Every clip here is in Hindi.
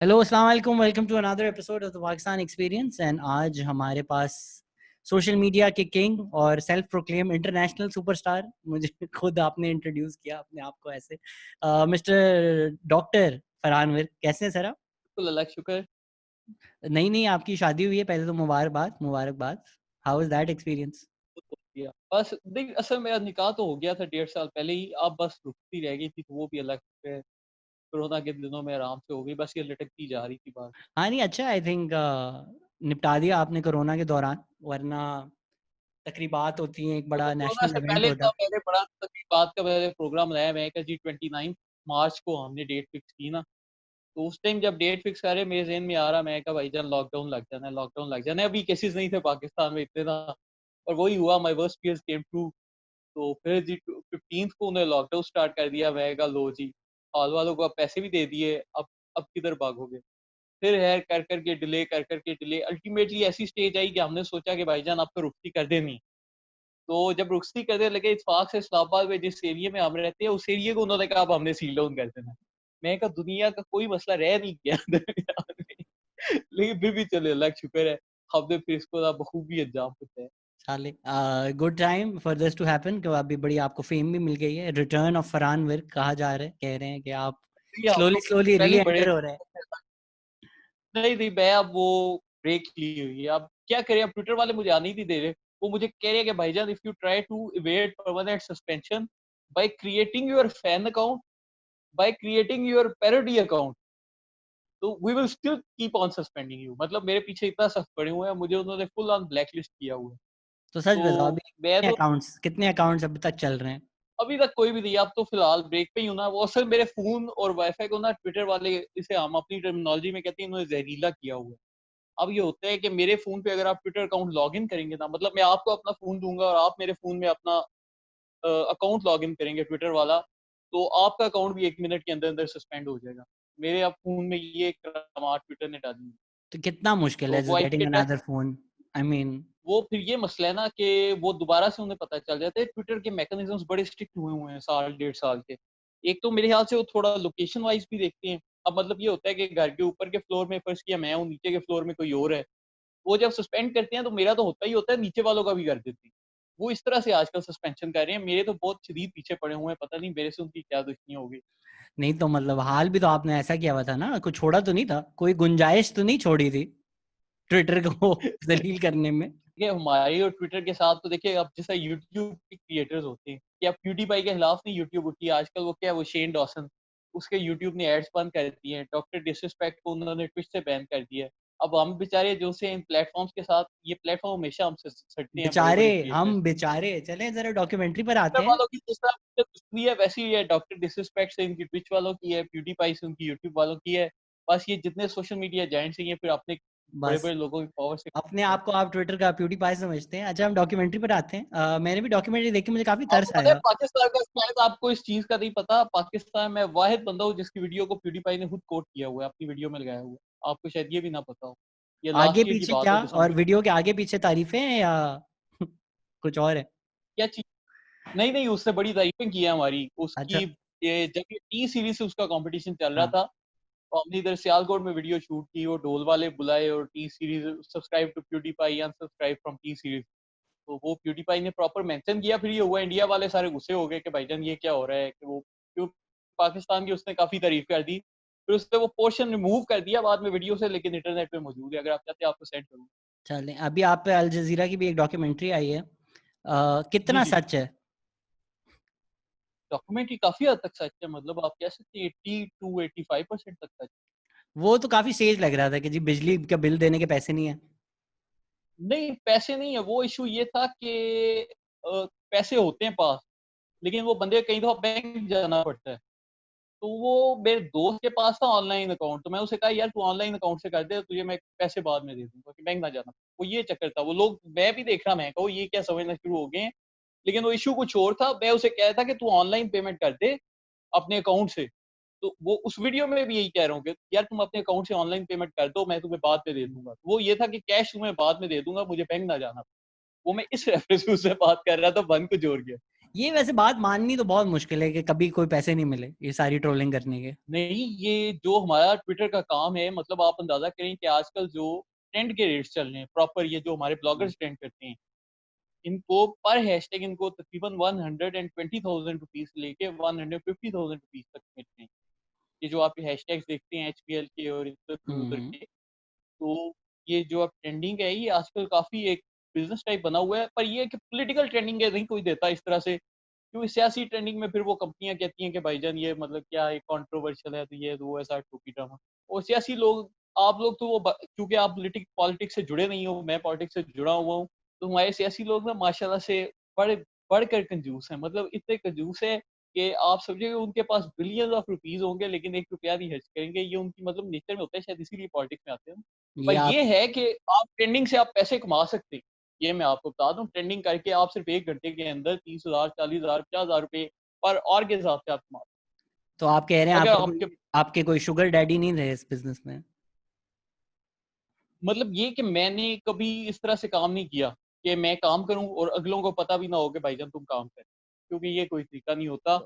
हेलो अस्सलाम वालेकुम, welcome to another episode of the Pakistan experience. And आज हमारे पास सोशल मीडिया के किंग और सेल्फ प्रोक्लेम इंटरनेशनल सुपरस्टार, मुझे खुद आपने इंट्रोड्यूस किया अपने आप को ऐसे, मिस्टर डॉक्टर फरहान विर्क। कैसे हैं सर आप? बिल्कुल अल्लाह का शुक्र। नहीं नहीं, आपकी शादी हुई है पहले तो मुबारकबाद मुबारकबाद। How is that experience? हो गया बस देख, असल मेरा निकाह तो हो गया था 1.5 साल पहले ही। अब बस रुकती रह गई थी, तो वो भी अल्लाह का शुक्र है, कोरोना के दिनों में आराम से हो गई। बस ये लटकती जा रही थी बात। हाँ नहीं, अच्छा, आई थिंक निपटा दिया आपने कोरोना के दौरान, वरना तकरीबात होती हैं, एक वो तो बड़ा कोरोना नेशनल से इवेंट पहले होता का है। मैंने बड़ा तकरीबात का मैंने प्रोग्राम बनाया। मैं कहा जी 29 मार्च को हमने डेट फिक्स की ना, तो उस टाइम जब डेट फिक्स करे मेरे ज़हन में आ रहा, मैं कहा भाईजान लॉकडाउन लग जाना है, लॉकडाउन लग जाना है। अभी केसेस नहीं थे पाकिस्तान में इतने ना, और वही हुआ, my worst fears came true. तो फिर जी 15th को उन्होंने लॉकडाउन स्टार्ट कर दिया। मैं कहा लो जी, हॉल वालों को अब पैसे भी दे दिए, अब किधर भागोगे। फिर है कर कर के डिले अल्टीमेटली ऐसी स्टेज आई कि हमने सोचा कि भाईजान अब तो रुखती कर देनी। तो जब रुखती करने लगे, इत्तेफाक से इस्लामाबाद में जिस एरिया में हम रहते हैं, उस एरिया को उन्होंने कहा अब हमने सील डाउन कर देना है। मैं कहा दुनिया का कोई मसला रह नहीं गया दरमियान में। लेकिन फिर भी चलो अल्लाह का शुक्र है, हमने फिर इसको ना बखूबी अंजाम दिया है। साले good time for this to happen कि अभी बड़ी आपको फेम भी मिल गई है। रिटर्न ऑफ फरहान विर्क कहा जा रहा है, कह रहे हैं कि आप ये हम स्लोली लोग स्लोली री पहले ही बड़े एंटर हो रहे हैं। नहीं, नहीं, मैं अब वो ब्रेक ली हुई है। अब क्या करें, अब ट्विटर वाले मुझे आने ही नहीं दे रहे। वो मुझे कह रहे हैं कि भाईजान if you try to evade permanent suspension by creating your fan account, by creating your parody account, तो we will still keep on suspending you. मतलब मेरे पीछे इतना सख्त पड़े हुए हैं, मुझे उन्होंने फुल ऑन ब्लैक लिस्ट किया हुआ है। तो सच बताओ, तो अभी मैं तो कितने अकाउंट्स अभी तक चल रहे हैं? अभी तक कोई भी नहीं, अब तो फिलहाल ब्रेक पे ही हूँ ना। वो असल मेरे फ़ोन और वाईफ़ाई को ना ट्विटर वाले, इसे हम अपनी टर्मिनोलॉजी में कहते हैं, इन्होंने ज़हरीला किया हुआ है। अब ये होता है कि मेरे फ़ोन पे अगर आप ट्विटर अकाउंट लॉगिन करेंगे ना, मतलब मैं आपको अपना फ़ोन दूँगा और आप मेरे फ़ोन में अपना अकाउंट लॉगिन करेंगे ट्विटर वाला, तो आपका अकाउंट भी 1 मिनट के अंदर-अंदर सस्पेंड हो जाएगा। मेरे अब फ़ोन में ये करामात ट्विटर ने डाली है। तो कितना मुश्किल तो है just wifi getting address, another phone? I mean, वो फिर ये मसला है ना कि वो दोबारा से उन्हें पता चल जाता है। ट्विटर के मैकेनिज़्म्स बड़े स्ट्रिक्ट हुए हुए हैं साल डेढ़ साल के। एक तो मेरे ख्याल से वो थोड़ा लोकेशन वाइज़ भी देखते हैं। अब मतलब ये होता है कि घर के ऊपर के फ्लोर में फ़र्ज़ किया मैं हूँ, नीचे के फ्लोर में कोई और है। वो जब सस्पेंड करते हैं तो मेरा तो होता ही होता है, नीचे वालों का भी कर देते हैं। वो इस तरह से आजकल सस्पेंशन कर रहे हैं। मेरे तो बहुत शदीद पीछे पड़े हुए हैं, पता नहीं मेरे से उनकी क्या दुश्मनी हो गई। नहीं तो मतलब हाल भी तो आपने ऐसा किया हुआ था ना, कुछ छोड़ा तो नहीं था, कोई गुंजाइश तो नहीं छोड़ी थी ट्विटर को जलील करने में? देखिए हमारे और ट्विटर के साथ तो देखिए, अब जैसा यूट्यूब के क्रिएटर्स होते हैं कि अब प्यूडीपाई के खिलाफ नहीं यूट्यूब उठी है आजकल। वो क्या है, वो शेन डॉसन, उसके यूट्यूब ने एड्स बंद कर दिए हैं। डॉक्टर डिसरिस्पेक्ट को उन्होंने ट्विच से बैन कर दिया है। अब हम बेचारे जो से इन प्लेटफॉर्म्स के साथ, ये प्लेटफॉर्म हमेशा हमसे सटते हैं बड़े बेचारे, बड़े क्रिएटर्स। हम बेचारे, चले जरा डॉक्यूमेंट्री पर ट्विटर आते हैं। वालों की जिस तरह से दुश्मनी है वैसी ही है, डॉक्टर डिसरिस्पेक्ट से इनकी ट्विच वालों की है, प्यूडीपाई से उनकी यूट्यूब वालों की है। बस ये जितने सोशल मीडिया जायंट्स हैं, ये फिर अपने बड़े बस बड़े लोगों की पावर से अपने हैं। आप को आप ट्विटर का प्यूडीपाई समझते हैं। अच्छा, हम डॉक्यूमेंट्री पर आते हैं। मैंने भी डॉक्यूमेंट्री देखी, मुझे काफी तरस आपको पता है आया। पाकिस्तान का, शायद आपको इस चीज़ का नहीं पता, पाकिस्तान में वाहिद बंदा हूँ जिसकी वीडियो को प्यूडीपाई ने खुद कोट किया हुआ है, अपनी वीडियो में लगाया हुआ है। आपको शायद ये भी ना पता हो। ये आगे लास्ट ईयर की पीछे बात क्या? है, और दिसंबर की। वीडियो के आगे पीछे तारीफें हैं या कुछ और है? क्या चीज़? नहीं, नहीं, उससे बड़ी तारीफ़ें की है हमारी। उसकी अच्छा। ये जब ये टी सीरीज़ से उसका कॉम्पिटिशन चल रहा हाँ। था, तो हमने इधर सियालकोट में वीडियो शूट की, वो ढोल वाले बुलाए और T Series subscribe to PewDiePie, unsubscribe from T Series. तो वो प्यूडीपाई ने प्रॉपर मेंशन किया। फिर ये हुआ, इंडिया वाले सारे गुस्से हो गए कि भाईजान ये क्या हो रहा है, कि वो क्यों, पाकिस्तान की उसने काफ़ी तारीफ़ कर दी। फिर उसने वो पोर्शन रिमूव कर दिया बाद में वीडियो से, लेकिन इंटरनेट पे मौजूद है। अगर आप चाहते हैं आपको सेंड करूँ। चलें, अभी आप पे अल जजीरा की भी एक डॉक्यूमेंट्री आई है। जी, कितना जी। सच है? डॉक्यूमेंट्री काफ़ी हद तक सच है, मतलब आप कह सकते हैं 80 टू 85% तक सच। वो तो काफी सेज लग रहा था कि जी बिजली का बिल देने के पैसे नहीं है। नहीं, पैसे नहीं है, वो इश्यू ये था कि पैसे होते हैं पास, लेकिन वो बंदे कई दफ़ा बैंक जाना पड़ता है। तो वो मेरे दोस्त के पास था ऑनलाइन अकाउंट, तो मैं उसे कहा यार तू ऑनलाइन अकाउंट से कर दे, तुझे मैं पैसे बाद में दे दूँगा कि बैंक ना जाना। वो ये चक्कर था, वो लोग, मैं भी देख रहा, मैं कहा ये क्या समझना शुरू हो गए हैं। लेकिन वो इश्यू कुछ और था। मैं उसे कह रहा था कि तू ऑनलाइन पेमेंट कर दे अपने अकाउंट से। तो वो उस वीडियो में भी यही कह रहा हूँ कि यार तुम अपने अकाउंट से ऑनलाइन पेमेंट कर दो, मैं तुम्हें बाद में दे दूँगा। वो ये था कि कैश तुम्हें बाद में दे दूँगा, मुझे बैंक ना जाना। वो मैं इस रेफरेंस से उससे बात कर रहा था, बन कुछ और गया। ये वैसे बात माननी तो बहुत मुश्किल है कि कभी कोई पैसे नहीं मिले ये सारी ट्रोलिंग करने के। नहीं, ये जो हमारा ट्विटर का काम है, मतलब आप अंदाजा करें कि आजकल जो ट्रेंड के रेट्स चल रहे हैं प्रॉपर, ये जो हमारे ब्लॉगर्स ट्रेंड करते हैं, इनको पर हैशटैग इनको तकरीबन 120,000 रुपीज लेके 150,000 रुपीज तक मिलते हैं। ये जो आप हैशटैग्स देखते हैं एचपीएल के और इधर उधर हम्म। के, तो ये जो अब ट्रेंडिंग है, ये आजकल काफी एक बिजनेस टाइप बना हुआ है। पर ये है कि पॉलिटिकल ट्रेंडिंग है, नहीं कोई देता इस तरह से, क्योंकि सियासी ट्रेंडिंग में फिर वो कंपनियां कहती हैं कि भाईजान ये मतलब क्या है, कंट्रोवर्शियल है, तो ये वो ऐसा टोपी ड्रामा। और सियासी लोग, आप लोग तो वो क्योंकि आप पॉलिटिक्स से जुड़े नहीं हो, मैं पॉलिटिक्स से जुड़ा हुआ हूँ, तो हमारे सियासी लोग ना माशाल्लाह से बड़े बढ़कर कंजूस हैं, मतलब इतने कंजूस है कि आप समझिए उनके पास बिलियंस ऑफ रुपीज होंगे लेकिन एक रुपया नहीं खर्च करेंगे। ये उनकी मतलब नेचर में होता है, शायद इसीलिए पॉलिटिक्स में आते हैं। पर ये आप ये है कि आप ट्रेंडिंग से आप पैसे कमा सकते हैं। ये मैं आपको बता दूं, ट्रेंडिंग करके आप सिर्फ 1 घंटे के अंदर 30,000, 40,000, 50,000 रुपए पर और के हिसाब से आप कमा सकते तो आप कह रहे हैं हैं। अगर आपके आपके कोई आपके कोई शुगर डैडी नहीं थे इस बिजनेस में? मतलब ये कि मैंने कभी इस तरह से काम नहीं किया कि मैं काम करूं और अगलों को पता भी ना हो कि भाईजान तुम काम कर, क्योंकि ये कोई तरीका नहीं होता।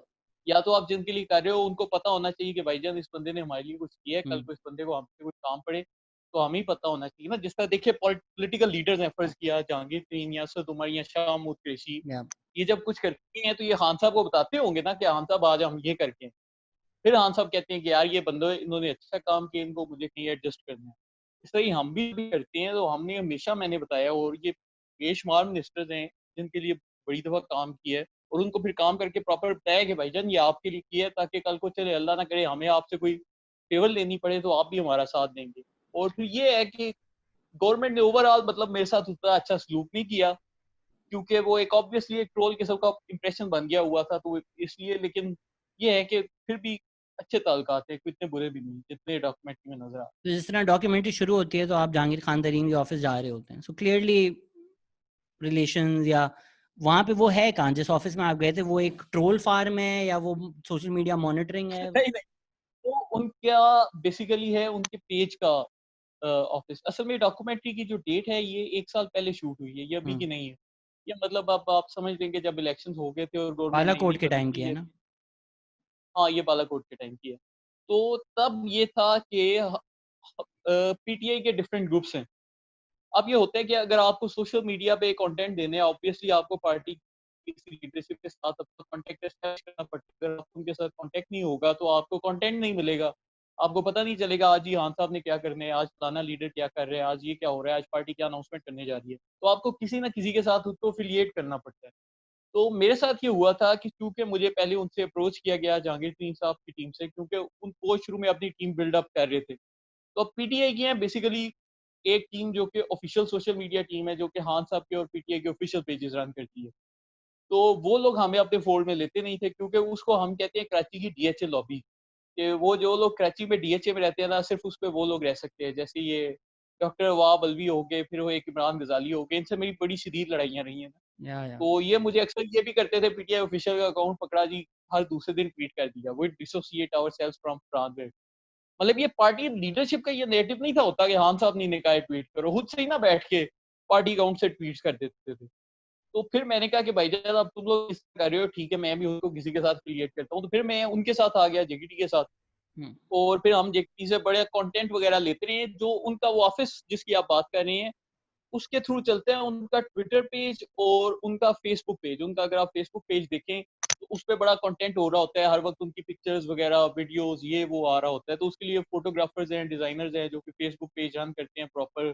या तो आप जिनके लिए कर रहे हो उनको पता होना चाहिए कि भाईजान इस बंदे ने हमारे लिए कुछ किया है, कल हम्म। को इस बंदे को हमसे कुछ काम पड़े तो हमें ही पता होना चाहिए ना। जिस तरह देखिए पॉलिटिकल लीडर्स ने फर्ज किया, जहांगीर तरीन या असद उमर या शाह महमूद कुरैशी, या ये जब कुछ करते हैं तो ये खान साहब को बताते होंगे ना कि खान साहब आज हम ये करके हैं। फिर खान साहब कहते हैं कि यार ये बंदे इन्होंने अच्छा काम किया, इनको मुझे कहीं एडजस्ट करना है। इस तरह ही हम भी करते हैं। तो हमने हमेशा, मैंने बताया, और ये बेशुमार मिनिस्टर्स हैं जिनके लिए बड़ी दफा काम किया है, और उनको फिर काम करके प्रॉपर बताया कि भाईजान ये आपके लिए किया है, ताकि कल को चले अल्लाह ना करे हमें आपसे कोई फेवर लेनी पड़े तो आप भी हमारा साथ देंगे। और फिर ये है कि गवर्नमेंट ने ओवरऑल मतलब मेरे साथ उतना अच्छा सलूक नहीं किया, क्योंकि वो एक ऑब्वियसली एक ट्रोल किस्म का इंप्रेशन बन गया हुआ था, तो इसलिए। लेकिन ये है कि फिर भी अच्छे ताल्लुकात है, कोई इतने बुरे भी नहीं जितने डॉक्यूमेंट्री में नजर आ। तो जिस तरह डॉक्यूमेंट्री शुरू होती है तो आप जहांगीर खान तरीन के ऑफिस जा रहे होते हैं, सो क्लियरली रिलेशंस या वहां पे वो है कहाँ जिस ऑफिस में आप गए थे, वो एक ट्रोल फार्म है या वो सोशल मीडिया मॉनिटरिंग है? नहीं नहीं, तो उनका बेसिकली है उनके पेज का ऑफिस। असल में डॉक्यूमेंट्री की जो डेट है ये 1 साल पहले शूट हुई है, ये अभी हम्म। की नहीं है। ये मतलब अब आप समझ लेंगे जब इलेक्शन हो गए थे और गवर्नमेंट नई बालाकोट नई के बनी टाइम थी की है ये। ना? हाँ, ये बालाकोट के टाइम की है। तो तब ये था कि पीटीआई के डिफरेंट ग्रुप्स हैं। अब ये होता है कि अगर आपको सोशल मीडिया पे कंटेंट देने हैं, ऑब्वियसली आपको पार्टी किसी लीडरशिप के साथ आपको कांटेक्ट एस्टैब्लिश करना पड़ेगा। अगर आप उनके साथ कांटेक्ट नहीं होगा तो आपको कंटेंट नहीं मिलेगा। आपको पता नहीं चलेगा आज ये खान साहब ने क्या करना है, आज फलाना लीडर क्या कर रहे हैं, आज ये क्या हो रहा है, आज पार्टी क्या अनाउंसमेंट करने जा रही है। तो आपको किसी ना किसी के साथ उसको एफिलिएट करना पड़ता है। तो मेरे साथ ये हुआ था कि चूंकि मुझे पहले उनसे अप्रोच किया गया जहांगीर तरीन साहब की टीम से, क्योंकि वो शुरू में अपनी टीम बिल्डअप कर रहे थे। तो पीटीआई की है बेसिकली एक टीम जो कि ऑफिशियल सोशल मीडिया टीम है, जो कि खान साहब के और पीटीआई के ऑफिशियल पेजेस रन करती है। तो वो लोग हमें अपने फोल्ड में लेते नहीं थे, क्योंकि उसको हम कहते हैं कराची की डीएचए लॉबी, कि वो जो लोग कराची में डीएचए में रहते हैं ना, सिर्फ उस पे वो लोग रह सकते हैं। जैसे ये डॉक्टर वाब अलवी हो गए, फिर वो एक इमरान गजाली हो गए, इनसे मेरी बड़ी शदीद लड़ाइयाँ रही हैं। या तो ये मुझे अक्सर ये भी करते थे, पीटीआई ऑफिशियल का अकाउंट पकड़ा जी, हर दूसरे दिन ट्वीट कर दिया, वो डिसोसिएट आवरसेल्व्स फ्रॉम फ्रांस। मतलब ये पार्टी लीडरशिप का ये नेटिव नहीं था होता कि खान साहब ने कहा है ट्वीट करो, खुद से ही ना बैठ के पार्टी अकाउंट से ट्वीट कर देते थे। तो फिर मैंने कहा कि भाईजान अब तुम लोग इस कर रहे हो, ठीक है, मैं भी उनको किसी के साथ क्रिएट करता हूँ। तो फिर मैं उनके साथ आ गया, जेकेटी के साथ। हम्म। और फिर हम जेकेटी से बड़े कंटेंट वगैरह लेते रहे, जो उनका वो ऑफिस जिसकी आप बात कर रहे हैं उसके थ्रू चलते हैं। उनका ट्विटर पेज और उनका फेसबुक पेज, उनका अगर आप फेसबुक पेज देखें तो उस पर बड़ा कंटेंट हो रहा होता है, हर वक्त उनकी पिक्चर्स वगैरह वीडियोस ये वो आ रहा होता है। तो उसके लिए फोटोग्राफर्स हैं, डिजाइनर्स हैं, जो कि फेसबुक पेज रन करते हैं प्रॉपर।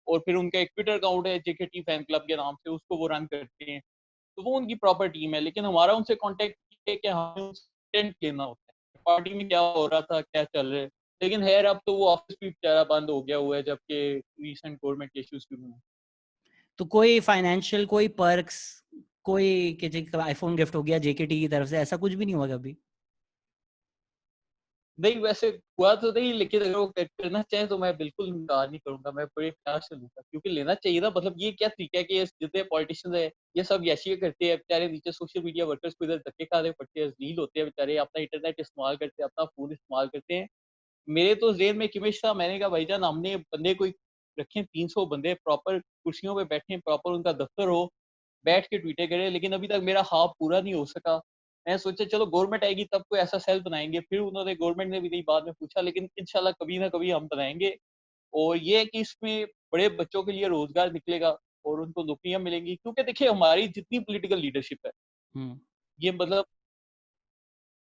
और फिर उनका एक ट्विटर अकाउंट है जेकेटी फैन क्लब के नाम से, उसको वो रन करते हैं। तो वो उनकी प्रॉपर टीम है। लेकिन हमारा उनसे कॉन्टेक्ट है कि हमें उनसे कंटेंट लेना होता है, पार्टी में क्या हो रहा था, क्या चल रहा है। लेकिन खैर अब तो वो ऑफिस भी बेचारा बंद हो गया हुआ है, जबकि रिसेंट गवर्नमेंट इश्यूज भी हुए हैं। तो कोई फाइनेंशियल कोई पर्क्स, कोई कि आईफोन गिफ्ट हो गया जेकेटी की तरफ से, ऐसा कुछ भी नहीं हुआ कभी? नहीं, वैसे हुआ तो नहीं, लेकिन अगर वो करना चाहे तो मैं बिल्कुल इनकार नहीं करूंगा, मैं बड़े प्यार से लूंगा, क्योंकि लेना चाहिए ना। मतलब ये क्या तरीका है कि ये जितने पॉलिटिशियंस है ये सब याशिया करते हैं बेचारे, नीचे सोशल मीडिया वर्कर्स को इधर धक्के खाने पड़ते हैं, रील होते हैं बेचारे, अपना इंटरनेट इस्तेमाल करते हैं, अपना फोन इस्तेमाल करते हैं। मेरे तो जेहन में एक इमेज था, मैंने कहा भाईजान हमने बंदे कोई रखे 300 बंदे प्रॉपर कुर्सियों पे बैठे, प्रॉपर उनका दफ्तर हो, बैठ के ट्वीटें करे, लेकिन अभी तक मेरा ख्वाब पूरा नहीं हो सका। मैं सोचा चलो गवर्नमेंट आएगी तब कोई ऐसा सेल बनाएँगे, फिर उन्होंने गवर्नमेंट ने भी नहीं बाद में पूछा, लेकिन इंशाल्लाह कभी ना कभी हम बनाएँगे। और ये है कि इसमें बड़े बच्चों के लिए रोज़गार निकलेगा और उनको नौकरियाँ मिलेंगी, क्योंकि देखिए हमारी जितनी पॉलिटिकल लीडरशिप है, हुँ। ये मतलब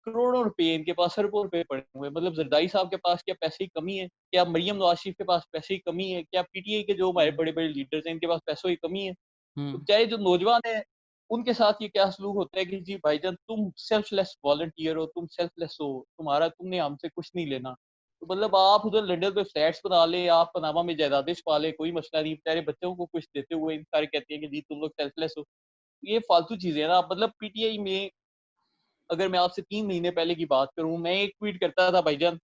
करोड़ों रुपए इनके पास, अरबों रुपए पड़े हुए हैं। मतलब ज़रदारी साहब के पास क्या पैसे की कमी है? क्या मरियम नवाज़ शरीफ के पास पैसे की कमी है? क्या पीटीआई के जो हमारे हुँ, बड़े-बड़े लीडर्स हैं, इनके पास पैसों की कमी है? तो हुँ, बेचारे जो नौजवान हैं, उनके साथ ये क्या सलूक होता है कि जी भाईजान तुम सेल्फलेस वॉलंटियर हो, तुम सेल्फलेस हो, तुमने हमसे कुछ नहीं लेना। तो मतलब आप उधर लंदन में फ्लैट्स बना लें, आप पनामा में जायदादें छुपा लें, कोई मसला नहीं। बेचारे बच्चों को कुछ देते हुए इन सारे कहते हैं कि जी तुम लोग सेल्फलेस हो। ये फालतू चीज़ें हैं ना। मतलब पीटीआई में अगर मैं आपसे 3 महीने पहले की बात करूँ, मैं एक ट्वीट करता था भाईजान,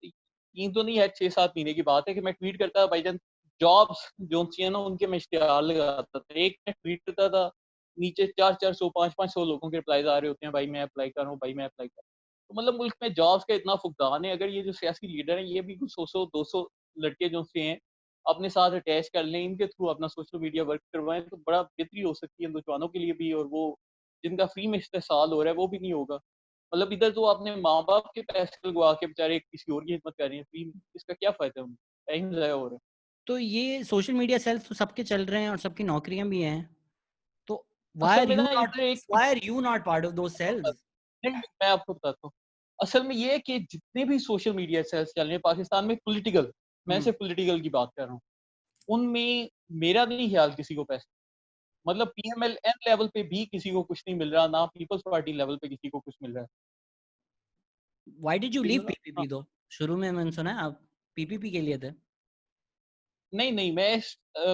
3 तो नहीं है, 6-7 महीने की बात है कि मैं ट्वीट करता था भाईजान, जॉब्स जो-सी है ना उनके मैं इश्तिहार लगाता था। एक मैं ट्वीट करता था, नीचे 4-400 5-500 लोगों के रिप्लाइज़ आ रहे होते हैं, भाई मैं अप्लाई कर रहा हूँ, भाई मैं अप्लाई कर रहा हूँ। तो मतलब मुल्क में जॉब्स का इतना फुकदान है, अगर ये जो सियासी लीडर हैं, ये भी कुछ 100-100 200 लड़के जो-से हैं, अपने साथ अटैच कर लें, इनके थ्रू अपना सोशल मीडिया वर्क करवाएँ, तो बड़ा बेहतरी हो सकती है नौजवानों के लिए भी, और वो जिनका फ्री में इस्तेहसाल हो रहा है, वो भी नहीं होगा। मतलब इधर तो अपने माँ-बाप के पैसे लगवा के बेचारे किसी और की खिदमत कर रहे हैं फ्री में, इसका क्या फ़ायदा उन्हें? टाइम ज़ाया हो रहा है। तो ये सोशल मीडिया सेल्स तो सबके चल रहे हैं और सबकी नौकरियाँ भी हैं। तो असल में ना इधर एक why are you not part of those cells? नहीं, मैं आपको बताता हूँ। असल में ये है कि जितने भी सोशल मीडिया सेल्स चल रहे हैं पाकिस्तान में पॉलिटिकल, मैं हुँ, सिर्फ़ पॉलिटिकल की बात कर रहा हूँ, उनमें मेरा नहीं ख़्याल किसी को पैसे, मतलब पीएमएलएन लेवल पे भी किसी को कुछ नहीं मिल रहा, ना पीपल्स पार्टी लेवल पे किसी को कुछ मिल रहा है। Why did you leave bill हाँ, पीपीपी though? शुरू में मैंने सुना है आप पीपीपी के लिए थे। नहीं, नहीं,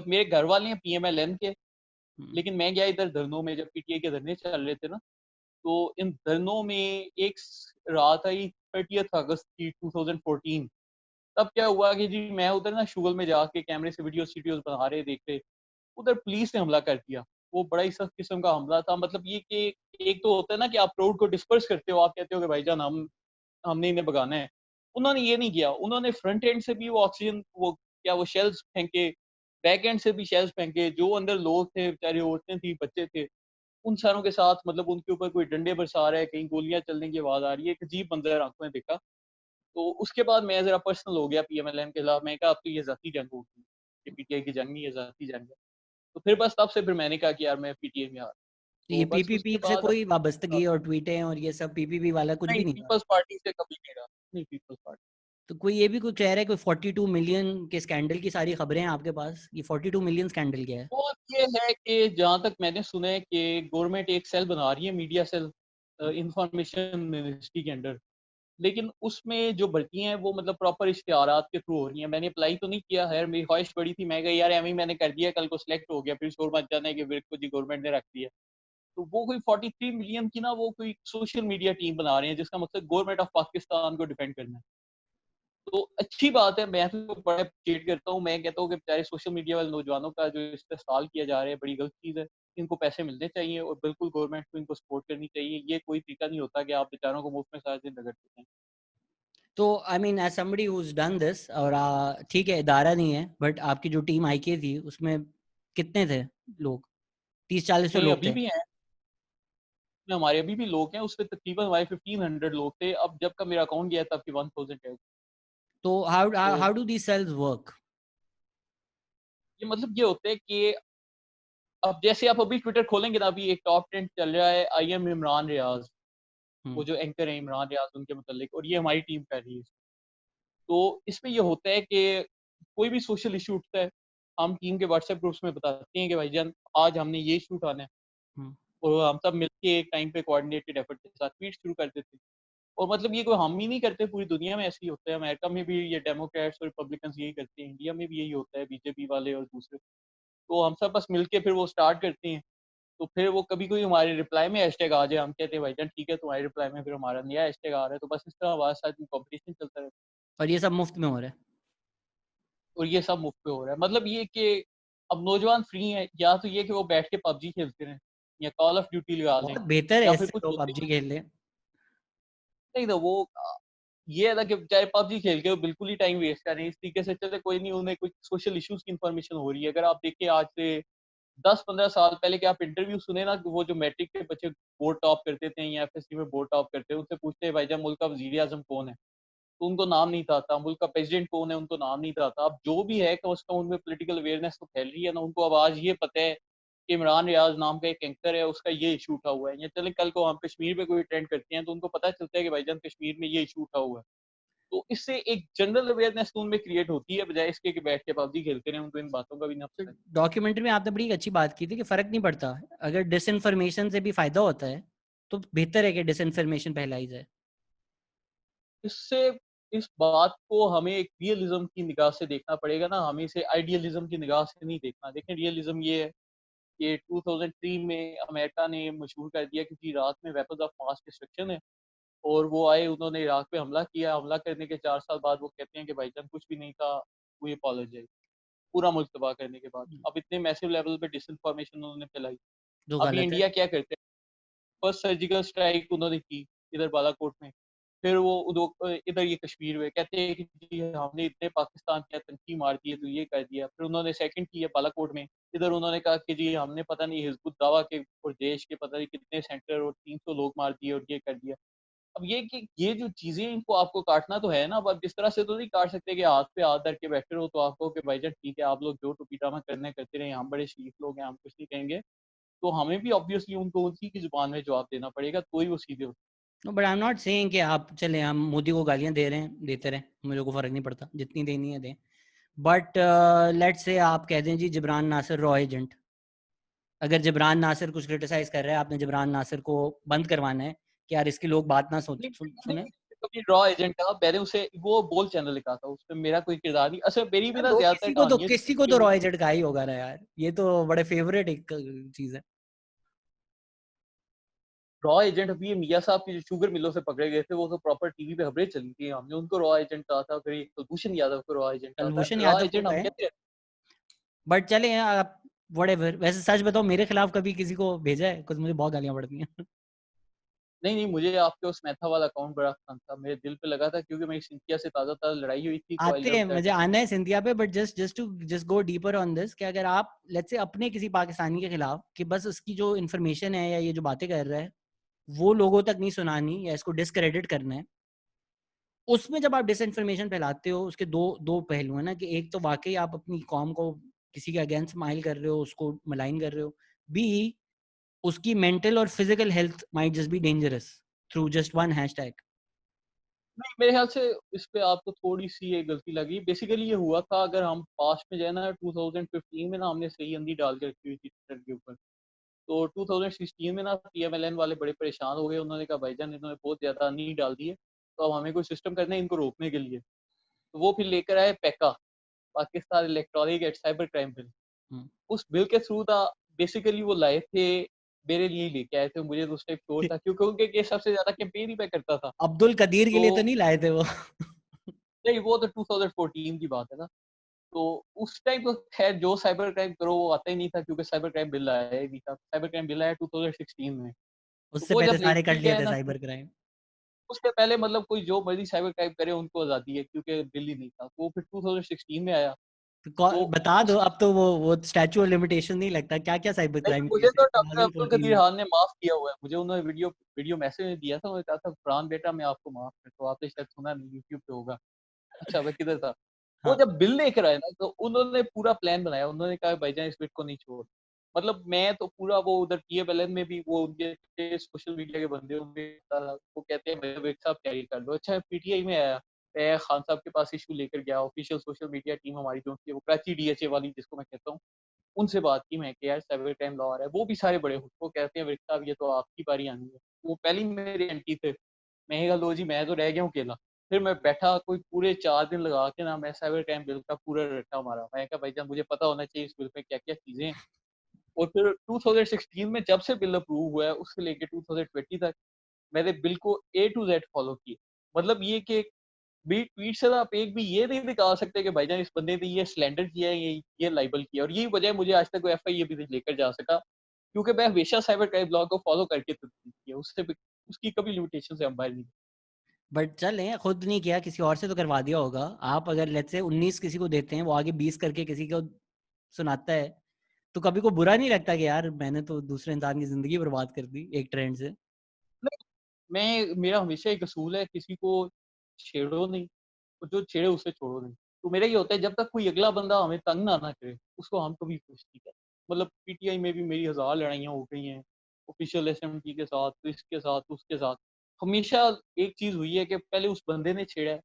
मेरे घर वाले हैं पीएमएलएन के, हुँ, लेकिन मैं गया इधर धरनों में, जब पीटीआई के धरने चल रहे थे ना, तो इन धरनों में एक रात आई 30th अगस्त की 2014। तब क्या हुआ कि जी मैं उधर ना शुगल में जाके कैमरे से वीडियोज़ बना रहे देख रहे, उधर पुलिस ने हमला कर दिया। वो बड़ा ही सख्त किस्म का हमला था, मतलब ये कि एक तो होता है ना कि आप क्राउड को डिस्पर्स करते हो, आप कहते हो कि भाईजान हमने इन्हें भगाना है। उन्होंने ये नहीं किया, उन्होंने फ्रंट एंड से भी वो ऑक्सीजन वो शेल्स फेंके, बैक एंड से भी शेल्स फेंके, जो अंदर लोग थे बेचारे, औरतें थी, बच्चे थे, उन सारों के साथ मतलब उनके ऊपर कोई डंडे बरसा रहा है, कहीं गोलियाँ चलने की आवाज़ आ रही है, एक अजीब मंज़र आँखों ने देखा। तो उसके बाद मैं ज़रा पर्सनल हो गया पीएमएलएन के खिलाफ, मैंने कहा अब तो ये ज़ाती जंग होगी, ये पीटीआई की जंग नहीं है, ज़ाती जंग है। तो फिर बस तब से फिर मैंने कहा कि यार मैं पीटीआई में आ रहा हूँ। तो ये तो बस पीपीपी उसके से बाद कोई अब वाबस्तगी और ट्वीटें और ये सब पीपीपी वाला कुछ नहीं, भी नहीं था? पीपल्स पार्टी से कभी नहीं रहा, नहीं पीपल्स पार्टी। तो कोई ये भी कोई कह रहा है कोई 42 मिलियन के स्कैंडल की सारी खबरें हैं आपके पास? ये 42 मिलियन स्कैंडल क्या है? और ये है कि जहाँ तक मैंने सुना है कि गवर्नमेंट एक सेल बना रही है, मीडिया सेल, हुँ, इंफॉर्मेशन मिनिस्ट्री के अंडर। लेकिन उसमें जो भर्ती हैं वो मतलब प्रॉपर इश्तिहारात के थ्रू हो रही हैं। मैंने अप्लाई तो नहीं किया है, मेरी ख्वाहिश बड़ी थी, मैं कहा यार एवें ही मैंने कर दिया, कल को सिलेक्ट हो गया, फिर शोर मच जाना है कि मेरे को जी गवर्नमेंट ने रख दिया। तो वो कोई 43 मिलियन की ना वो कोई सोशल मीडिया टीम बना रहे हैं, जिसका मकसद गवर्नमेंट ऑफ पाकिस्तान को डिफेंड करना है। तो अच्छी बात है, मैं तो बड़ा एप्रिशिएट करता हूँ। मैं कहता हूँ कि बेचारे सोशल मीडिया वाले नौजवानों का जो इस्तेहसाल किया जा रहा है, बड़ी गलत चीज़ है। इनको पैसे मिलने चाहिए और बिल्कुल गवर्नमेंट को इनको सपोर्ट करनी चाहिए। ये कोई तरीका नहीं होता कि आप बेचारों को मुफ्त में सारा दिन रगड़ देते हैं। तो I mean as somebody who is done this और ठीक है इदारा नहीं है बट आपकी जो टीम आईके थी उसमें कितने थे लोग? 30-40 तो नहीं, लोग अभी थे। भी हैं, हमारे अभी भी लोग हैं, उसमें तकरीबन हमारे 1500 लोग थे। अब जब का मेरा अकाउंट गया तब के 1000 है। तो हाउ तो how do these cells work? ये मतलब ये होता है कि अब जैसे आप अभी ट्विटर खोलेंगे ना, अभी एक टॉप ट्रेंड चल रहा है, आई एम इमरान रियाज़, हुँ, वो जो एंकर है इमरान रियाज़ उनके मुतल्लिक, और ये हमारी टीम कर रही है। तो इसमें ये होता है कि कोई भी सोशल इश्यू उठता है, हम टीम के व्हाट्सएप ग्रुप्स में बताते हैं कि भाईजान आज हमने ये इश्यू उठाना है, हुँ। और हम सब मिलके एक टाइम पे कोऑर्डिनेटेड एफर्ट के साथ ट्वीट शुरू कर देते हैं। और मतलब ये कोई हम ही नहीं करते, पूरी दुनिया में ऐसे ही होता है। अमेरिका में भी ये डेमोक्रेट्स और रिपब्लिकन्स यही करते हैं, इंडिया में भी यही होता है, बीजेपी वाले और दूसरे। तो हम सब बस मिलके फिर वो स्टार्ट करते हैं। तो फिर वो कभी कोई हमारे रिप्लाई में हैशटैग आ जाए, हम कहते हैं भाईजान ठीक है, तुम्हारे रिप्लाई में फिर हमारा नया हैशटैग आ रहा है, तो बस इस तरह हमारे साथ में कॉम्पिटिशन चलता रहता है। और ये सब मुफ्त में हो रहा है। और ये सब मुफ्त पे हो रहा है। मतलब ये कि अब नौजवान फ्री हैं, या तो ये कि वो बैठ के पबजी खेलते रहें या कॉल ऑफ ड्यूटी लगा लें, बहुत बेहतर है या फिर इससे कुछ तो होते पबजी खेल लें। नहीं तो वो ये है ना कि चाहे पबजी खेल के वो बिल्कुल ही टाइम वेस्ट कर रहे हैं। इस तरीके से चले कोई नहीं, उन्हें कुछ सोशल इश्यूज की इन्फॉर्मेशन हो रही है। अगर आप देखिए आज से 10-15 साल पहले के आप इंटरव्यू सुने ना, कि वो जो मैट्रिक के बच्चे बोर्ड टॉप करते थे या एफएससी में बोर्ड टॉप करते हैं, उनसे पूछते हैं भाईजान मुल्क का वज़ीर आज़म कौन है? तो उनको नाम नहीं था आता, मुल्क का प्रेसिडेंट कौन है, उनको नाम नहीं था आता। अब जो भी है, कम से कम उनमें पॉलिटिकल अवेयरनेस तो फैल रही है ना, उनको अब आज ये पता है कि इमरान रियाज़ नाम का एक एंकर है, उसका ये इश्यू उठा हुआ है। या चलें कल को हम कश्मीर में कोई ट्रेंड करते हैं, तो उनको पता चलता है कि भाईजान कश्मीर में ये इश्यू उठा हुआ है। तो इससे एक जनरल अवेयरनेस तो उनमें क्रिएट होती है, बजाय इसके कि बैठ के पबजी खेलते रहें, उनको इन बातों का भी ना पता है। डॉक्यूमेंट्री में आपने बड़ी अच्छी बात की थी कि फर्क नहीं पड़ता, अगर डिसइंफॉर्मेशन से भी फायदा होता है तो बेहतर है कि डिसइंफॉर्मेशन फैलाई जाए। इससे इस बात को हमें एक रियलिज़्म की निगाह से देखना पड़ेगा ना, हमें इसे आइडियलिज़्म की निगाह से नहीं देखना। देखें, रियलिज़्म ये है कि 2003 में अमेरिका ने मशहूर कर दिया कि जी रात में वेपन्स ऑफ मास डिस्ट्रक्शन है, और वो आए, उन्होंने इराक पे हमला किया। हमला करने के 4 साल बाद वो कहते हैं कि भाईजान कुछ भी नहीं था, वी अपोलोजाइज़, पूरा मुल्क तबाह करने के बाद। अब इतने मैसिव लेवल पे डिसइन्फॉर्मेशन उन्होंने फैलाई। जो अभी गलत है। इंडिया क्या करते हैं, फर्स्ट सर्जिकल स्ट्राइक उन्होंने की इधर बालाकोट में। फिर वो इधर ये कश्मीर में कहते हैं कि जी हमने इतने पाकिस्तान की आतंकी मार दिए, तो ये कर दिया। फिर उन्होंने सेकंड की है बालाकोट में। इधर उन्होंने कहा कि जी हमने पता नहीं हिज़्बुल दावा के और देश के पता नहीं कितने सेंटर और 300 लोग मार दिए और ये कर दिया। अब ये कि ये जो चीज़ें इनको आपको काटना तो है ना, अब आप इस तरह से तो नहीं काट सकते कि हाथ पे हाथ धर के बैठे रहो, तो आप कहो कि भाईजान ठीक है, आप लोग जो टूपी ड्रामा करना है करते रहें, हम बड़े शरीफ लोग हैं, हम कुछ नहीं कहेंगे। तो हमें भी ऑब्वियसली उनको उसी की ज़ुबान में जवाब देना पड़ेगा, तो ही वो सीधे हो। No but I am not saying कि आप चले हम मोदी को गालियां दे रहे हैं, देते रहे, मुझे को फर्क नहीं पड़ता, जितनी देनी है दें। बट लेट्स से आप कह दें जी जिब्रान नासिर रॉ एजेंट, अगर जिब्रान नासिर कुछ क्रिटिसाइज कर रहा है, आपने जिब्रान नासिर को बंद करवाना है कि यार इसकी लोग बात ना नहीं, सुने। नहीं, कभी रॉ एजेंट था, मैंने उसे वो बोल चैनल लिखा था, उसमें मेरा कोई किरदार नहीं। अच्छा मेरी भी ना लो ज़्यादातर कहानियाँ किसी को जितनी तो भी रॉ एजेंट का ही होगा ना यार, ये तो बड़े फेवरेट एक चीज है। रॉ एजेंट अभी ये मियाँ साहब की जो शुगर मिलों से पकड़े गए थे, वो तो प्रॉपर टीवी पे खबरें चली थी, हमने उनको रॉ एजेंट कहा था, फिर एक कुलभूषण यादव को रॉ एजेंट कहा था। कुलभूषण रॉ यादव को एजेंट हम कहे, कहते हैं। बट चले आप व्हाटएवर। वैसे सच बताओ, मेरे खिलाफ कभी किसी को भेजा है? कुछ मुझे बहुत गालियां पड़ती हैं। नहीं, नहीं, मुझे आपके उस मैथा वाला अकाउंट बड़ा पसंद था, मेरे दिल पे लगा था, क्योंकि मेरी सिंथिया से ताज़ा-ताज़ा लड़ाई हुई थी, तो आई आते लव्ड हैं, दैट मुझे अकाउंट। आना है सिंधिया पे, but just go deeper on this कि अगर आप लेट्स से अपने किसी पाकिस्तानी के खिलाफ कि बस उसकी जो इन्फॉर्मेशन है या ये जो बातें कर रहा है वो लोगों तक नहीं सुनानी या इसको डिसक्रेडिट करना है, उसमें जब आप डिसइंफॉर्मेशन फैलाते हो उसके दो दो पहलू है ना, कि एक तो वाकई आप अपनी कौम को किसी के अगेंस्ट माइल कर रहे हो, उसको मलाइन कर रहे हो, बी उसकी मेंटल और physical health might just be dangerous through just one hashtag. नहीं, मेरे ख्याल से इस पे आपको थोड़ी-सी ये गलती लगी। बेसिकली ये हुआ था, अगर हम पास्ट में जाए ना, 2015 में ना हमने सही अंधी डाल के रखी हुई थी ट्विटर के ऊपर। तो 2016 में ना पीएमएलएन वाले बड़े परेशान हो गए, उन्होंने कहा भाईजान इन्होंने बहुत ज़्यादा अंधी डाल दी है, तो अब हमें कोई सिस्टम करना है इनको रोकने के लिए। तो वो फिर लेकर आए Paika, Pakistan electronic and cyber crime bill. उस बिल के थ्रू था, बेसिकली वो लाए थे, मेरे लिए ही लेके आए थे, मुझे तो उस टाइम श्योर था, क्योंकि उनके केस सबसे ज़्यादा कैंपेन ही मैं करता था। अब्दुल कदीर के लिए तो तो नहीं लाए थे वो? नहीं, वो तो 2014 की बात है ना। तो उस टाइम तो ख़ैर जो साइबर क्राइम करो वो आता ही नहीं था, क्योंकि साइबर क्राइम बिल आया ही नहीं था। साइबर क्राइम बिल आया 2016 में। तो उससे वो पहले जब सारे कर लेके लिए गए थे ना, साइबर क्राइम। उससे पहले मतलब कोई जो मर्ज़ी साइबर क्राइम करे उनको आज़ादी है, क्योंकि बिल ही नहीं था। तो वो फिर 2016 में आया। तो तो बता दो, उस अब तो वो स्टैचू ऑफ लिमिटेशन नहीं लगता, क्या क्या साइबर नहीं, क्राइम किए मुझे थे तो डॉक्टर 2014 अब्दुल कदीर में? खान ने माफ़ किया हुआ है। मुझे उन्होंने वीडियो वीडियो मैसेज में दिया था, उन्होंने कहा था फरहान बेटा मैं आपको माफ़ करता हूँ। आपने शायद सुना नहीं, यूट्यूब पे होगा। अच्छा मैं किधर था? वो हाँ। जब बिल लेकर आए ना, तो उन्होंने पूरा प्लान बनाया। उन्होंने कहा भाईजान इस बिट को नहीं छोड़। मतलब मैं तो पूरा वो उधर पीएमएलएन में भी वो उनके सोशल मीडिया के बंदे होंगे, वो कहते हैं भाई विक साहब तैयारी कर लो। अच्छा पीटीआई में आया, मैं खान साहब के पास इश्यू लेकर गया, ऑफिशियल सोशल मीडिया टीम हमारी जो होती है, वो कराची डीएचए वाली जिसको मैं कहता हूँ, उनसे बात की मैं कि यार साइबर क्राइम लॉ आ रहा है। वो भी सारे बड़े खुश, वो कहते हैं विक साहब ये तो आपकी बारी आनी है। वो पहली मेरी एंटी थे। मैं कहा लो जी मैं तो रह गया हूँ अकेला। फिर मैं बैठा कोई पूरे 4 दिन लगा के ना, मैं साइबर क्राइम बिल का पूरा रट्टा मारा। मैं कहा भाईजान मुझे पता होना चाहिए इस बिल में क्या-क्या चीज़ें हैं। और फिर 2016 में जब से बिल अप्रूव हुआ है उससे लेके 2020 तक मैंने बिल को ए टू ज़ेड फॉलो किया। मतलब ये कि भी ट्वीट से ना आप एक भी ये नहीं निकाल सकते कि भाईजान इस बंदे ने ये स्लैंडर किया है, ये लाइबल किया है, और यही वजह है मुझे आज तक कोई एफआईआर भी नहीं लेकर जा सका, क्योंकि मैं हमेशा साइबर क्राइम लॉ को फॉलो करके तदबीर किया। उससे भी उसकी कभी लिमिटेशन से हम बाहर नहीं। बट चलें, खुद नहीं किया, किसी और से तो करवा दिया होगा। आप अगर लेट्स से 19 किसी को देते हैं, वो आगे 20 करके किसी को सुनाता है, तो कभी को बुरा नहीं लगता कि यार मैंने तो दूसरे इंसान की जिंदगी बर्बाद कर दी एक ट्रेंड से? मेरा हमेशा एक असूल है, किसी को छेड़ो नहीं, और जो छेड़े उसे छोड़ो नहीं। तो मेरा ये होता है, जब तक कोई अगला बंदा हमें तंग ना करे, उसको हम कभी कुछ नहीं कहते। मतलब पीटीआई में भी मेरी 1000 लड़ाइयाँ हो गई हैं, ऑफिशियल एसएमटी के साथ, तो इसके साथ, उसके साथ। हमेशा एक चीज़ हुई है कि पहले उस बंदे ने छेड़ा है,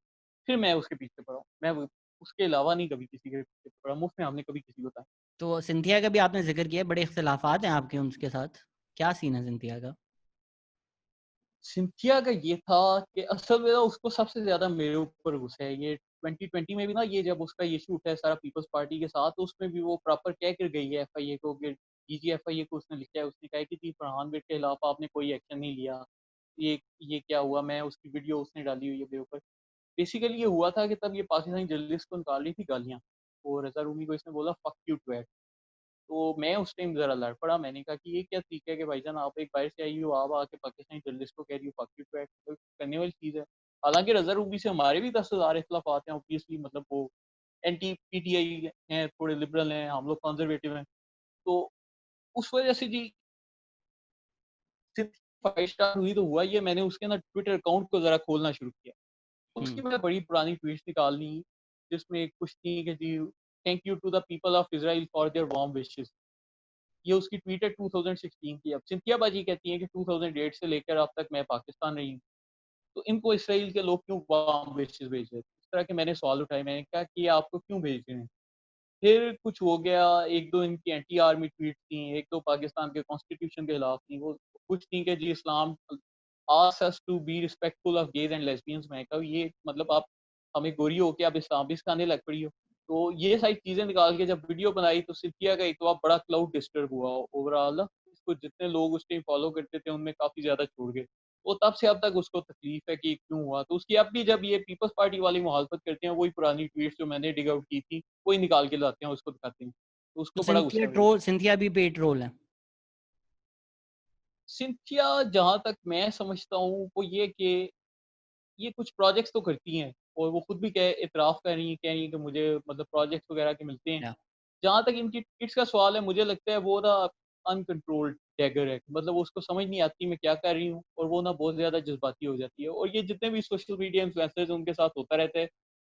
फिर मैं उसके पीछे पड़ा हूँ। मैं वो उसके अलावा नहीं कभी किसी के पीछे पड़ा, मुफ्त में हमने कभी किसी को तंग। तो सिंथिया का भी आपने जिक्र किया, बड़े इख्तिलाफात हैं आपके उनके साथ, क्या सीन है सिंथिया का? सिंथिया का ये था कि असल में ना उसको सबसे ज़्यादा मेरे ऊपर गुस्सा है। ये 2020 में भी ना, ये जब उसका इश्यू उठा है सारा पीपल्स पार्टी के साथ, तो उसमें भी वो प्रॉपर कह कर गई है एफआईए को, कि डीजीएफआईए को उसने लिखा है, उसने कहा है कि जी फरहान बेग के खिलाफ आपने कोई एक्शन नहीं लिया। ये क्या हुआ? मैं उसकी वीडियो उसने डाली हुई है मेरे ऊपर। बेसिकली ये हुआ था कि तब ये पाकिस्तानी जर्नलिस्ट को निकाल रही थी गालियाँ, और रज़ा रूमी को इसने बोला फक यू ट्वैट। तो मैं उस टाइम ज़रा लड़ पड़ा। मैंने कहा कि ये क्या तरीका है कि भाईजान आप एक बाहर से आई हो, आप आके पाकिस्तानी जर्नलिस्ट को कह रही हो फक यू ट्वैट, तो करने वाली चीज़ है। हालाँकि रज़ा रूबी से हमारे भी 10,000 इख्तिलाफ़ात हैं ऑब्वियसली, मतलब वो एंटी पीटीआई हैं, थोड़े लिबरल हैं, हम लोग कंज़र्वेटिव हैं। तो उस वजह से जी सिर्फ 5 स्टार हुई तो हुआ ये, मैंने उसके ना ट्विटर अकाउंट को ज़रा खोलना शुरू किया। उसकी हम्म। मैंने बड़ी पुरानी ट्वीट्स निकाल ली, जिसमें कुछ थी कि जी thank you to the people of Israel for their warm wishes. ये उसकी ट्वीट है 2016 की। अब सिंथिया बाजी कहती हैं कि 2008 से लेकर अब तक मैं पाकिस्तान रही हूँ, तो इनको इसराइल के लोग क्यों वार्म विशेज़ भेज रहे थे? इस तरह के मैंने सवाल उठाए। मैंने कहा कि ये आपको क्यों भेज रहे हैं? फिर कुछ हो गया, 1-2 इनकी एंटी आर्मी ट्वीट थी, 1-2 पाकिस्तान के कॉन्स्टिट्यूशन के खिलाफ थी। वो कुछ थी कि जी Islam asks us to be respectful of gays and lesbians. मैं कहा ये मतलब आप हमें गोरी हो के आप इस्लाम भी सिखाने लग पड़ी हो। तो ये सारी चीज़ें निकाल के जब वीडियो बनाई, तो सिंथिया का एक तो बड़ा क्राउड डिस्टर्ब हुआ ओवरऑल ना। इसको जितने लोग उस टाइम फॉलो करते थे उनमें काफ़ी ज़्यादा छोड़ गए। वो तब से अब तक उसको तकलीफ है कि क्यों हुआ। तो उसकी अब भी जब ये पीपल्स पार्टी वाली मुखालफत करते हैं, वही पुरानी ट्वीट्स जो मैंने डिग आउट की थी, वही निकाल के लाते हैं, उसको दिखाते हैं। तो तो उसको बड़ा गुस्सा है मेरे ऊपर। सिंथिया भी पेड ट्रोल है? सिंथिया जहाँ तक मैं समझता हूँ वो ये कि ये कुछ प्रोजेक्ट्स तो करती हैं, और वो खुद भी इतराफ़ कह रही हैं कि मुझे मतलब प्रोजेक्ट्स वगैरह के मिलते हैं। या जहाँ तक इनकी ट्वीट्स का सवाल है, मुझे लगता है वो ना अनकंट्रोल्ड डैगर है। मतलब वो उसको समझ नहीं आती मैं क्या कर रही हूँ, और वो ना बहुत ज़्यादा जज़्बाती हो जाती है। और ये जितने भी सोशल मीडिया इन्फ्लुएंसर्स हैं उनके साथ होता रहता है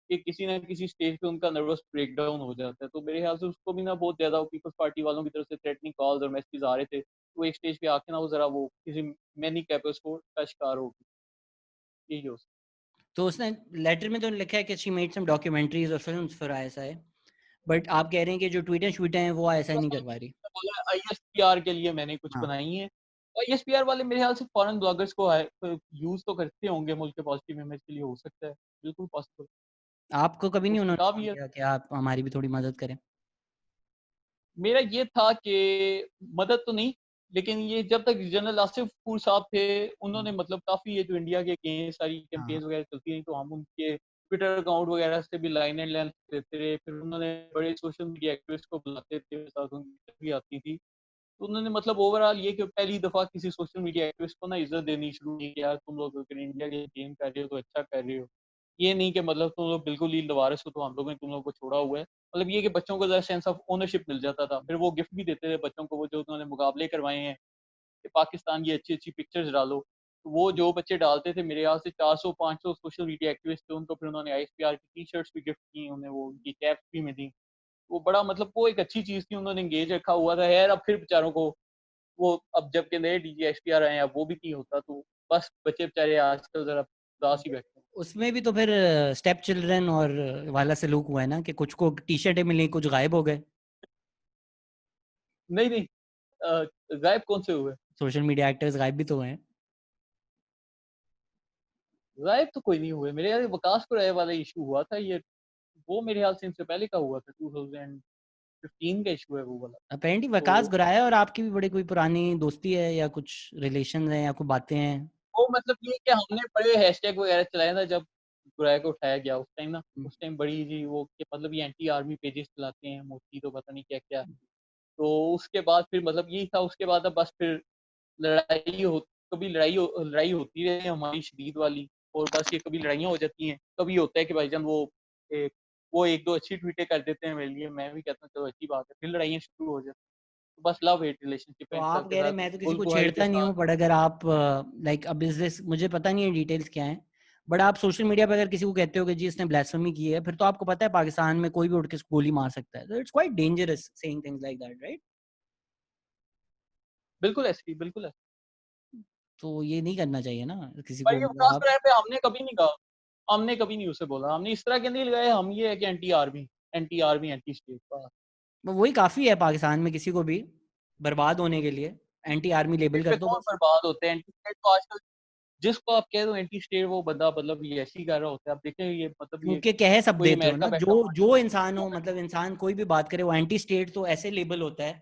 कि किसी न किसी स्टेज पे उनका नर्वस ब्रेकडाउन हो जाता है। तो मेरे ख़्याल से उसको भी ना बहुत ज़्यादा पीपल्स पार्टी वालों की तरफ से थ्रेटनिंग कॉल्स और मैसेजेस आ रहे थे। वो एक स्टेज पे आके ना वो ज़रा वो किसी मैनिक एपिसोड का शिकार हो गई। यही हो सकता तो उसने लेटर में तो लिखा है कि शी मेड सम डॉक्यूमेंट्रीज और फिल्म्स फॉर आईएसआई, बट आप कह रहे हैं कि जो ट्वीटें श्वीटें हैं वो आईएसआई नहीं है। करवा रही। बोला आईएसपीआर के लिए मैंने कुछ हाँ। बनाई हैं। आईएसपीआर वाले मेरे ख्याल से फॉरेन ब्लॉगर्स को यूज़ तो करते होंगे मुल्क के पॉजिटिव इमेज के लिए, हो सकता है, बिल्कुल पॉसिबल। आपको कभी नहीं उसने उन्होंने कहा फ़ोन भी है। किया कि आप हमारी भी थोड़ी मदद करें? मेरा ये था कि मदद तो नहीं, लेकिन ये जब तक जनरल आसिफ कपूर साहब थे, उन्होंने हुँ। मतलब काफ़ी ये जो इंडिया के अगेंस्ट सारी हाँ। कैंपेन्स वगैरह चलती रहीं, तो हम उनके ट्विटर अकाउंट वगैरह से भी लाइन एंड लेंथ देते रहे। फिर उन्होंने बड़े सोशल मीडिया एक्टिविस्ट को बुलाते थे, मेरे साथ उनकी भी आती थी। तो उन्होंने मतलब ओवरऑल ये कि पहली दफ़ा किसी सोशल मीडिया एक्टिविस्ट को ना इज़्ज़त देनी शुरू की कि यार तुम लोग अगर इंडिया के गेम कर रहे हो तो अच्छा कर रहे हो। ये नहीं कि मतलब तुम लोग बिल्कुल ही लवारिस हो तो हम लोगों ने तुम लोगों को छोड़ा हुआ है। मतलब ये कि बच्चों को ज़रा सेंस ऑफ ओनरशिप मिल जाता था। फिर वो गिफ्ट भी देते थे बच्चों को, वो जो उन्होंने मुकाबले करवाए हैं कि पाकिस्तान की अच्छी-अच्छी पिक्चर्स डालो। तो वो जो बच्चे डालते थे, मेरे ख्याल से 400-500 सोशल मीडिया एक्टिविस्ट थे, उनको फिर उन्होंने आईएसपीआर की टी-शर्ट्स भी गिफ्ट की, उन्हें वो उनकी कैप्स भी मिली। वो बड़ा मतलब वो एक अच्छी चीज़ थी, उन्होंने एंगेज रखा हुआ था। यार अब फिर बेचारों को वो अब जबकि नए डीजे एसपीआर आए हैं, अब वो भी नहीं होता, तो बस बच्चे बेचारे आजकल ज़रा उदास ही बैठे हैं। उसमें भी तो फिर स्टेप चिल्ड्रन और वाला सलूक हुआ है ना कि कुछ को टी-शर्टें मिली, कुछ गायब हो गए। नहीं, नहीं गायब कौन से हुए? सोशल मीडिया एक्टर्स गायब भी तो हुए हैं। गायब तो कोई नहीं हुए। मेरे ख्याल से वकास को राय वाला इश्यू हुआ था ये, वो मेरे ख्याल से इनसे पहले का हुआ था, 2015 का इश्यू है वो वाला। अपेरेंटली वकास तो गुराया और आपकी भी बड़ी कोई पुरानी दोस्ती है या कुछ रिलेशन है या कोई बातें हैं? वो मतलब ये कि हमने बड़े हैशटैग वगैरह चलाए था जब बुराई को उठाया गया उस टाइम ना, हुँ। उस टाइम बड़ी जी वो कि मतलब ये एंटी आर्मी पेजेस चलाते हैं, मोदी तो पता नहीं क्या-क्या। तो उसके बाद फिर मतलब यही था, उसके बाद अब बस फिर लड़ाई हो कभी लड़ाई होती रही है हमारी शदीद वाली, और बस ये कभी लड़ाइयाँ हो जाती हैं। कभी होता है कि भाईजान ए, वो 1-2 अच्छी ट्वीटें कर देते हैं मेरे लिए, मैं भी कहता हूँ चलो अच्छी बात है, फिर लड़ाइयाँ शुरू हो जाती हैं। तो बस लव हेट रिलेशनशिप तो है इंस्टा आप के कह रहे साथ, हैं मैं तो किसी गुल को गुहाई के छेड़ता नहीं साथ। हूँ, बट अगर आप लाइक अब इस दिस मुझे पता नहीं है डिटेल्स क्या है, बट आप सोशल मीडिया पे अगर किसी को कहते हो कि जी इसने ब्लास्फेमी की है, फिर तो आपको पता है पाकिस्तान में कोई भी उठ के गोली मार सकता है, तो it's quite dangerous saying things like that, right? बिल्कुल ऐसी, बिल्कुल ऐसी। तो ये नहीं करना चाहिए ना किसी भाई को, ये मतलब विकास आप। पे हमने कभी नहीं कहा, हमने कभी नहीं उसे बोला, हमने इस तरह के नहीं लगाए, हम ये है कि anti army, anti army, anti state का। वही काफी है पाकिस्तान में किसी को भी बर्बाद होने के लिए, एंटी आर्मी लेबल स्टेट कर पे दो कौन बस। बर्बाद होते हैं? एंटी स्टेट तो आजकल जिसको आप कह दो एंटी स्टेट, वो बंदा मतलब ये ऐसे ही कर रहा होता है। आप देखें ये मतलब ये क्योंकि कह सब कोई देते हो अमेरिका ना, बैठा जो हुआ जो इंसान हो, है। मतलब इंसान कोई भी बात करे वो एंटी स्टेट तो ऐसे लेबल होता है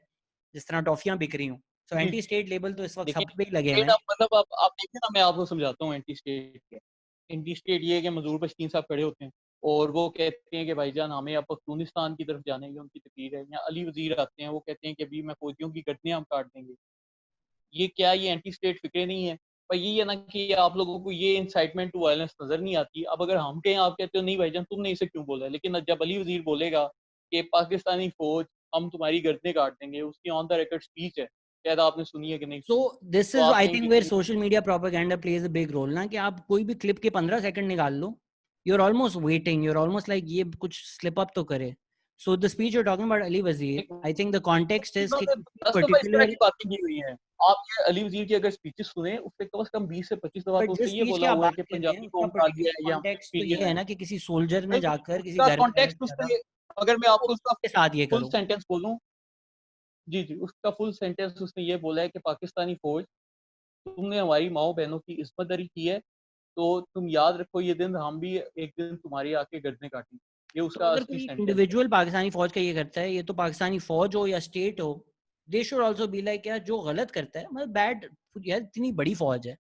जिस तरह टॉफियां बिक रही हूँ। तो जी, एंटी स्टेट लेबल तो इस वक्त देखिए सब पे ही लगे हुए स्टेट हैं। आप मतलब आप देखिए ना, मैं आपको समझाता हूँ एंटी स्टेट क्या है। एंटी स्टेट ये है कि मजदूर पश्तीन साहब खड़े होते हैं और वो कहते हैं कि भाईजान हमें अब पख्तूनिस्तान की तरफ जाने की उनकी तकरीर है, या अली वजीर आते हैं वो कहते हैं कि अभी मैं फौजियों की गर्दनें हम काट देंगे। ये क्या, ये एंटी स्टेट फिक्रे नहीं है? पर यही है ना कि आप लोगों को ये इंसाइटमेंट टू वायलेंस नजर नहीं आती। अब अगर हम कहें, आप कहते हो नहीं भाईजान तुमने इसे क्यों बोला, लेकिन जब अली वजीर बोलेगा कि पाकिस्तानी फौज हम तुम्हारी गर्दनें काट देंगे, उसकी ऑन द रिकॉर्ड स्पीच है, शायद आपने सुनी है कि नहीं सो सुनी, दिस तो इज आप आई कहेंगे थिंक वेयर कि social media propaganda plays a big role ना, कि आप कोई भी क्लिप के 15 सेकंड निकाल लो, you are almost waiting, you are almost like ये कुछ स्लिप अप तो करे। So the speech you are talking about Ali Wazir, I think the context is कि इन्होंने किसी 10 दफा इस तरह पर्टिकुलर। की बातें की हुई हैं। आप ये अली वजीर की अगर स्पीचेस सुने, उससे कम से कम 20 से 25 दफा बट तो जिस उसने ये स्पीच की बोला आप हुआ है बात कि कर रहे हैं पंजाबी उसका कौम खा गया पर्टिकुलर है, ये हमारा कॉन्टेक्स्ट तो ये एक्सपीरियंस है है। ना कि किसी सोल्जर ने नहीं, जाकर किसी उसका घर में अरेस्ट कॉन्टेक्स्ट करा, उसने, अगर मैं तो आपको उसका उसके साथ ये फुल करो। सेंटेंस बोलूं, जी जी, उसका फुल सेंटेंस उसने ये बोला है कि पाकिस्तानी फौज, तुमने हमारी माओ बहनों की इज्जतदारी की है, तो तुम याद रखो ये दिन हम भी एक दिन तुम्हारी आके गर्दनें काटेंगे। ये तो उसका अगर असली कोई सेंटेंस है। इंडिविजुअल पाकिस्तानी फौज का ये करता है, ये तो पाकिस्तानी फौज हो या स्टेट हो, they should also be like, यार जो गलत करता है मतलब बैड, यार इतनी बड़ी फौज है,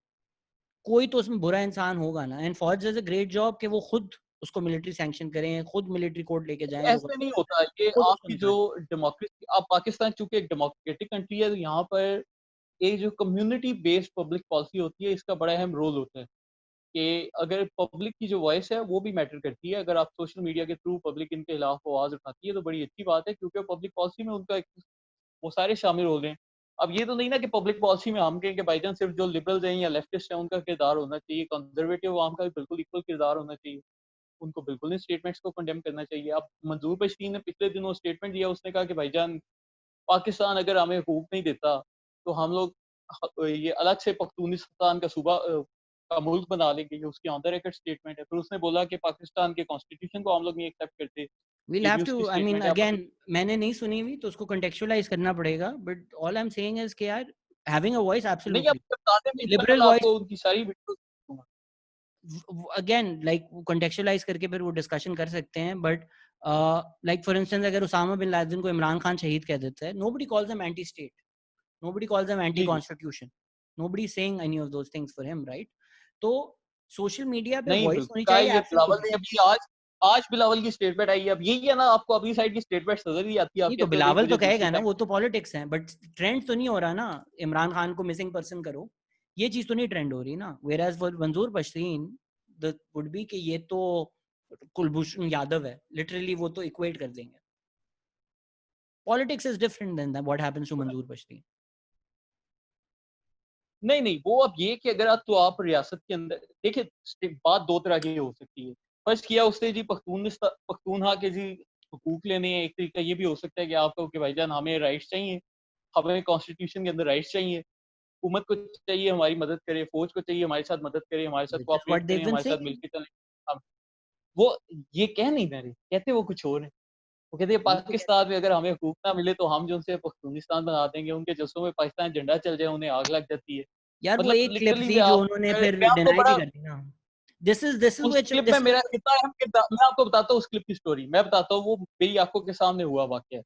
कोई तो उसमें बुरा इंसान होगा ना, एंड फौज डज अ ग्रेट जॉब कि वो खुद उसको मिलिट्री सैंक्शन करें, खुद मिलिट्री कोर्ट लेके जाएं, जो ऐसे गलत नहीं करता होता है ये खुद उसको आपकी जो निकालें। डेमोक्रेसी, आप पाकिस्तान चूंकि एक डेमोक्रेटिक कंट्री है, तो यहाँ पर एक जो कम्युनिटी बेस्ड पब्लिक पॉलिसी होती है, इसका बड़ा अहम रोल होता है कि अगर पब्लिक की जो वॉइस है वो भी मैटर करती है। अगर आप सोशल मीडिया के थ्रू पब्लिक इनके खिलाफ आवाज उठाती है तो बड़ी अच्छी बात है, क्योंकि पब्लिक पॉलिसी में उनका वो सारे शामिल हो रहे हैं। अब ये तो नहीं ना कि पब्लिक पॉलिसी में हम कहें कि भाईजान सिर्फ जो लिबरल्स हैं या लेफ्टिस्ट हैं उनका किरदार होना चाहिए, कंजर्वेटिव आवाम का भी बिल्कुल इक्वल किरदार होना चाहिए। उनको बिल्कुल नहीं स्टेटमेंट्स को कंडेम करना चाहिए। अब मंजूर बशीर ने पिछले दिनों स्टेटमेंट दिया, उसने कहा कि भाईजान पाकिस्तान अगर हमें हुकूक नहीं देता तो हम लोग ये अलग से पख्तूनिस्तान का सूबा का मुल्क बना लेंगे। ये उसकी ऑन द रिकॉर्ड स्टेटमेंट है। फिर उसने बोला कि पाकिस्तान के कॉन्स्टिट्यूशन को हम लोग नहीं एक्सेप्ट करते। वील ये हैव भी टू, उसकी आई मीन स्टेटमेंट है। अगेन, मैंने नहीं सुनी हुई तो उसको कंटेक्चुअलाइज करना पड़ेगा, but all I am saying is कि यार हैविंग अ वॉइस नहीं, अब एब्सोल्युटली, बताते मैं लिबरल इंशाल्लाह वॉइस, आपको उनकी सारी वीडियोस दूंगा। अगेन लाइक कंटेक्चुअलाइज करके फिर वो डिस्कशन कर सकते हैं, बट लाइक फॉर इंस्टेंस अगर उसामा बिन लादेन को इमरान खान शहीद कह देता है, nobody calls them anti state, nobody calls them anti जी जी, constitution, nobody is saying any of those things for him, right? तो सोशल मीडिया पे नहीं वॉइस होनी बिल्कुल चाहिए ये बिलावल एब्सोल्युटली। ने अभी आज बिलावल की स्टेटमेंट आई है। अब यही है ना, आपको अपनी साइड की स्टेटमेंट नजर नहीं आती, आप नहीं तो कहते हो भाई बिलावल तो मुझे दूसरी कहेगा ना, साइड। वो तो पॉलिटिक्स है, बट ट्रेंड तो नहीं हो रहा ना, इमरान खान को मिसिंग पर्सन करो, ये चीज तो नहीं ट्रेंड हो रही ना, वेयर एज फॉर मंजूर पश्तीन द वुड बी कि ये तो कुलभूषण यादव है, लिटरली वो तो इक्वेट कर देंगे। Politics is different than what happens to Manzoor Pashteen. नहीं नहीं, वो अब ये कि अगर आप तो आप रियासत के अंदर देखिए, बात दो तरह की हो सकती है। फर्स्ट किया उसने जी पख्तूनहा के जी हुकूक लेने हैं। एक तरीका ये भी हो सकता है कि आप कहो कि भाईजान हमें राइट्स चाहिए, हमें कॉन्स्टिट्यूशन के अंदर राइट्स चाहिए, हुकूमत को चाहिए हमारी मदद करे, फौज को चाहिए हमारे साथ मदद करे, हमारे साथ which is cooperate what they करें, हैव बीन हमारे साथ सेइंग। मिलकर चलें। अब वो ये कह नहीं रहे, कहते वो कुछ और है। वो कहते हैं यही तो कहते पाकिस्तान में अगर हमें हुकूक ना मिले तो हम जो उनसे पख्तूनिस्तान बना देंगे, उनके जलसों में पाकिस्तान झंडा चल जाए, उन्हें आग लग जाती है। यार वो मतलब एक क्लिप लिटरली थी मैं जो आप उन्होंने फिर मैं आपको डिनाई भी बड़ा कर दी ना। दिस इज उस व्हिच क्लिप में दिस मेरा इज कितना अहम किरदार, मैं आपको बताता हूँ उस क्लिप की स्टोरी, मैं बताता हूँ वो मेरी आंखों के सामने हुआ वाकया।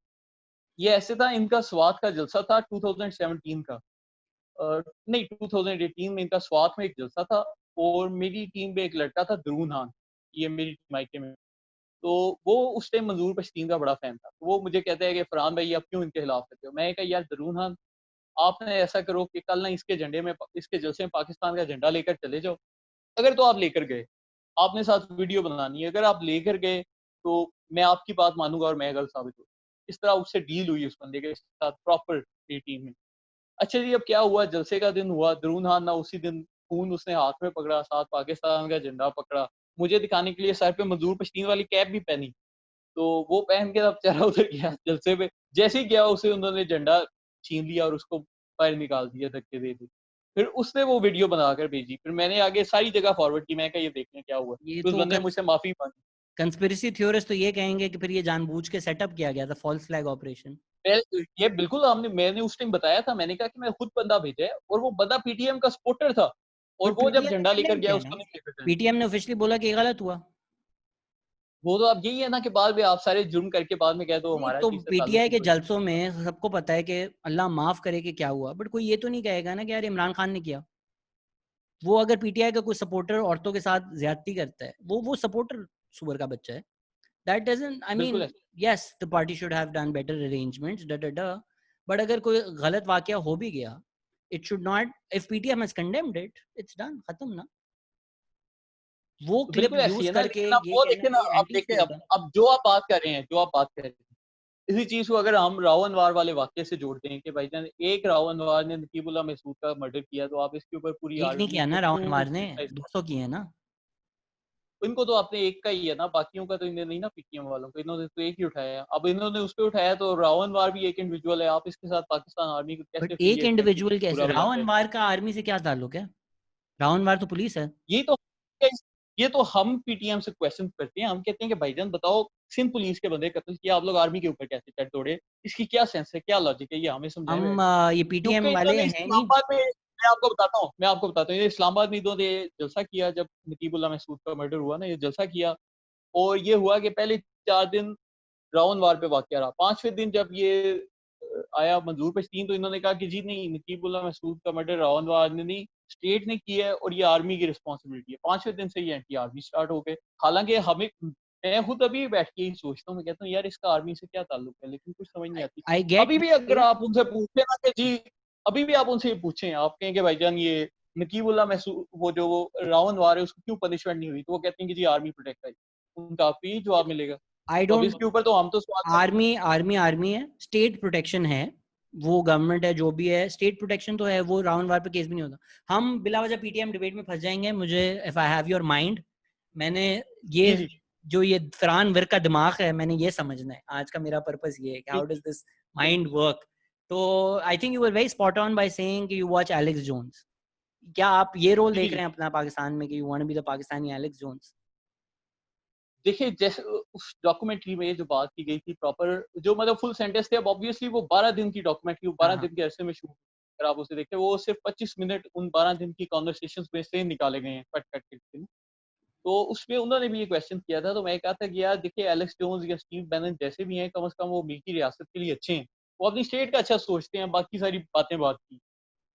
ये ऐसे था, इनका स्वात का जलसा था 2017 का, नहीं 2018 में इनका स्वात में एक जलसा था। और मेरी टीम में एक लड़का था दरून खान, ये मेरी मायके में, तो वो उस टाइम मंजूर पश्तीन का बड़ा फैन था। तो वो मुझे कहता है कि फरहान भाई आप क्यों इनके खिलाफ करते हो। मैं कहा यार दरून खान, आपने ऐसा करो कि कल ना इसके झंडे में, इसके जलसे में पाकिस्तान का झंडा लेकर चले जाओ। अगर तो आप लेकर गए, आपने साथ वीडियो बनानी है, अगर आप लेकर गए तो मैं आपकी बात मानूंगा और मैं गलत साबित हूँ। इस तरह उससे डील हुई उस बंदे के साथ प्रॉपर टीम में। अच्छा जी, अब क्या हुआ, जलसे का दिन हुआ, दरून खान ना उसी दिन खून उसने हाथ में पकड़ा, साथ पाकिस्तान का झंडा पकड़ा, मुझे दिखाने के लिए सर पे मंजूर पश्तीन वाली कैप भी पहनी, तो वो पहन के अब बेचारा उधर गया जलसे पे, जैसे ही गया उसे उन्होंने झंडा छीन लिया और उसको बाहर निकाल दिया धक्के दे दी। फिर उसने वो वीडियो बनाकर भेजी, फिर मैंने आगे सारी जगह फॉरवर्ड की, मैं कहा ये देखें क्या हुआ, ये फिर उस तो बंदे ने मुझसे माफी मांगी। कंस्पिरेसी थ्योरिस्ट तो ये कहेंगे कि फिर ये जानबूझ के सेटअप किया गया था, फॉल्स फ्लैग ऑपरेशन। ये बिल्कुल मैंने उस टाइम बताया था, मैंने कहा कि मैं खुद बंदा भेजा है और वो बंदा पीटीएम का सपोर्टर था और बट वो जब पीटीएम ने झंडा लेकर कंडेम गया किया उसको ना, नहीं लेकर जाना। पीटीएम ने ऑफिशियली बोला कि ये गलत हुआ। वो तो अब यही है ना कि बाद में आप सारे जुर्म करके बाद में कह दो नहीं हमारा तो चीज से ताल्लुक पीटीआई नहीं के कोई। जलसों में सबको पता है कि अल्लाह माफ करे कि क्या हुआ, बट कोई ये तो नहीं कहेगा ना कि यार इमरान खान ने किया। वो अगर पीटीआई का कोई सपोर्टर औरतों के साथ ज्यादती करता है, वो सपोर्टर सुअर का बच्चा है। दैट डजंट, आई मीन, बिल्कुल ऐसा। Yes the party should have done better arrangements ड ड ड, बट अगर कोई गलत वाकया हो भी गया, it should not, if PTM has condemned it, it's done, खत्म ना। वो तो क्लिप बिल्कुल ऐसी यूज है ना, करके लेकिन आप ये वो कहना देखें ना, ये अब एंटी देखें, स्टेट है। अब जो आप बात कर रहे हैं, जो आप बात कर रहे हैं, इसी चीज को अगर हम रावण वार वाले वाक्य से जोड़ते हैं कि भाईजान एक रावण वार ने नकीबुल्लाह महसूद का मर्डर किया, तो आप इसके ऊपर पूरी एक नहीं आर्मी किया को ना रावण क्यों वार ने, criticize कर। 200 किए हैं ना। इनको तो आपने एक का ही है ना, बाकियों का तो इन्हें नहीं ना, पीटीएम वालों को, इन्होंने तो एक ही उठाया है। अब इन्होंने उस पे उठाया तो रावण वार भी एक इंडिविजुअल है, आप इसके साथ पाकिस्तान आर्मी को बट कैसे एक एफिलिएट करके इंडिविजुअल कैसे, बुरा बुलाते रावण हैं। वार का आर्मी से क्या ताल्लुक है? रावण वार तो पुलिस है। यही तो ये तो हम पीटीएम से क्वेश्चन करते हैं, हम कहते हैं कि भाईजान बताओ, सिंध पुलिस के बंदे कत्ल किया, आप लोग आर्मी के ऊपर कैसे चढ़ दौड़े, इसकी क्या सेंस है, क्या लॉजिक है, ये हमें समझाए हम हुए। ये क्योंकि पीटीएम वाले इन्होंने हैं नहीं। इस्लामाबाद में, मैं आपको बताता हूँ, ये इस्लामाबाद में इन्होंने जलसा किया जब नकीबुल्लाह महसूद का मर्डर हुआ ना, ये जलसा किया और ये हुआ कि पहले 4 दिन राउंड वार पे वाक़या रहा। 5वें दिन जब ये आया मंजूर पश्तीन, तो इन्होंने कहा कि जी नहीं, नकीबुल्लाह महसूद का मर्डर राउंड वार ने नहीं, स्टेट ने किया है और ये आर्मी की रिस्पॉन्सिबिलिटी है। 5वें दिन से ये एंटी आर्मी स्टार्ट हो गए। हालांकि हमें, मैं खुद अभी बैठ के ही सोचता हूँ, मैं कहता हूँ यार इसका आर्मी से क्या ताल्लुक है, लेकिन कुछ समझ नहीं आती। आई अभी गेट। भी अगर आप उनसे पूछे ना कि जी, अभी भी आप उनसे ये पूछें, आप कहें कि भाईजान ये नकीबुल्लाह महसूद, वो जो वो राउंड वार है, उसको क्यों पनिशमेंट नहीं हुई, तो वो कहते हैं कि जी आर्मी प्रोटेक्ट करी। उनका आपको यही जवाब मिलेगा। आई तो अब डोंट, इसके ऊपर तो हम तो सवाल कर सकते आर्मी आर्मी आर्मी है, स्टेट प्रोटेक्शन है, वो गवर्नमेंट है जो भी है, स्टेट प्रोटेक्शन तो है, वो राउंड वार पे केस भी नहीं होता। हम बिला वजह पीटीएम डिबेट में फंस जाएंगे। मुझे, if I have your mind, मैंने हैं। ये जी, जी, जो ये फरहान विर्क का दिमाग है, मैंने ये समझना है। आज का मेरा पर्पस ये है कि हाउ बिल्कुल, डज दिस माइंड बिल्कुल। वर्क। तो I think you were very spot on by saying कि यू वॉच एलेक्स जोन्स। क्या आप ये रोल जी, देख जी। रहे हैं अपना पाकिस्तान में कि you want to be the Pakistani Alex Jones? देखिए, जैसे उस डॉक्यूमेंट्री में ये जो बात की गई थी प्रॉपर, जो मतलब फुल सेंटेंस थे, अब ऑब्वियसली वो 12 दिन की डॉक्यूमेंट्री, वो हाँ 12 हाँ, दिन के अरसे में शूट, अगर आप उसे देखें, वो सिर्फ 25 मिनट उन 12 दिन की कॉन्वर्सेशंस में से निकाले गए हैं, कट कट के। तो उसमें उन्होंने भी ये क्वेश्चन किया था, तो मैं कहा था कि यार देखिए, एलेक्स जोन्स या स्टीव बैनन जैसे भी हैं, कम से कम वो मिल्की रियासत के लिए अच्छे हैं। वो अपनी स्टेट का अच्छा सोचते हैं, बाकी सारी बातें बात की।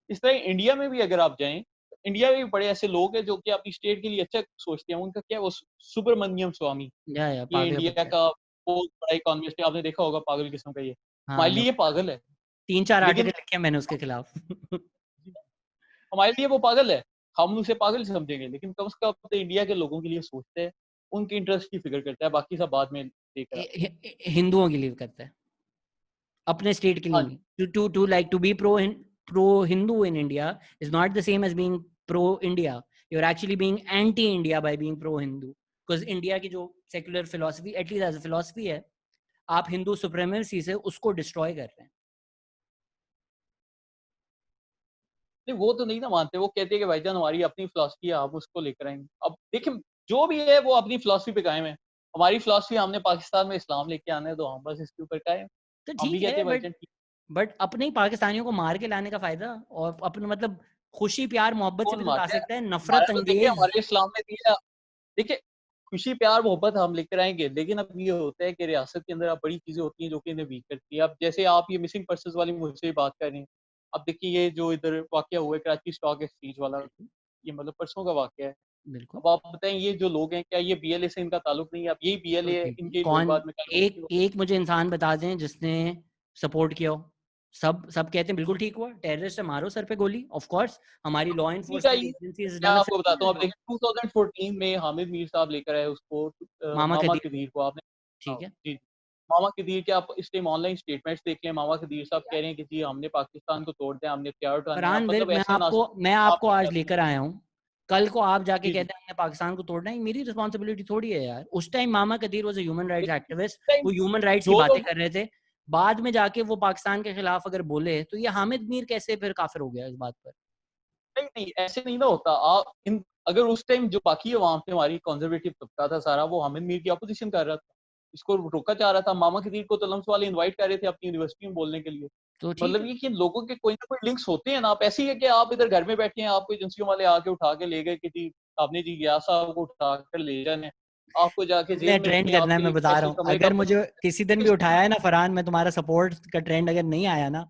इस तरह इंडिया में भी अगर आप जाएँ, इंडिया में भी बड़े ऐसे लोग हैं जो कि अपनी स्टेट के लिए अच्छा सोचते हैं। उनका क्या है, वो सुब्रमण्यम स्वामी, या ये पागल इंडिया बच्चा है। का बहुत बड़ा इकोनॉमिस्ट है, आपने देखा होगा, पागल किस्म का ये। हाँ, हमारे लिए ये पागल है, 3-4 आर्टिकल लेकिन लिखे हैं मैंने उसके खिलाफ। हमारे लिए वो पागल है। हम उसे पागल समझेंगे, लेकिन कम से कम अपने इंडिया के लोगों के लिए सोचता है, उनके इंटरेस्ट की फ़िक्र करता है, बाकी सब बाद में देख रहा। हिंदुओं के लिए करता है, अपने स्टेट के लिए हाँ जी। नहीं। To like to be pro Hindu in India is not the same as being pro India. You are actually being anti India by being pro Hindu, because India की जो secular philosophy, at least as a philosophy है, आप हिंदू सुप्रीमेसी से उसको डिस्ट्रॉय कर रहे हैं। नहीं, वो तो नहीं ना मानते, वो कहते हैं कि भाईजान हमारी अपनी फ़िलॉसफ़ी है, हम उसको लेकर आएँगे। अब देखिए, जो भी है वो अपनी फ़िलॉसफ़ी पे कायम है। हमारी फ़िलॉसफ़ी, हमने पाकिस्तान में इस्लाम लेके आना है, तो हम बस इसके ऊपर कायम। तो हम भी ठीक कहते है, हैं भाईजान ठीक। बट अपने ही पाकिस्तानियों को मार के लाने का फायदा, और अपने मतलब खुशी प्यार मोहब्बत से भी कौन तो ला मारता है? सकता है, हमारा नफरत तो देखिए, अंगेज। हमारे इस्लाम में दिया, देखिए, खुशी, प्यार, मोहब्बत हम लेकर आएँगे, लेकिन अब ये होता है कि रियासत के अंदर अब बड़ी चीज़ें होती हैं जो कि इन्हें वीक करती है। अब जैसे आप ये मिसिंग पर्सन्स वाली मुझसे बात कर रहे हैं। अब देखिए, ये जो इधर वाक़या हुआ है कराची स्टॉक एक्सचेंज वाला, बिल्कुल, ये मतलब परसों का वाक़या है। बिल्कुल। अब आप बताएँ, ये जो लोग हैं, क्या ये बीएलए से इनका ताल्लुक नहीं है? अब यही तो बीएलए है, ठीक है, इनके लोग कौन, बाद में कल को एक एक मुझे इंसान बता दें जिसने सपोर्ट किया हो। सब सब कहते हैं बिल्कुल ठीक हुआ, टेररिस्ट है, मारो सर पे गोली। ऑफ कोर्स हमारी लॉ ठीक है एनफोर्समेंट ये, एजेंसीज हैज मैं डन अ आपको बताता हूँ। अब फेनोमेनल जॉब। देखिए, 2014 में हामिद मीर साहब लेकर आए उसको, मामा मामा खदीर को, कदीर को, आपने, हाँ, ठीक है। जी। मामा कदीर के आप इस टाइम ऑनलाइन स्टेटमेंट्स देख लें, मामा कदीर साहब कह रहे हैं कि जी हमने पाकिस्तान को तोड़ दिया, हमने क्या उठाना है, आप फरहान मतलब ऐसे ना मैं आप आपको आज लेकर आया हूँ, कल को आप जाके जी जी कहते हैं हमने पाकिस्तान को तोड़ना है, मेरी रिस्पॉन्सिबिलिटी थोड़ी है यार। उस time Mama Qadeer was a human rights लेकिन इस एक्टिविस्ट, टाइम वो ह्यूमन राइट्स की जो बातें लोग कर रहे थे, बाद में जाके वो पाकिस्तान के खिलाफ अगर बोले तो ये हामिद मीर कैसे फिर काफिर हो गया इस बात पर? नहीं नहीं ऐसे नहीं ना होता। आप इन अगर उस टाइम जो बाकी अवाम थे, हमारी कंजर्वेटिव तबका था सारा, वो हामिद मीर की अपोजिशन कर रहा था, इसको रोका जा रहा था। मामा खतीब को तलम्स वाले इनवाइट कर रहे थे अपनी यूनिवर्सिटी में बोलने के लिए। तो ठीक मतलब है। ये कि इन लोगों के कोई ना कोई लिंक्स होते हैं ना। आप ऐसे ही है कि आप इधर घर में बैठे हैं, आपको एजेंसियों वाले आके उठा के ले गए कि जी आपने जी गया साहब को उठा कर ले जाने, आपको जाके तुमने जेल में ट्रेंड रखें, करना है, आपके लिए मैं बता रहा स्पेशल हूँ, कमरे का अगर मुझे किसी दिन भी उठाया है ना फरहान, मैं तुम्हारा सपोर्ट का ट्रेंड अगर नहीं आया ना।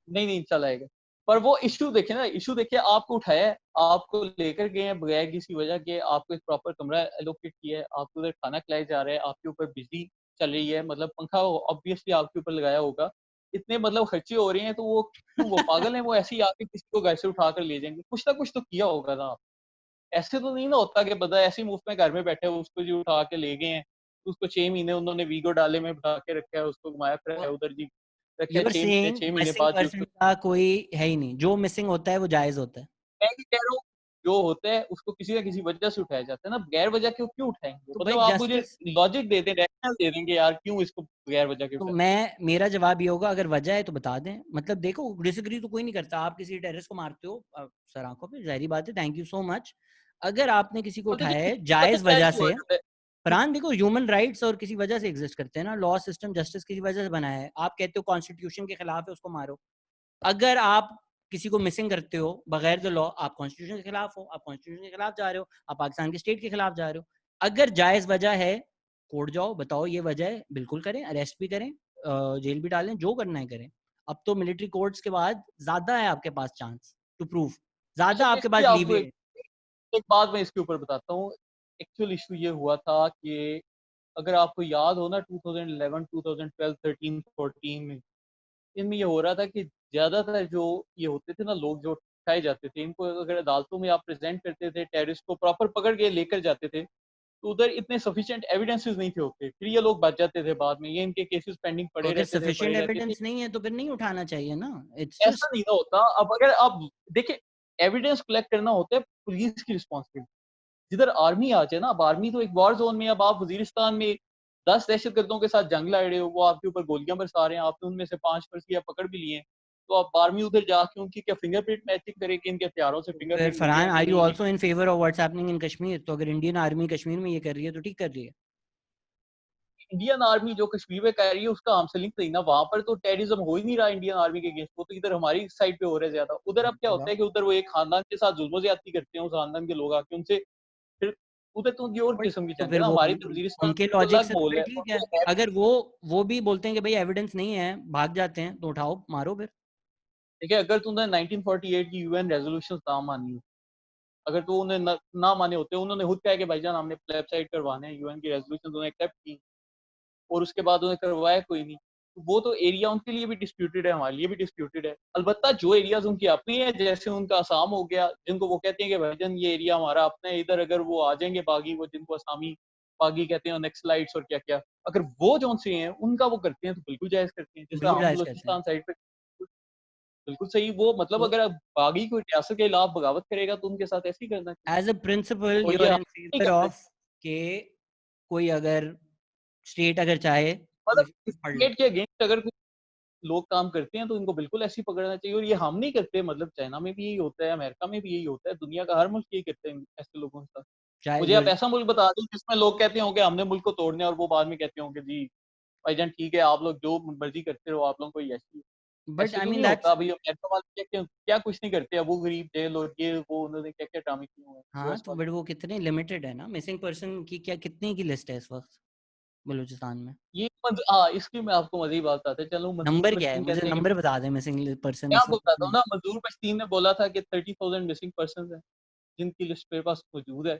नहीं नहीं चल आएगा। पर वो इशू देखे ना, इशू देखिए, आपको उठाया है, आपको लेकर गए हैं बगैर किसी वजह के, आपको एक प्रॉपर कमरा एलोकेट किया है, आपको उधर खाना खिलाया जा रहा है, आपके ऊपर बिजली चल रही है, मतलब पंखा ऑब्वियसली आपके ऊपर लगाया होगा, इतने मतलब खर्चे हो रहे हैं, तो वो क्यों वो पागल है, वो ऐसे ही आके किसी को घर से उठा कर ले जाएंगे? कुछ ना कुछ तो किया होगा ना। ऐसे तो नहीं ना होता कि बंदा ऐसे ही मुफ्त में घर में बैठे उसको जी उठा के ले गए हैं, उसको 6 महीने उन्होंने वीगो डाले में बिठा के रखा है, उसको घुमाया फिराया उधर जी रखा यू है, आर सेइंग 6 महीने मिसिंग बाद जी पर्सन उसको। का कोई है ही नहीं, जो मिसिंग होता है वो जायज होता है। मैं भी कह रहा हूँ, जो होता है उसको किसी ना किसी वजह से उठाया जाता है ना, गैर वजह क्यों क्यों उठाएंगे? तो भाई मतलब आप मुझे जस्टिस, लॉजिक दे दें, रैशनल दे देंगे यार, क्यों इसको गैर वजह के तो उठाए? मैं मेरा जवाब ये होगा, अगर वजह है तो बता दें। मतलब देखो, डिसएग्री तो कोई नहीं करता, आप किसी टेररिस्ट को मारते हो सर आंखों पे, जाहिर बात है, थैंक यू सो मच। अगर आपने किसी को तो उठाया देखिए है पता जायज क्या वजह इशू आ से, जाता है। फरहान देखो, ह्यूमन राइट्स और किसी वजह से एग्जिस्ट करते हैं ना, लॉ सिस्टम जस्टिस किसी वजह से बनाया है। आप कहते हो कॉन्स्टिट्यूशन के खिलाफ है, उसको मारो। अगर आप किसी को मिसिंग करते हो बगैर द लॉ, आप कॉन्स्टिट्यूशन के खिलाफ हो, आप कॉन्स्टिट्यूशन के खिलाफ जा रहे हो, आप पाकिस्तान के स्टेट के खिलाफ जा रहे हो। अगर जायज वजह है, कोर्ट जाओ, बताओ ये वजह है, बिल्कुल करें, अरेस्ट भी करें, जेल भी डालें, जो करना है करें। अब तो मिलिट्री कोर्ट्स के बाद ज्यादा है आपके पास चांस टू प्रूव, अच्छा ज्यादा मैं आपके इसकी पास आपको लीवे एक, है। एक बात मैं इसके ऊपर बताता हूँ। एक्चुअल इशू ये हुआ था कि अगर आपको याद हो ना, 2011 2012 13 14 में, इनमें ये हो रहा था कि ज्यादातर जो ये होते थे ना लोग जो उठाए जाते थे, इनको अगर अदालतों में आप प्रेजेंट करते थे, टेररिस्ट को प्रॉपर पकड़ के लेकर जाते थे, तो उधर इतने सफिशिएंट एविडेंसेस नहीं थे होते, फिर ये लोग बच जाते थे बाद में, ये इनके केसेस पेंडिंग तो पड़े अगर रहते थे पड़े सफिशिएंट रहते थे। एविडेंस नहीं है तो फिर नहीं उठाना चाहिए ना, इट्स ऐसा जस्ट। नहीं ना होता। अब अगर आप देखिए, एविडेंस कलेक्ट करना होता है पुलिस की रिस्पॉन्सिबिलिटी। जिधर आर्मी आ जाए ना, अब आर्मी तो एक वॉर जोन में, अब आप वजीरिस्तान में 10 दहशतगर्दों के साथ जंग लड़ रहे हो, वो आपके ऊपर गोलियां बरसा रहे हैं, आपने उनमें से 5 फर्जी पकड़ भी लिए हैं, तो आप आर्मी उधर जाके उनकी क्या फिंगरप्रिंट मैचिंग करे कि इनके हथियारों से फिर फिंगरप्रिंट मिले फरहान, हैं कि आर यू नहीं है। Also in favour of what's happening in Kashmir? तो अगर इंडियन आर्मी कश्मीर में ये कर रही है तो ठीक कर रही है। इंडियन आर्मी जो कश्मीर में कर रही है उसका हमसे लिंक नहीं ना, वहां पर तो टेररिज्म हो ही नहीं रहा इंडियन आर्मी के अगेंस्ट, वो तो इधर हमारी साइड पे हो रहा है ज्यादा। उधर अब क्या होता है कि उधर वो एक खानदान के साथ जुल्म ज्यादती करते हैं, उस खानदान के लोग आके उनसे फिर उधर तो उनकी और बट किस्म की तो जंग है फिर ना। वो हमारी तो वजीरिस्तान उनके तो लॉजिक अलग से तो माहौल फिर है, ठीक है। उनको है। अगर वो भी बोलते हैं कि भाई एविडेंस नहीं है, भाग जाते हैं, तो उठाओ मारो फिर। देखिए अगर तुमने 1948 की यूएन रेजोल्यूशन ना मानी, अगर तो उन्हें ना माने होते, उन्होंने खुद कहा कि भाईजान हमने प्लेबसाइट करवाने हैं, यूएन की रेजोल्यूशन उन्होंने एक्सेप्ट की, और उसके बाद उन्हें करवाया कोई नहीं। तो वो तो एरिया उनके लिए भी डिस्प्यूटेड है, हमारे लिए भी डिस्प्यूटेड है। अलबत्ता जो एरियाज उनकी अपनी है, जैसे उनका आसाम हो गया, जिनको वो कहते हैं कि भाईजान ये एरिया हमारा अपना है, इधर अगर वो आ जाएंगे बागी, वो जिनको आसामी बागी कहते हैं, नक्सलाइट्स और क्या क्या, अगर वो जो से हैं उनका वो करते हैं तो बिल्कुल जायज करते हैं। जैसे बिल्कुल हम राइज कहते हैं। बलूचिस्तान साइड पे बिल्कुल सही, वो मतलब तो अगर बागी कोई रियासत के खिलाफ बगावत करेगा तो उनके साथ ऐसे ही करना चाहिए। एज अ प्रिंसिपल और यू ये आर हम इन नहीं फेवर करते। ऑफ के कोई अगर स्टेट अगर चाहे तो मतलब किसी को पढ़ ले। स्टेट के अगेंस्ट अगर कुछ लोग काम करते हैं तो इनको बिल्कुल ऐसे ही पकड़ना चाहिए, और ये हम नहीं करते। मतलब चाइना में भी यही होता है, अमेरिका में भी यही होता है, दुनिया का हर मुल्क यही करते हैं ऐसे लोगों के साथ। चाहे मुझे जो, आप ऐसा मुल्क बता दें जिसमें लोग कहते हों कि हमने मुल्क को तोड़ने, और वो बाद में कहते हों कि जी भाईजान ठीक है, आप लोग जो मर्जी करते रहो, आप लोगों को ऐसी है। बट ऐसे आई तो मीन नहीं होता। दैट्स, अभी अमेरिका वाले क्या क्या कुछ नहीं करते, अबू गरीब जेल और ये वो, उन्होंने क्या क्या ड्रामे किए हुए हैं हाँ यूएस तो वाले। बट वो कितने लिमिटेड है ना, मिसिंग पर्सन की क्या कितने की लिस्ट है इस वक्त बलूचिस्तान में? हाँ इसकी मैं आपको मज़े की बात बताते चलो। मंजूर नंबर क्या है, मशीन मुझे कहते हैं कि नंबर बता दे मिसिंग पर्सन मैं इस आपको वक्त बताता कितने हूँ हैं? ना, मंजूर मशीन ने बोला था कि 30,000 मिसिंग पर्सन हैं, जिनकी लिस्ट मेरे पास मौजूद है।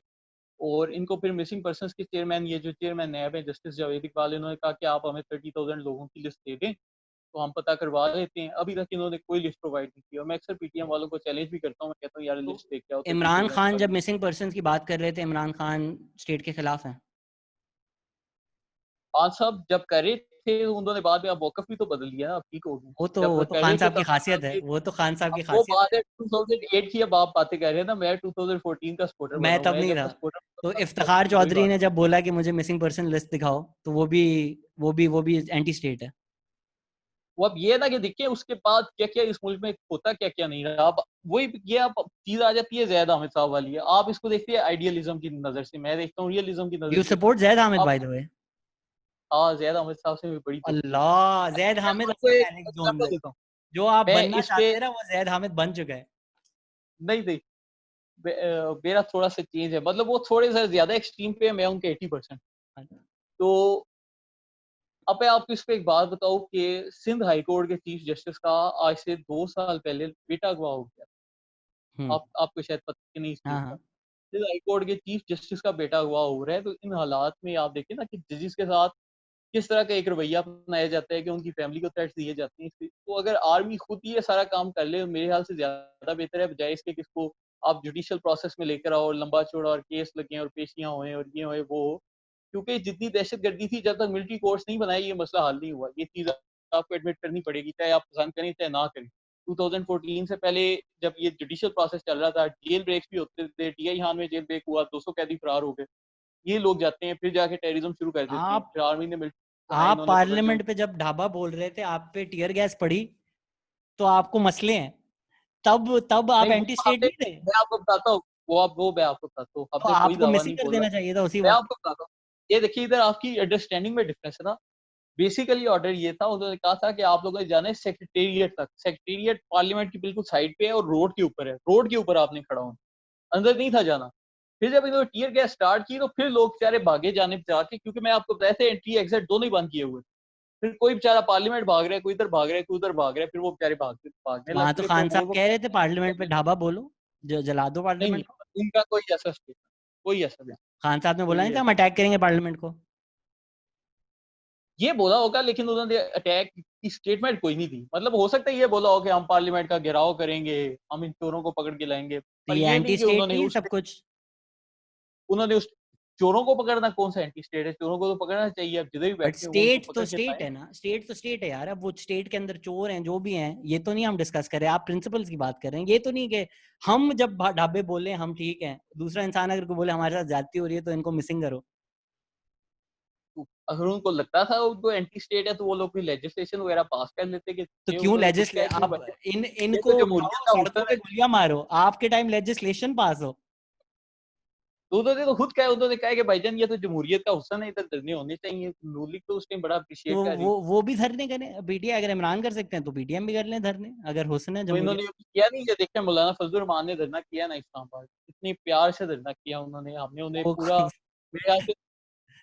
और इनको फिर मिसिंग पर्सनस के चेयरमैन, ये जो चेयरमैन नैब है जस्टिस जावेद इकबाल, इन्होंने कहा कि आप हमें 30,000 लोगों की लिस्ट दे दें तो हम पता करवा लेते हैं। अभी तक इन्होंने कोई लिस्ट प्रोवाइड नहीं की, और मैं अक्सर पीटीएम वालों को चैलेंज भी करता हूँ, मैं कहता हूँ यार तो लिस्ट देख के आओ इमरान 30,000 खान का। जब मिसिंग पर्सन की बात कर रहे थे, इमरान खान स्टेट के खिलाफ हैं? खान साहब जब कर रहे थे उन्होंने बाद में अब मौक़िफ़ भी तो बदल लिया ना, अब ठीक हो गया। जब वो तो कर रहे खान थे साहब की तब इस तरह खासियत है, के वो तो खान साहब अब की वो खासियत बात है। है 2008 की अब आप बातें कर रहे हैं ना, मैं 2014 का सपोर्टर बना मैं हूँ, तब मैं नहीं जब था। का सपोर्टर तो तब तब इफ्तिखार वही चौधरी बात ने है। जब बोला कि मुझे मिसिंग पर्सन लिस्ट दिखाओ, तो वो भी एंटी स्टेट है। वो अब ये है ना कि देखिए उसके बाद क्या-क्या इस मुल्क में होता क्या-क्या नहीं रहा। अब वही ये अब चीज़ आ जाती है ज़ैद हामिद साहब वाली है। आप इसको देखते हैं आइडियलिज़्म की नज़र से, मैं देखता हूँ रियलिज़्म की डू नज़र यू से। सपोर्ट ज़ैद हामिद अब बाय द वे? हाँ, ज़ैद हामिद साहब से मेरी बड़ी दोस्ती है। अल्लाह! ज़ैद मैं हामिद आपको असली एक पैनिक ज़ोन एग्ज़ाम्पल में। देता हूँ। जो आप मैं बनना इस पे चाहते हैं ना, वो ज़ैद हामिद बन चुका है। नहीं, मेरा थोड़ा-सा चेंज है। मतलब वो थोड़े-से ज़्यादा एक्सट्रीम पे है, मैं उनके 80% तो अब मैं आपको इस पे एक बात बताऊँ कि सिंध हाई कोर्ट के चीफ जस्टिस का आज से 2 साल पहले बेटा अगवा हो गया। हुँ। आपको शायद पता ही नहीं इस चीज़ हाँ, का। हाँ। सिंध हाई कोर्ट के चीफ जस्टिस का बेटा अगवा हो रहा है, तो इन हालात में आप देखिए ना कि जजेस के साथ किस तरह का एक रवैया अपनाया जाता है कि उनकी फैमिली को थ्रेट्स दिए जाते हैं। तो अगर आर्मी खुद ही ये सारा काम कर ले, मेरे ख्याल से ज़्यादा बेहतर है, बजाए इसके कि इसको आप जुडिशियल प्रोसेस में लेकर आओ, लंबा-चौड़ा और केस लगें और पेशियाँ होएँ और ये होए, वो हो। क्योंकि जितनी दहशतगर्दी थी, जब तक मिलिट्री कोर्ट्स नहीं बनाए, ये मसला हल नहीं हुआ। ये चीज़ आपको एडमिट करनी पड़ेगी, चाहे आप पसंद करें, चाहे ना करें। 2014 से पहले जब ये जुडिशियल प्रोसेस चल रहा था, जेल ब्रेक्स भी होते थे, टीआई हाल में जेल ब्रेक हुआ, 200 कैदी फरार हो गए। ये लोग जाते हैं, फिर जाके टेररिज्म शुरू कर देते हैं, आप फिर आर्मी ने मिलिट्री बनाई, आप इन्होंने पकड़ लिया पार्लियामेंट उनको। पे जब ढाबा बोल रहे थे, आप पे टियर गैस पड़ी, तो आपको मसले हैं। तब आप नहीं, एंटी स्टेट नहीं थे? मैं आपको बताता हूँ, वो मैं आपको बताता हूँ, तो हमने कोई आपको दावा मिसिंग नहीं कर बोला। देना चाहिए था उसी मैं वक़्त। आपको बताता हूँ, ये देखिए इधर आपकी अंडरस्टैंडिंग में डिफरेंस है ना। बेसिकली ऑर्डर ये था, उन्होंने कहा था कि आप लोगों ने जाना है सेक्रेटेरिएट तक। सेक्रेटेरिएट पार्लियामेंट की बिल्कुल साइड पे है और रोड के ऊपर है। रोड के ऊपर आपने खड़ा होना, अंदर नहीं था जाना। फिर जब इन्होंने टियर गैस स्टार्ट की, तो फिर लोग बेचारे भागे जाने जाके, क्योंकि मैं आपको बताया था एंट्री एग्जिट दोनों ही बंद किए हुए। फिर कोई बेचारा पार्लियामेंट भाग रहा है, कोई इधर भाग रहा है, कोई उधर भाग रहा है, फिर वो बेचारे भागने लग वहाँ तो गए, फिर खान साहब वो कह रहे थे पार्लियामेंट पे ढाबा बोलो, जला दो नहीं, पार्लियामेंट को। उनका कोई ऐसा स्टेट कोई ऐसा बयान खान साहब ने बोला कोई नहीं था हम ऐसा अटैक करेंगे पार्लियामेंट को। ये बोला होगा, लेकिन उन्होंने अटैक की स्टेटमेंट कोई नहीं दी। मतलब हो सकता है ये बोला हो कि हम पार्लियामेंट का घेराव करेंगे, हम इन चोरों को पकड़ के लाएँगे, तो पर ये ये एंटी नहीं कि स्टेट नहीं है सब कुछ? उन्होंने उस चोरों को पकड़ना कौन-सा एंटी स्टेट है? चोरों को तो पकड़ना चाहिए, अब जिधर भी बट बैठे हो उनको स्टेट तो पकड़ के स्टेट लाएँ। है ना, स्टेट तो स्टेट है यार। अब वो स्टेट के अंदर चोर हैं, जो भी हैं, ये तो नहीं हम डिस्कस कर रहे हैं। आप प्रिंसिपल्स की बात कर रहे हैं। ये तो नहीं कि हम जब ढाबे बोले हम ठीक हैं, दूसरा इंसान अगर कोई बोले हमारे साथ ज्यादती हो रही है तो इनको मिसिंग करो। तो अगर उनको लगता था उनको एंटी स्टेट है, तो वो लोग कोई लेजिस्लेशन वगैरह पास कर लेते कि तो ये क्यों उन्होंने खुद लेजिस्ले कहा क्यों अब बैठे? ये इनको तो जमहूरियत उठाओ का सड़कों हुस्न पे है। गोलियां मारो। आपके टाइम लेजिस्लेशन पास हो। तो उन्होंने तो खुद कहा, उन्होंने कहा कि भाईजान ये तो जमहूरियत का हुस्न है, इधर धरने होने चाहिए। नून लीग तो उस टाइम बड़ा तो अप्रिशिएट कर रही थी। वो भी धरने करें। पीटीआई अगर इमरान कर सकते हैं तो पीटीएम भी कर लें धरने, अगर हुस्न है तो जमहूरियत। इन्होंने किया नहीं, ये देखिए मौलाना फजलुर रहमान ने धरना किया ना इस्लामाबाद, इतनी प्यार से धरना किया उन्होंने, हमने उन्हें वो पूरा मेरे ख्याल से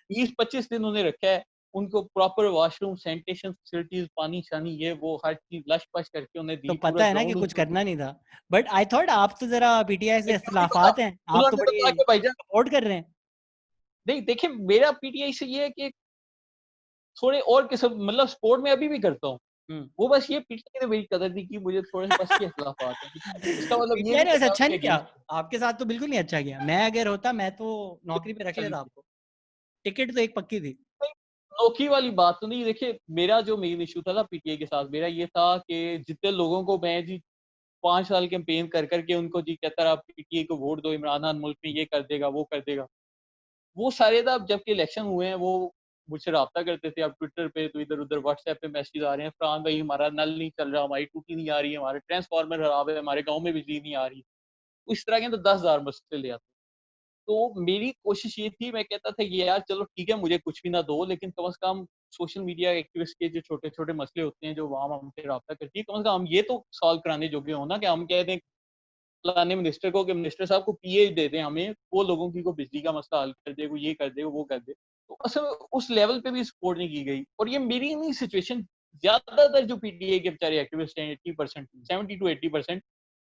20-25 दिन उन्हें रखा है। उनको प्रॉपर वॉशरूम, सैनिटेशन फैसिलिटीज़, पानी-शानी ये वो हर चीज़ लश-पश करके उन्हें तो दी, पूरा पता है ना कि ग्राउंड कुछ उनको करना नहीं था। बट आई थॉट आप तो जरा पीटीआई से क्यों नहीं पता? इख्तिलाफात हैं, आप तो उन्होंने तो कहा बड़ी कि भाईजान सपोर्ट कर रहे हैं। नहीं देखिए मेरा पीटीआई से ये है कि थोड़े और किस्म मतलब सपोर्ट मैं अभी भी करता हूँ। हम्म। वो बस ये पीटीआई ने मेरी कदर नहीं की, मुझे थोड़े से बस ये इख्तिलाफात हैं। लेकिन इसका मतलब ये पीटीआई नहीं ने कि वैसे मैं अच्छा उनके नहीं किया। अगेंस्ट हूँ। आपके साथ तो बिल्कुल नहीं अच्छा किया। मैं अगर होता मैं तो नौकरी पे रख अच्छा नहीं लेता किया। आपको। टिकट तो एक पक्की थी। नहीं, नोकी वाली बात तो नहीं। देखिए मेरा जो मेन इश्यू था ना पीटीआई के साथ, मेरा ये था कि जितने लोगों को मैं जी 5 साल कैंपेन कर के उनको जी कहता रहा पीटीआई को वोट दो, इमरान खान मुल्क में ये कर देगा, वो कर देगा। वो सारे ना अब जबकि इलेक्शन हुए हैं, वो मुझसे राब्ता करते थे। अब ट्विटर पे तो इधर-उधर व्हाट्सएप पे मैसेज आ रहे हैं, फलान भाई हमारा नल नहीं चल रहा, हमारी टूटी नहीं आ रही है, हमारे ट्रांसफार्मर खराब है, हमारे गाँव में बिजली नहीं आ रही। इस तरह के तो 10,000 मसले ले आते। तो मेरी कोशिश ये थी, मैं कहता था कि यार चलो ठीक है, मुझे कुछ भी ना दो, लेकिन कम से कम सोशल मीडिया एक्टिविस्ट के जो छोटे-छोटे मसले होते हैं, जो अवाम हमसे राब्ता करती है, कम से कम हम ये तो सॉल्व कराने जोगे हो ना कि हम कह दें फलाने मिनिस्टर को कि मिनिस्टर साहब को पीए दे दें हमें, वो लोगों की को बिजली का मसला हल कर दे, वो ये कर दे, वो कर दे। तो असल में उस लेवल पे भी सपोर्ट नहीं की गई और ये मेरी नहीं सिचुएशन ज़्यादातर जो पीटीआई के बेचारे एक्टिविस्ट हैं 80% 70 टू 80%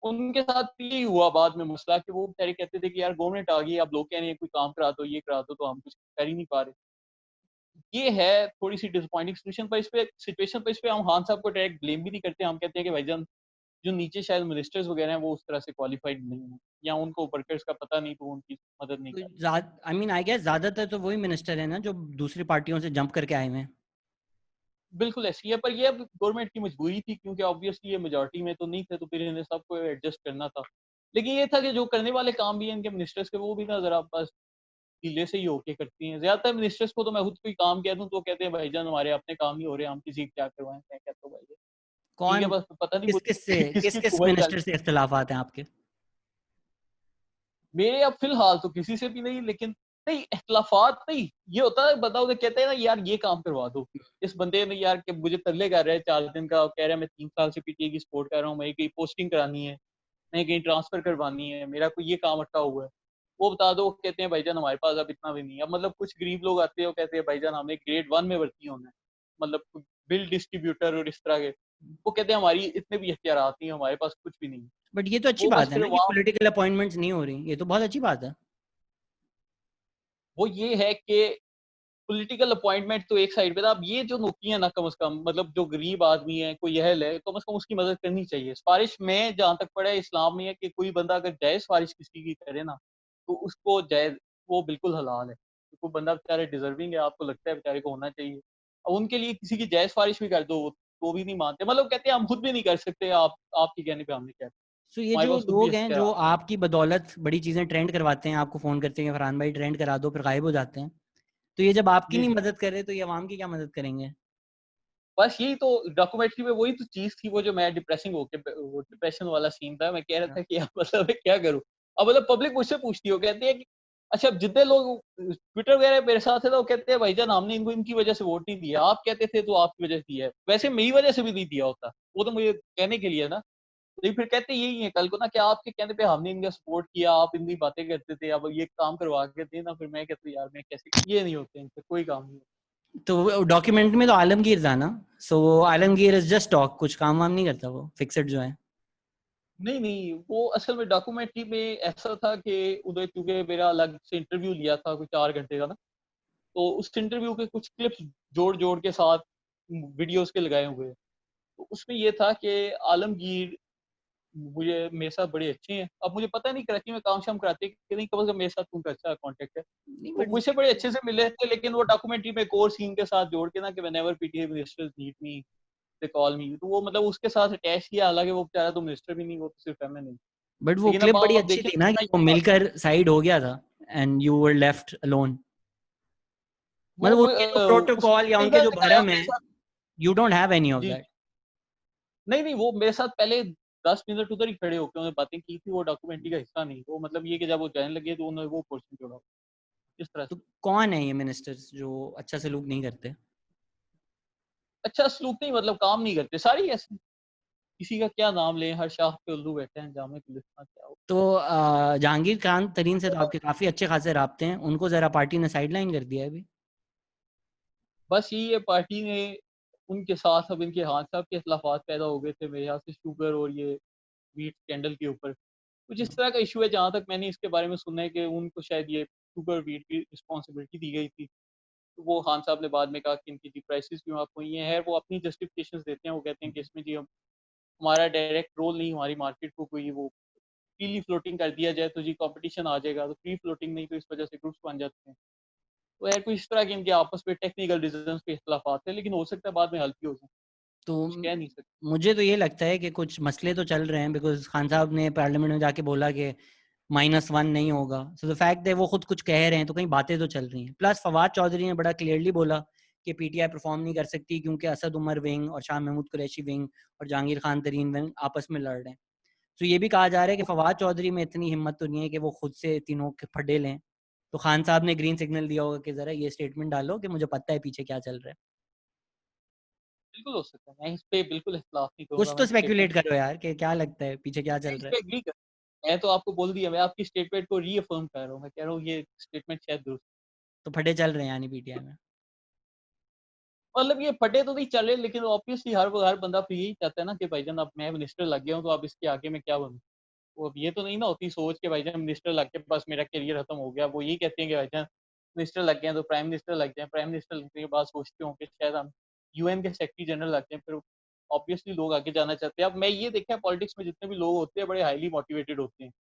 उनके साथ भी यही हुआ बाद में मसला कि वो बेचारे कहते थे कि यार गवर्नमेंट आ गई, अब लोग कह रहे हैं कोई काम करा दो, ये करा दो, तो हम कुछ कर ही नहीं पा रहे। ये है थोड़ी-सी डिसअपॉइंटिंग सिचुएशन, पर इस पे हम खान साहब को डायरेक्ट ब्लेम भी नहीं करते। हम कहते हैं कि भाईजान जो नीचे शायद मिनिस्टर्स वगैरह हैं वो उस तरह से क्वालिफाइड नहीं है, या उनको वर्कर्स का पता नहीं तो वो उनकी मदद नहीं कर रहे। आई मीन आई गेस ज्यादातर तो वही मिनिस्टर है ना जो दूसरी पार्टियों से जंप करके आए हुए हैं। बिल्कुल ऐसी है, पर ये अब गवर्नमेंट की मजबूरी थी, क्योंकि ऑब्वियसली ये मेजॉरिटी में तो नहीं थे, तो फिर इन्हें सबको एडजस्ट करना था। लेकिन ये था कि जो करने वाले काम भी हैं इनके मिनिस्टर्स के, वो भी ना ज़रा बस ढीले से ही होके करती हैं। ज़्यादातर मिनिस्टर्स को तो मैं खुद कोई काम कह दूँ तो कहते हैं भाईजान हमारे अपने काम नहीं हो रहे, हम किसी के क्या करवाएँ? मैं कहता हूँ भाई ठीक है, कौन बस पता नहीं वो किस किस से किस किसकी किस कुव्वत चल। मिनिस्टर से इख्तिलाफात हैं आपके? मेरे अब फ़िलहाल तो किसी से भी नहीं, लेकिन नहीं इख्तिलाफ़ात नहीं, ये होता है बताओ तो कहते हैं ना यार ये काम करवा दो। इस बंदे ने यार के मुझे तरले कर रहा है 4 दिन का, कह रहा है मैं 3 साल से पीटीआई की सपोर्ट कर रहा हूँ, मुझे कहीं पोस्टिंग करानी है, नहीं कहीं ट्रांसफ़र करवानी है, मेरा कोई ये काम अटका हुआ है। वो बता दो, वो कहते हैं भाईजान हमारे पास अब इतना भी नहीं है। अब मतलब कुछ गरीब लोग आते हैं, वो कहते हैं भाईजान हमें ग्रेड 1 में भर्ती होना है। मतलब बिल डिस्ट्रीब्यूटर और इस तरह के। वो कहते हैं हमारी इतने भी इख्तियारात नहीं है, हमारे पास कुछ भी नहीं है। बट ये तो अच्छी वो बस बात है फिर ना कि वहाँ पॉलिटिकल अपॉइंटमेंट्स नहीं हो रही, ये तो बहुत अच्छी बात है। वो ये है कि पॉलिटिकल अपॉइंटमेंट तो एक साइड पे था, अब ये जो नौकरियां ना कम से कम मतलब जो गरीब आदमी है कोई अहल है कम से कम उसकी मदद करनी चाहिए। सिफारिश में जहाँ तक पड़ा है इस्लाम में है कि कोई बंदा अगर जायज सिफारिश किसी की करे ना तो उसको जायज, वो बिल्कुल हलाल है। तो कोई बंदा बेचारे डिजर्विंग है, आपको लगता है बेचारे को होना चाहिए, अब उनके लिए किसी की जायज सिफारिश भी कर दो तो भी नहीं मानते, मतलब कहते हैं हम खुद भी नहीं कर सकते, आप आपके कहने पे हमने क्या, सो ये हमारे जो पास खुद भी लोग हैं जो इख्तियार। आपकी बदौलत बड़ी चीजें ट्रेंड करवाते हैं, आपको फोन करते हैं फरहान भाई ट्रेंड करा दो, फिर गायब हो जाते हैं, तो ये जब आपकी जी नहीं जी, मदद कर रहे तो ये अवाम की क्या मदद करेंगे? बस यही तो डॉक्यूमेंट्री में वही तो चीज़ थी, वो जो मैं डिप्रेसिंग होके वो डिप्रेशन वाला सीन था। मैं कह रहा था कि यार मतलब मैं क्या करूँ? अब मतलब पब्लिक मुझसे पूछती है, वो कहती है कि अच्छा अब जितने लोग ट्विटर वगैरह मेरे साथ है तो वो कहते हैं भाईजान हमने इनको इनकी वज़ह से वोट नहीं दिया। आप कहते थे तो आपकी वज़ह से दिया है। वैसे मेरी वज़ह से भी नहीं दिया होता। वो तो मुझे कहने के लिए ना। लेकिन फिर कहते यही है कल को ना कि आपके कहने पे हमने इनका सपोर्ट किया, आप इतनी बातें करते थे, अब ये काम करवा के दें ना, फिर मैं कहता हूँ यार मैं कैसे, ये नहीं होते इनसे कोई काम नहीं। तो डॉक्यूमेंट में तो आलमगीर था ना, सो आलमगीर इज जस्ट टॉक, कुछ काम वाम नहीं करता वो, फिक्सेड जो है। नहीं, नहीं, वो असल में डॉक्यूमेंट्री में ऐसा था कि उधर क्योंकि मेरा अलग से इंटरव्यू लिया था कोई 4 घंटे का ना, तो उस इंटरव्यू के कुछ क्लिप्स जोड़-जोड़ के साथ वीडियोज़ के लगाए हुए हैं। तो उसमें ये था कि आलमगीर मुझे मेरे साथ बड़े अच्छे हैं। अब मुझे पता नहीं कराची में काम-शाम कराते हैं कि नहीं, कम से कम मेरे साथ उनका अच्छा कॉन्टैक्ट है। नहीं तो बट मुझसे बड़े अच्छे से मिले थे, लेकिन वो डॉक्यूमेंट्री में एक और सीन के साथ जोड़ के ना कि whenever PTI ministers need me, they call मी, तो वो मतलब उसके साथ अटैच किया, हालाँकि वो बेचारा तो मिनिस्टर भी नहीं, वो तो सिर्फ एमएन है। बट वो लेकिन क्लिप अब बड़ी आप अच्छी देखिए थी ना कितना कि वो मिलकर साइड हो गया था and you were left alone. वो मतलब उनके जो उसमें प्रोटोकॉल या कई उनके बार जो दिखाया भरम मेरे है, साथ। You don't have any of जी, दैट। नहीं, नहीं, वो मेरे साथ पहले 10 मिनट उधर ही खड़े होके उन्होंने बातें की थी, वो डॉक्यूमेंट्री का हिस्सा नहीं। वो मतलब ये कि जब वो जाने लगे तो उन्होंने वो पोर्शन जोड़ा, इस तरह तो से। कौन है ये मिनिस्टर्स जो अच्छा सलूक नहीं करते? अच्छा सलूक नहीं मतलब काम नहीं करते, सारे ही ऐसे। किसी का क्या नाम लें, हर शाख पे उल्लू बैठे हैं, जामे गुलिस्तां क्या हो। तो जहांगीर खान तरीन से तो आपके काफी अच्छे खासे राब्ते हैं, उनको जरा पार्टी ने साइडलाइन कर दिया है अभी। बस यही है पार्टी ने उनके साथ, अब इनके खान साहब के इख्तिलाफात पैदा हो गए थे मेरे ख्याल से शुगर और ये मीट स्कैंडल के ऊपर। कुछ इस तरह का इश्यू है, जहाँ तक मैंने इसके बारे में सुना है कि उनको शायद ये शुगर वीट की रिस्पॉन्सिबिलिटी दी गई थी। तो वो खान साहब ने बाद में कहा कि इनकी जी प्राइसेस क्यों अप हुई हैं। वो अपनी जस्टिफिकेशंस देते हैं, वो कहते हैं कि इसमें जी हम हमारा डायरेक्ट रोल नहीं, हमारी मार्केट को कोई वो फ्रीली फ्लोटिंग कर दिया जाए तो जी कंपटीशन आ जाएगा, तो फ्री फ्लोटिंग नहीं तो इस वजह से ग्रुप्स बन जाते हैं। तो है कुछ इस तरह के इनके आपस में टेक्निकल रीजंस पे इख्तिलाफात है, लेकिन हो सकता है बाद में हल भी हो जाए, तो कुछ कह नहीं सकते। मुझे तो ये लगता है कि कुछ मसले तो चल रहे हैं, बिकॉज खान साहब ने पार्लियामेंट में जाके बोला कि -1 नहीं होगा, सो द फैक्ट है वो खुद कुछ कह रहे हैं तो कहीं बातें तो चल रही हैं। प्लस फवाद चौधरी ने बड़ा क्लियरली बोला कि पीटीआई परफॉर्म नहीं कर सकती क्योंकि असद उमर विंग और शाह महमूद कुरैशी विंग और जहांगीर खान तरीन विंग आपस में लड़ रहे हैं। तो ये भी कहा जा रहा है कि फवाद चौधरी में इतनी हिम्मत तो नहीं है कि वो खुद से तीनों के फड्डे लें। तो खान साहब ने ग्रीन सिग्नल दिया होगा कि जरा ये स्टेटमेंट डालो कि मुझे पता है पीछे क्या चल रहा है। बिल्कुल हो सकता है, मैं इस पे बिल्कुल इख्तिलाफ नहीं कुछ करूंगा, तो मैं स्टेटमेंट स्पेकुलेट करो यार कि क्या लगता है पीछे क्या चल इस रहा है। पे एग्री कर, मैं तो आपको बोल दिया, मैं आपकी स्टेटमेंट को रीअफर्म कर रहा हूँ, मैं कह रहा हूँ ये स्टेटमेंट शायद दुरुस्त। तो फटे चल रहे हैं यानी पीटीआई में। मतलब ये फटे तो नहीं चले, लेकिन ऑब्वियसली हर बंदा फिर यही चाहता है ना कि भाईजान अब मैं मिनिस्टर लग गया हूँ तो अब इसके आगे मैं क्या बनूँ। तो अब ये तो नहीं ना होती सोच के भाईजान मिनिस्टर लग के बस मेरा करियर खत्म हो गया। वो यही कहते हैं कि भाईजान मिनिस्टर लग गए हैं तो प्राइम मिनिस्टर लग जाएँ, प्राइम मिनिस्टर लगने के बाद सोचते हों कि शायद हम यूएन के सेक्रेटरी जनरल लग जाएँ, फिर ऑब्वियसली लोग आगे जाना चाहते हैं। अब मैं ये देखा है पॉलिटिक्स में जितने भी लोग होते हैं बड़े हाईली मोटिवेटेड होते हैं।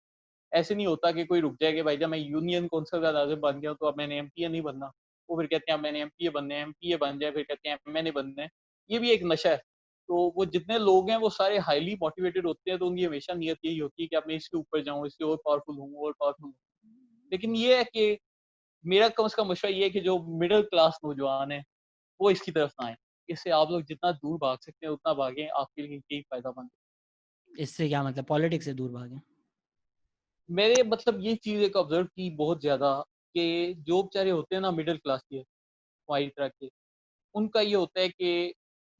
ऐसे नहीं होता कि कोई रुक जाए कि भाई जब मैं यूनियन कौंसिल का नाज़िम बन गया तो अब मैंने एमपीए नहीं बनना। वो फिर कहते हैं अब मैंने एमपीए बनना है, एमपीए बन जाए फिर कहते हैं एमएनए बनना है। ये भी एक नशा है। तो वो जितने लोग हैं वो सारे हाईली मोटिवेटेड होते हैं, तो उनकी हमेशा नीयत यही होती है कि अब मैं इसके ऊपर जाऊँ, इससे और पावरफुल हूँ और पावरफुल हूँ। लेकिन ये है कि मेरा कम से कम मशवरा ये है कि जो मिडल क्लास नौजवान हैं, वो इसकी तरफ ना आएँ। इससे आप लोग जितना दूर भाग सकते हैं उतना भागें, आपके लिए यही फ़ायदेमंद है। इससे क्या मतलब पॉलिटिक्स से दूर भागें? मैंने मतलब ये चीज़ एक ऑब्ज़र्व की बहुत ज़्यादा कि जो बेचारे होते हैं ना मिडल क्लास के, हमारी तरह के, उनका ये होता है कि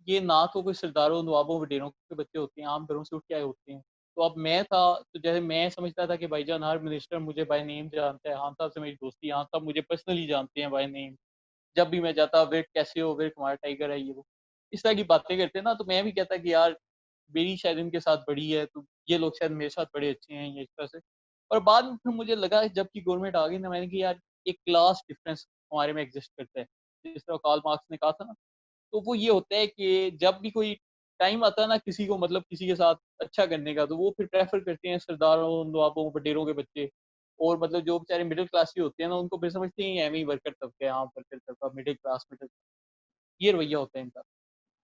ये ना तो कोई सरदारों, नवाबों, वडेरों के बच्चे होते हैं, आम घरों से उठ के आए होते हैं। तो अब मैं था, तो जैसे मैं समझता था कि भाईजान हर मिनिस्टर मुझे बाय नेम जानता है, खान साहब से मेरी दोस्ती, खान साहब मुझे पर्सनली जानते हैं बाय नेम। जब भी मैं जाता, "विर्क कैसे हो? विर्क हमारा टाइगर है," ये वो। इस तरह की बातें करते हैं ना, तो मैं भी कहता कि यार मेरी शायद इनके साथ बढ़ी है, तो ये लोग शायद मेरे साथ बड़े अच्छे हैं, ये इस तरह से। और बाद में फिर मुझे लगा जब की गवर्नमेंट आ गई ना, मैंने कहा यार एक क्लास डिफरेंस हमारे में एग्ज़िस्ट करता है। जिस तरह कार्ल मार्क्स ने कहा था ना, तो वो ये होता है कि जब भी कोई टाइम आता है ना किसी को मतलब किसी के साथ अच्छा करने का, तो वो फिर प्रेफ़र करते हैं सरदारों, नवाबों, वडेरों के बच्चे। और मतलब जो बेचारे मिडल क्लास के होते हैं ना, उनको फिर समझते हैं ये एवें ही वर्कर तबका है, आम वर्कर तबका, मिडल क्लास, ये रवैया होता है इनका।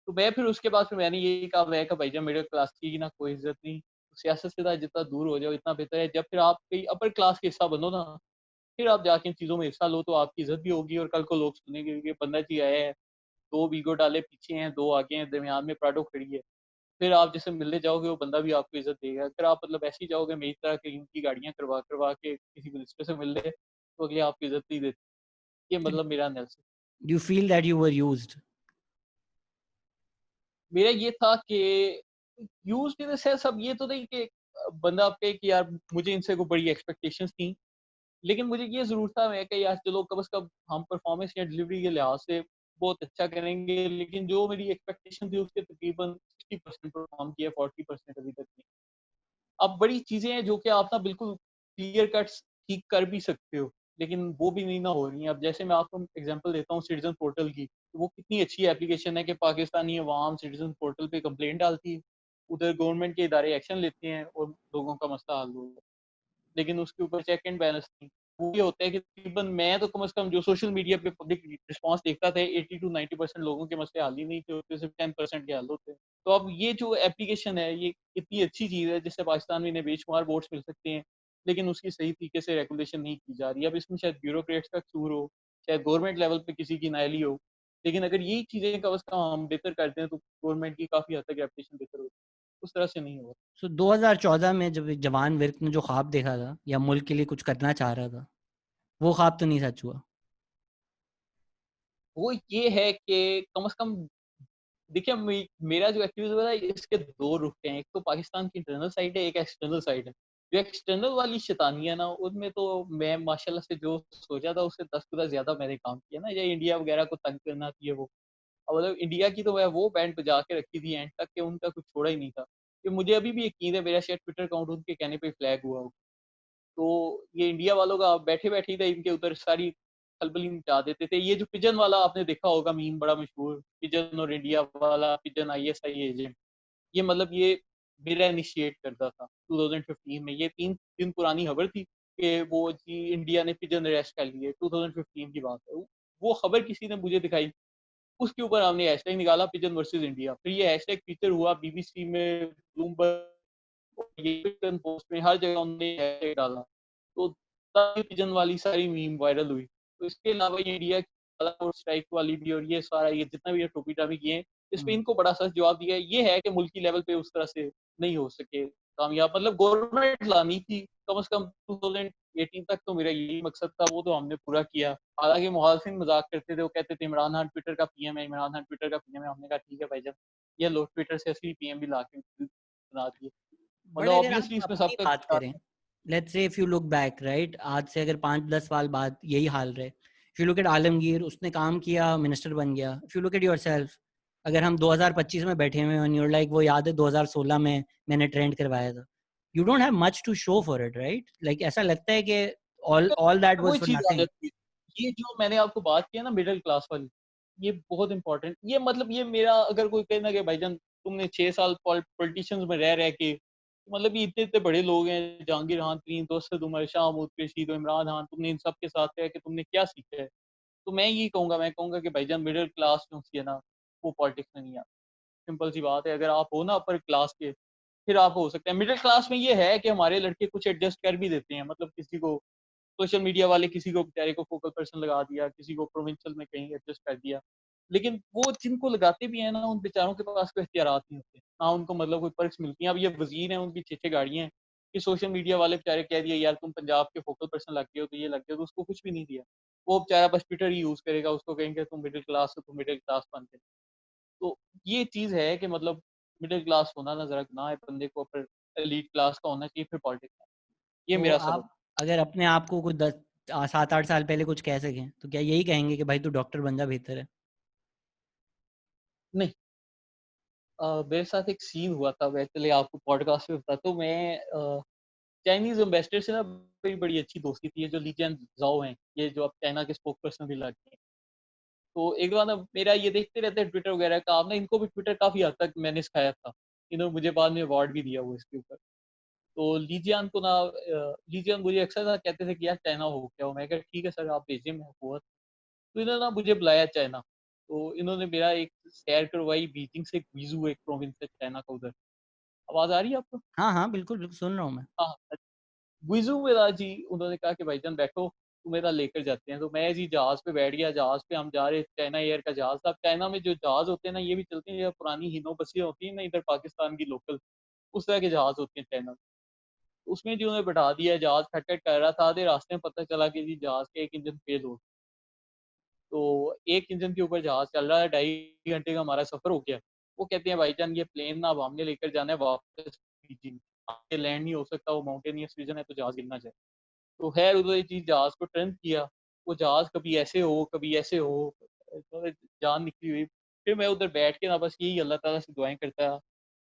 तो मैं फिर उसके बाद फिर मैंने यही कहा, मैं कहा भाईजान मिडल क्लास की ना कोई इज़्ज़त नहीं, सियासत से ना जितना दूर हो जाओ इतना बेहतर है। जब फिर आप कहीं अपर क्लास के हिस्सा बनो ना, फिर आप जाके इन चीज़ों में हिस्सा लो तो आपकी इज़्ज़त भी होगी और कल को लोग सुनेंगे कि बंदा जी आया है, 2 वीगो डाले पीछे हैं, 2 आगे हैं, दरमियान में प्राडो खड़ी है। फिर आप जिससे मिलने जाओगे वो बंदा भी आपको इज़्ज़त देगा। अगर आप मतलब ऐसे ही जाओगे मेरी तरह कहीं उनकी गाड़ियाँ करवा के किसी मिनिस्टर से मिलने, तो अगले आपको इज़्ज़त नहीं देते। ये मतलब मेरा analysis. Do you feel that you were used? मेरा ये था कि यूज़्ड इन द सेंस अब ये तो नहीं कि बंदा आप कहे कि यार मुझे इनसे कोई बड़ी एक्सपेक्टेशंस थी। लेकिन मुझे ये ज़रूर था मैं कि यार चलो कम से कम हम परफ़ॉर्मेंस या डिलीवरी के लिहाज़ से बहुत अच्छा करेंगे, लेकिन जो मेरी एक्सपेक्टेशन थी उसके तकरीबन 60% परफ़ॉर्म किया, 40% अभी तक नहीं। अब बड़ी चीज़ें हैं जो कि आप ना बिल्कुल क्लियर कट्स ठीक कर भी सकते हो, लेकिन वो भी नहीं ना हो रही हैं। अब जैसे मैं आपको एग्ज़ाम्पल देता हूँ सिटीज़न पोर्टल की, तो वो कितनी अच्छी एप्लीकेशन है कि पाकिस्तानी अवाम सिटीज़न पोर्टल पे कंप्लेंट डालती है, उधर गवर्नमेंट के इदारे एक्शन लेते हैं और लोगों का मसला हल हो जाता है। लेकिन उसके ऊपर चेक एंड बैलेंस नहीं। वो ये होता है कि तकरीबन मैं तो कम से कम जो सोशल मीडिया पे पब्लिक रिस्पॉन्स देखता था 80 टू 90% लोगों के मसले हल ही नहीं थे होते, सिर्फ 10% के हल होते हैं। तो अब ये जो एप्लीकेशन है ये इतनी अच्छी चीज़ है जिससे पाकिस्तान में इन्हें बेशुमार वोट्स मिल सकते हैं, लेकिन उसकी सही तरीके से रेगुलेशन नहीं की जा रही है। अब इसमें शायद ब्यूरोक्रेट्स का कसूर हो, शायद गवर्नमेंट लेवल पे किसी की नाअहली हो, लेकिन अगर यही चीज़ें कम से कम हम बेहतर करते हैं तो गवर्नमेंट की काफ़ी हद तक रेपुटेशन बेहतर होगी। उस तरह से नहीं होगा। सो 2014 में जब एक जवान विर्क ने जो ख्वाब देखा था या मुल्क के लिए कुछ करना चाह रहा था, वो ख्वाब तो नहीं सच हुआ। वो ये है कि कम से कम देखिए मेरा जो एक्टिविज़्म है ना इसके 2 रुख हैं। एक तो पाकिस्तान की इंटरनल साइड है, एक एक्सटर्नल साइड है। जो एक्सटर्नल वाली शैतानी है ना उनमें तो मैं माशाल्लाह से जो सोचा था उससे 10 गुना ज़्यादा मैंने काम किया ना, ये इंडिया वगैरह को तंग करना ये वो। और मतलब इंडिया की तो मैं वो बैंड बजा के रखी थी एंड तक कि उनका कुछ छोड़ा ही नहीं था। कि मुझे अभी भी यकीन है मेरा शायद ट्विटर अकाउंट उनके कहने पे फ्लैग हुआ हो। तो ये इंडिया वालों का बैठे-बैठे ही ना इनके उधर सारी खलबली मचा देते थे। ये जो पिजन वाला आपने देखा होगा मीम बड़ा मशहूर, पिजन और इंडिया वाला, पिजन आईएसआई एजेंट। ये मतलब ये मेरा इनिशिएट करता था 2015 में। ये 3 दिन पुरानी खबर थी कि वो जी इंडिया ने पिजन अरेस्ट कर लिए, 2015 की बात है। वो खबर किसी ने मुझे दिखाई, उसके ऊपर हमने हैशटैग निकाला पिजन वर्सेस इंडिया। फिर ये हैशटैग फीचर हुआ बीबीसी में, ब्लूमबर्ग ये ट्विटर पोस्ट में हर जगह उन्होंने हैशटैग डाला। तो तब पिजन वाली सारी मीम वायरल हुई। तो इसके अलावा ये इंडिया की स्ट्राइक वाली भी और ये सारा ये जितना भी ये टोपी-टापी किए हैं, इस पे हुँ। इनको बड़ा सख्त जवाब दिया है। ये है कि मुल्की लेवल पे उस तरह से नहीं हो सके कामयाब। मतलब गवर्नमेंट लानी थी कम से कम 2018 तक तो मेरा यही मकसद था, वो तो हमने पूरा किया। हालाँकि मुखालिफिन मज़ाक करते थे, वो कहते थे इमरान खान ट्विटर का पीएम है, इमरान खान ट्विटर का पीएम है। हमने कहा ठीक है भाईजान, ये लो ट्विटर से असली पीएम भी ला के बना दिए। बट मतलब अगर आप ऑब्वियसली इसमें अपनी सबका बात कुछ हाथ करें, है। Let's say if you look back right, आज से अगर 5-10 साल बाद यही हाल रहे, if you look at Alamgir, उसने काम किया, मिनिस्टर बन गया। If you look at yourself, अगर हम 2025 में बैठे हुए हैं एंड यू आर लाइक वो याद है 2016 में मैंने ट्रेंड करवाया था। You don't have much to show for it right? Like ऐसा लगता है कि ऑल दैट वाज़ वही फॉर चीज़ आ नथिंग। जाती है। ये जो मैंने आपको बात की है ना मिडल क्लास वाली, ये बहुत इम्पोर्टेंट ये मतलब ये मेरा अगर कोई कहे ना कि भाईजान तुमने 6 साल पॉलिटिशियंस में रह के मतलब ये इतने-इतने बड़े लोग हैं, जहांगीर खान तरीन, दोस्त उमर, शाह महमूद कुरैशी, तो इमरान खान, तुमने इन सब के साथ रह के तुमने क्या सीखा है? तो मैं कहूँगा कि भाईजान मिडिल क्लास जो होती है ना, वो पॉलिटिक्स में नहीं आती। सिंपल सी बात है, अगर आप हो ना अपर क्लास के, फिर आप हो सकते हैं। मिडिल क्लास में ये है कि हमारे लड़के कुछ एडजस्ट कर भी देते हैं, मतलब किसी को सोशल मीडिया वाले किसी को बेचारे को फोकल पर्सन लगा दिया, किसी को प्रोविंशियल में कहीं एडजस्ट कर दिया। लेकिन वो जिनको लगाते भी हैं ना, उन बेचारों के पास कोई इख्तियारात नहीं होते, ना उनको मतलब कोई पर्क्स मिलती हैं। अब ये वज़ीर हैं, उनकी 6-6 गाड़ियाँ हैं, कि सोशल मीडिया वाले बेचारे कह दिए यार तुम पंजाब के फोकल पर्सन लग गए हो, तो ये लग गए, तो उसको कुछ भी नहीं दिया। वो बेचारा बस ट्विटर ही यूज़ करेगा, उसको कहेंगे तुम मिडल क्लास हो, तुम मिडल क्लास बन के। तो ये चीज़ है कि मतलब मिडल क्लास होना ना ज़रा गुनाह है बंदे को, फिर एलीट क्लास का होना चाहिए, फिर पॉलिटिक्स में। ये तो मेरा सबक। आप अगर अपने आप को कुछ 7-8 साल पहले कुछ कह सकें तो क्या यही कहेंगे कि भाई तू डॉक्टर बन जा, बेहतर है? नहीं, मेरे साथ एक सीन हुआ था, मैं चलिए आपको पॉडकास्ट पे बताता हूँ। मैं चाइनीज़ एम्बेसडर से ना मेरी बड़ी अच्छी दोस्ती थी, ये जो ली ज़ाओ हैं, ये जो अब चाइना के स्पोक पर्सन भी लग गए हैं। तो एक बार ना मेरा ये देखते रहते हैं ट्विटर वगैरह का, आपने इनको भी ट्विटर काफ़ी हद तक मैंने सिखाया था। इन्होंने मुझे बाद में अवार्ड भी दिया वो इसके ऊपर। तो लीजियान को ना लीजियान मुझे अक्सर ना कहते थे कि यार चाइना हो क्या हो? मैं कहा ठीक है सर, आप भेजिए, मैं हुआ। तो इन्होंने ना मुझे बुलाया चाइना। तो इन्होंने मेरा एक सैर करवाई बीजिंग से, ग्वीज़ू एक प्रोविंस है चाइना का उधर। आवाज़ आ रही है आपको? हाँ, हाँ, बिल्कुल, बिल्कुल सुन रहा हूँ मैं। हाँ, गुइज़ू मेरा जी, उन्होंने कहा कि भाईजान बैठो, तुम्हें लेकर जाते हैं। तो मैं जी जहाज़ पे बैठ गया, जहाज़ पे हम जा रहे, चाइना एयर का जहाज़ था। अब चाइना में जो जहाज़ होते हैं ना, ये भी चलते हैं, ये पुरानी हिनो बसें होती हैं ना इधर पाकिस्तान की लोकल, उस तरह के जहाज़ होते हैं चाइना में। उसमें जी उन्हें बैठा दिया, जहाज़ खट-खट कर रहा था, आधे रास्ते में पता चला कि जी जहाज़ का एक इंजन फेल हो, तो एक इंजन के ऊपर जहाज़ चल रहा है, ढाई घंटे का हमारा सफ़र हो गया। वो कहते हैं भाईजान ये प्लेन ना अब हमने लेकर जाना है वापस बीजिंग, आगे लैंड नहीं हो सकता, वो माउंटेनियस रीजन है, तो जहाज़ गिर ना जाए। तो ख़ैर उन्होंने ये चीज़ जहाज़ को टर्न किया, वो जहाज़ कभी ऐसे हो, कभी ऐसे हो, जान निकली हुई। फिर मैं उधर बैठ के ना बस यही अल्लाह ताला से दुआएँ करता,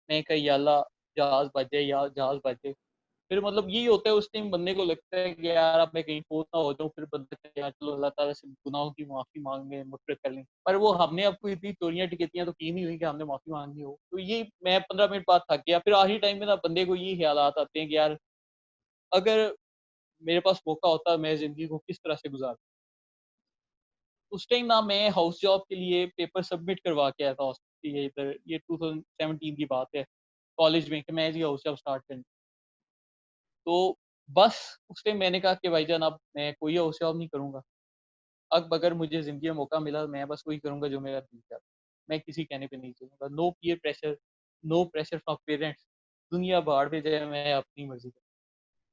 मैं कहा या अल्लाह जहाज़ बच जाए, या जहाज़ बच जाए। फिर मतलब यही होता है, उस टाइम बंदे को लगता है कि यार अब मैं कहीं फ़ौत ना हो जाऊँ, फिर बंदा कहता है यार चलो अल्लाह ताला से गुनाहों की माफ़ी माँग लें, मग़फ़िरत कर लें। पर वो हमने अब कोई इतनी चोरियाँ डकैतियाँ तो की नहीं हुई कि हमने माफ़ी माँगी हो। तो ये मैं 15 मिनट बाद थक गया, फिर आखिरी टाइम में ना बंदे को ये ख़्यालात आते हैं कि यार अगर मेरे पास मौका होता मैं ज़िंदगी को किस तरह से गुज़ारता। उस टाइम ना मैं हाउस जॉब के लिए पेपर सबमिट करवा के आया था ये इधर, ये 2017 की बात है, कॉलेज में कि मैं जी हाउस जॉब स्टार्ट करनी। तो बस उस टाइम मैंने कहा कि भाईजान अब मैं कोई हाउस जॉब नहीं करूँगा। अब अगर मुझे ज़िंदगी में मौका मिला मैं बस वही करूँगा जो मेरा दिल चाहता है। मैं किसी कहने पे नहीं चलूँगा। No peer pressure, no pressure from parents. दुनिया भाड़ में जाए, मैं अपनी मर्ज़ी करूँ।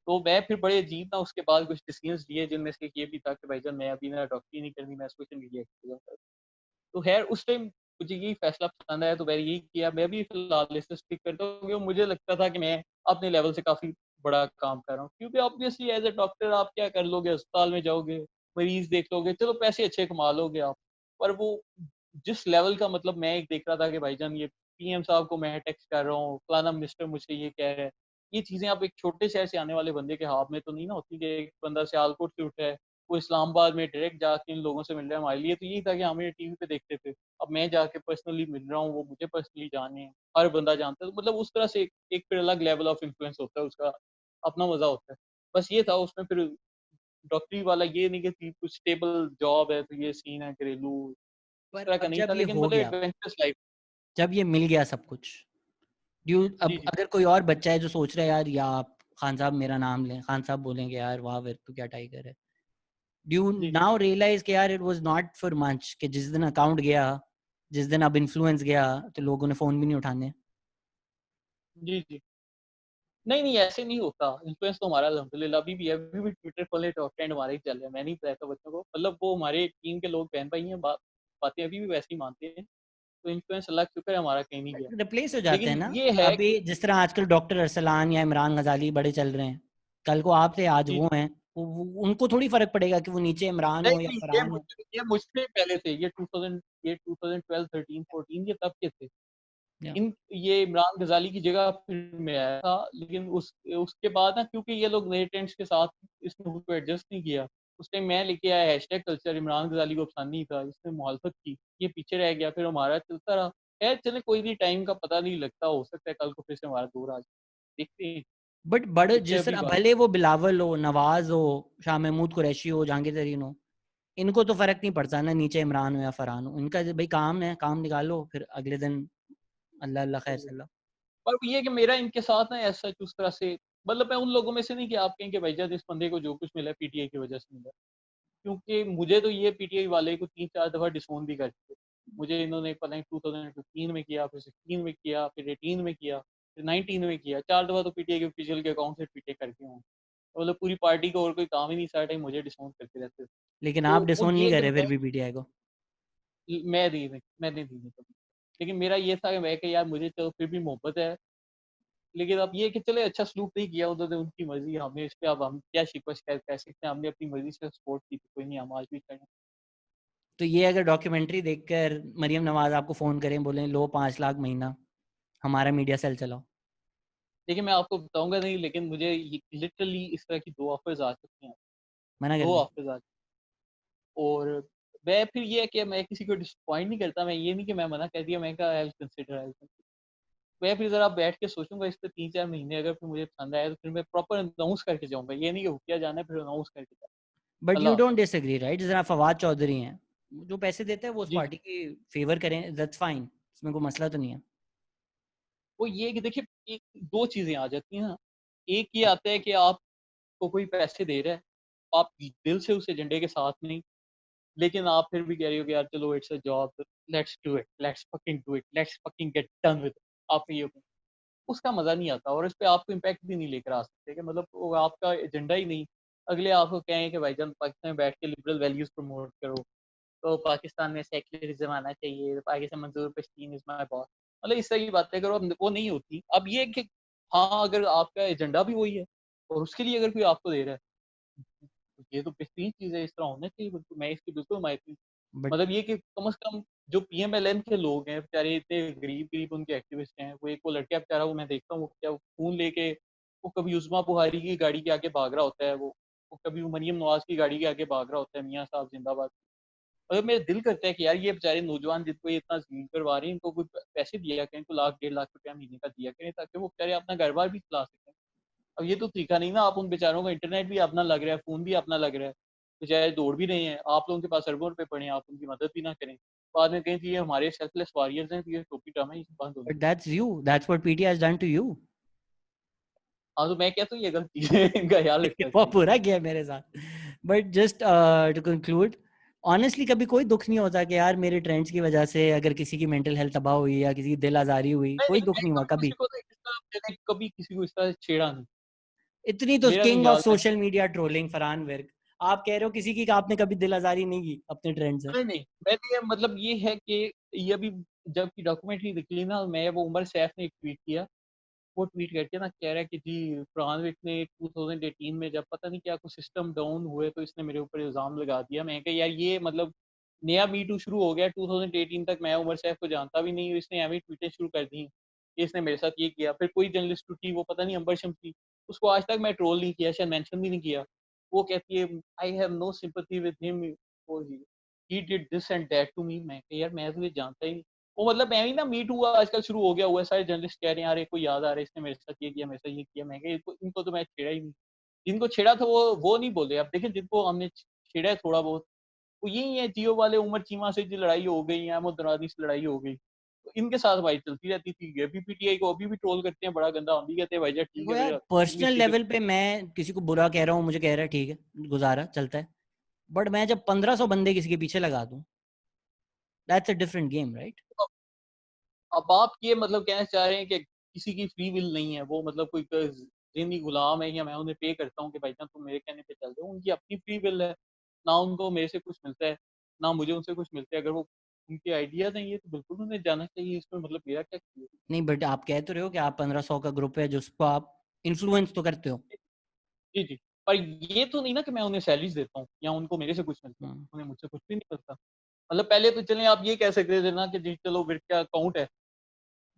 तो मैं फिर बड़े अजीब ना उसके बाद कुछ डिसीज़न्स लिए, जिनमें से एक ये भी था कि भाईजान मैं अभी ना डॉक्टरी नहीं करनी, मैं सोशल मीडिया एक्टिविज़म। तो ख़ैर उस टाइम मुझे यही फ़ैसला पसंद आया, तो मैंने यही किया। मैं भी फ़िलहाल इसे स्टिक करता हूँ, क्योंकि मुझे लगता था कि मैं अपने लेवल से काफ़ी बड़ा काम कर रहा हूँ। क्योंकि ऑब्वियसली एज़ अ डॉक्टर आप क्या कर लोगे, अस्पताल में जाओगे, मरीज़ देख लोगे, चलो पैसे अच्छे कमा लोगे आप। पर वो जिस लेवल का मतलब मैं एक देख रहा था कि भाईजान ये पीएम साहब को मैं टेक्स्ट कर रहा हूँ, फलाना मिनिस्टर मुझसे ये कह रहा है। ये चीज़ें आप एक छोटे शहर से आने वाले बंदे के हाथ में तो नहीं ना होती, कि एक बंदा सियालकोट से उठा है, वो इस्लामाबाद में डायरेक्ट जाके इन लोगों से मिल रहा है। हमारे लिए तो यही था कि हम ये टीवी पे देखते थे। अब मैं जाके पर्सनली मिल रहा हूँ, वो मुझे पर्सनली जाने हैं, हर बंदा जानता है। तो मतलब उस तरह से एक फिर अलग लेवल ऑफ इन्फ्लुएंस होता है, उसका अपना मज़ा होता है। बस ये था उसमें फिर डॉक्टरी वाला ये नहीं कि कुछ स्टेबल जॉब है, तो ये सीन है घरेलू, इस पर तरह का अब नहीं जब था, ये लेकिन हो मतलब गया, एडवेंचरस लाइफ। जब ये मिल गया सब कुछ, जी, अब जी। अगर कोई और बच्चा है जो सोच रहा है यार, या आप खान साहब मेरा नाम लें, खान साहब बोलेंगे यार वाह वीर तू क्या टाइगर है, डू यू जी, जी। नाउ रियलाइज कि यार it was not for much, कि जिस दिन अकाउंट गया, जिस दिन अब इन्फ्लुएंस गया, तो लोगों ने फोन भी नहीं उठाने? जी, जी। नहीं, नहीं ऐसे नहीं होता। इन्फ्लुएंस तो हमारा अल्हम्दुलिल्लाह अभी भी है, अभी भी ट्विटर खोले टॉप ट्रेंड हमारे ही चल रहे हैं। मैं नहीं बताता बच्चों को, मतलब वो हमारे टीम के लोग बहन-भाई हैं, बातें अभी भी वैसे ही मानते हैं। तो इन्फ्लुएंस अल्लाह का शुक्र है हमारा कहीं नहीं गया। रिप्लेस हो जाते हैं लेकिन ना। ये है अभी कि जिस तरह आजकल डॉक्टर अरसलान या इमरान गजाली बड़े चल रहे हैं, कल को आप थे आज जी, वो हैं, उनको थोड़ी फर्क पड़ेगा कि वो नीचे इमरान नहीं, हो या नहीं फरहान हो। ये मुझसे पहले थे। ये 2012, 13, 14 ये तब के थे। या इन ये इमरान गज़ाली की जगह फिर मैं आया था, लेकिन उसके बाद ना क्योंकि ये लोग नए ट्रेंड्स के साथ इसने खुद को एडजस्ट नहीं किया। उस टाइम मैं लेके आया हैशटैग कल्चर, इमरान गज़ाली को पसंद नहीं था, इसने मुखालफत की, ये पीछे रह गया, फिर हमारा चलता रहा। खैर चले कोई नहीं, टाइम का पता नहीं लगता, हो सकता है कल को फिर से हमारा दौर आ जाए, देखते हैं। बट बड़े इससे जिस अभी तरह बात भले वो बिलावल हो, नवाज हो, शाह महमूद कुरैशी हो, जहांगीर तरीन हो, इनको तो फर्क नहीं पड़ता ना, नीचे इमरान हो या फरहान हो, इनका भाई काम है, काम निकालो, फिर अगले दिन अल्लाह अल्लाह खैर सल्ला। पर ये है कि मेरा इनके साथ ना ऐसा उस तरह से, मतलब मैं उन लोगों में से नहीं कि आप कहें कि भाईजान इस बंदे को जो कुछ मिला पीटीआई की वजह से मिला, क्योंकि मुझे तो ये पीटीआई वाले को 3-4 दफ़ा डिसोन भी कर चुके। मुझे इन्होंने पता नहीं 2015 में किया, फिर 16 में किया, फिर 18 में किया, फिर 19 में किया, 4 दफ़ा तो पीटीआई के ऑफिशियल के अकाउंट से ट्वीटें करके हूँ। मतलब पूरी पार्टी को और कोई काम ही नहीं, सारा टाइम मुझे डिसोन करते रहते थे। लेकिन तो आप वो डिसोन ये नहीं है कि करे फिर भी पीटीआई को। मैंने दी नहीं कभी। लेकिन मेरा ये था कि मैं कि यार मुझे तो फिर भी मोहब्बत है, लेकिन अब ये है कि चले अच्छा सलूक नहीं किया उन्होंने, उनकी मर्ज़ी, हमें इस पे अब हम क्या शिकवा शिकायत कर सकते हैं, हमने अपनी मर्ज़ी से सपोर्ट की थी, कोई नहीं, हम आज भी करें। तो ये अगर डॉक्यूमेंट्री देखकर मरियम नवाज आपको फ़ोन करें, बोलें लो 5 लाख महीना, हमारा मीडिया सेल चलाओ, देखिए मैं आपको बताऊँगा नहीं, लेकिन मुझे ये लिटरली इस तरह की 2 ऑफ़र्स आ चुके हैं, मना कर 2 दें? ऑफ़र्स आ, और मैं फिर ये है कि मैं किसी को डिसअपॉइंट नहीं करता, मैं ये नहीं कि मैं मना कर दिया, मैं कहा आई विल कंसिडर। मैं फिर ज़रा बैठ के सोचूँगा इस पे 3-4 महीने, अगर फिर मुझे पसंद आया तो फिर मैं प्रॉपर अनाउंस करके जाऊँगा। ये नहीं कि हुक्किया जाना है फिर अनाउंस करके जाना। बट यू अल्लाह डोंट हाफ़िज़। Disagree right? जिस तरह फवाद चौधरी हैं, जो पैसे देते हैं वो उस जी, पार्टी की फेवर करें, दैट्स फाइन, इसमें कोई मसला तो नहीं है। वो ये है कि देखिए एक 2 चीज़ें आ जाती हैं ना। एक ये आता है कि आपको कोई पैसे दे रहा है, आप दिल से उस एजेंडे के साथ नहीं, लेकिन आप फिर भी कह रहे हो कि यार चलो it's a job, let's do it, let's fucking do it, let's fucking get done with it. आप ये, उसका मज़ा नहीं आता और इस पे आप इम्पैक्ट भी नहीं लेकर आ सकते कि मतलब वो आपका एजेंडा ही नहीं। अगले आपको कहें कि भाईजान पाकिस्तान में बैठ के लिबरल वैल्यूज़ प्रमोट करो, तो पाकिस्तान में सेक्युलरिज़्म आना चाहिए, पाकिस्तान मंजूर पश्तीन इज़ माय बॉस। मतलब इस तरह की बातें करो, अब वो नहीं होती। अब ये है कि हाँ, अगर आपका एजेंडा भी वही है और उसके लिए अगर कोई आपको दे रहा है, तो ये तो बेहतरीन चीज़ है, इस तरह होना चाहिए बिल्कुल, मैं इसकी बिल्कुल हिमायत हूँ। बट मतलब ये कि कम से कम जो पीएमएलएन के लोग हैं बेचारे, इतने गरीब-गरीब उनके एक्टिविस्ट हैं, वो एक वो लड़का बेचारा, वो मैं देखता हूँ वो क्या वो फ़ोन लेके वो कभी उस्मा बुहारी की गाड़ी के आगे भाग रहा होता है, वो कभी वो मरियम नवाज़ की गाड़ी के आगे भाग रहा होता है, मियाँ साहब ज़िंदाबाद। मतलब मेरा दिल करता है कि यार ये बेचारे नौजवान जिनको ये इतना ज़लील करवा रहे हैं, इनको कुछ पैसे दिया करें, इनको लाख 1.5 लाख रुपया महीने का दिया करें ताकि वो बेचारे अपना घर-बार भी चला सकें। अब ये तो तरीका नहीं ना, आप उन बेचारों को इंटरनेट भी अपना लग रहा है, फ़ोन भी अपना लग रहा है, बेचारे दौड़ भी रहे हैं, आप लोगों के पास अरबों रुपए पड़े हैं, आप उनकी मदद भी ना करें। बाद में कहें कि ये हमारे सेल्फलेस वॉरियर्स हैं, तो ये टोपी ड्रामा ये बंद होना बट चाहिए। That's you, that's what PTI has done to you. हाँ, तो मैं कहता हूँ ये गलती है, इनका ख्याल रखना वो चाहिए। पूरा किया मेरे साथ। But just to conclude, honestly कभी कोई दुख नहीं होता कि यार मेरे ट्रेंड्स की वजह से अगर किसी की मेंटल हेल्थ तबाह हुई या किसी की दिल आजारी हुई, नहीं, कोई नहीं, दुख मैं नहीं हुआ कभी किसी कभी? को ना इस तरह मैंने कभी किसी को इस तरह छेड़ा नहीं। इतनी तो मेरा नहीं किंग ऑफ ख्याल मैं, social media trolling Farhan Virk, आप कह रहे हो किसी की आपने कभी दिल आजारी नहीं की अपने ट्रेंड से? नहीं, नहीं, मैंने ये मतलब ये है कि ये अभी जब की डॉक्यूमेंट्री निकली ना, मैं वो उमर सैफ ने एक ट्वीट किया, वो ट्वीट करके ना कह रहा है कि जी फरहान विर्क ने 2018 में जब पता नहीं क्या कुछ सिस्टम डाउन हुए तो इसने मेरे ऊपर इल्ज़ाम लगा दिया। मैं कहा यार ये मतलब नया मी टू शुरू हो गया, 2018 तक मैं उमर सैफ को जानता भी नहीं, इसने ऐवें ट्वीटें शुरू कर दी कि इसने मेरे साथ ये किया। फिर कोई जर्नलिस्ट उठी, वो पता नहीं अंबर शम्स थी, उसको आज तक मैं ट्रोल नहीं किया, शायद मेंशन भी नहीं किया। वो कहती है I have no sympathy with him, वो he did this and that to me. मैं कहा यार मैं तुझे जानता ही नहीं। वो मतलब मैं भी ना मी टू आजकल शुरू हो गया हुआ है, सारे जर्नलिस्ट कह रहे हैं यार एक को याद आ रहा है इसने मेरे साथ ये किया, मेरे साथ ये किया। मैं कहा इनको इनको तो मैं छेड़ा ही नहीं। जिनको छेड़ा था वो नहीं बोले। अब देखिए जिनको हमने छेड़ा है थोड़ा बहुत, वो यही है जियो वाले उमर चीमा से जो लड़ाई हो गई, अहमद दुरानी से लड़ाई हो गई, तो इनके साथ भाई चलती रहती थी। अभी पीटीआई को अभी भी ट्रोल करते हैं बड़ा गंदा, हम भी कहते हैं भाई ठीक देखो है यार, मेरा पर्सनल इसी पे। लेवल पे मैं किसी को बुरा कह रहा हूँ, मुझे कह रहा है ठीक है, गुजारा चलता है। बट मैं जब 1500 बंदे किसी के पीछे लगा दूं, that's a different game right? अब आप ये मतलब कहना चाह रहे हैं कि किसी की फ्री विल नहीं है, वो मतलब कोई ज़िम्मी गुलाम है या मैं उन्हें पे करता हूँ कि भाईजान तुम मेरे कहने पे चल रहे हो। उनकी अपनी फ्री विल है, ना उनको मेरे से कुछ मिलता है, ना मुझे उनसे कुछ मिलता है। अगर वो उनके आइडियाज़ हैं ये तो बिल्कुल उन्हें जाना चाहिए, इसमें मतलब मेरा क्या कसूर है? नहीं, बट आप कह तो रहे हो कि आप 1500 का ग्रुप है जिसको आप इन्फ्लुएंस तो करते हो। जी, जी। पर ये तो नहीं ना कि मैं उन्हें सैलरीज़ देता हूँ या उनको मेरे से कुछ मिलता है, हम्म। उन्हें मुझसे कुछ भी नहीं मिलता। मतलब पहले तो चलें आप ये कह सकते थे ना कि जी चलो विर्क का अकाउंट है,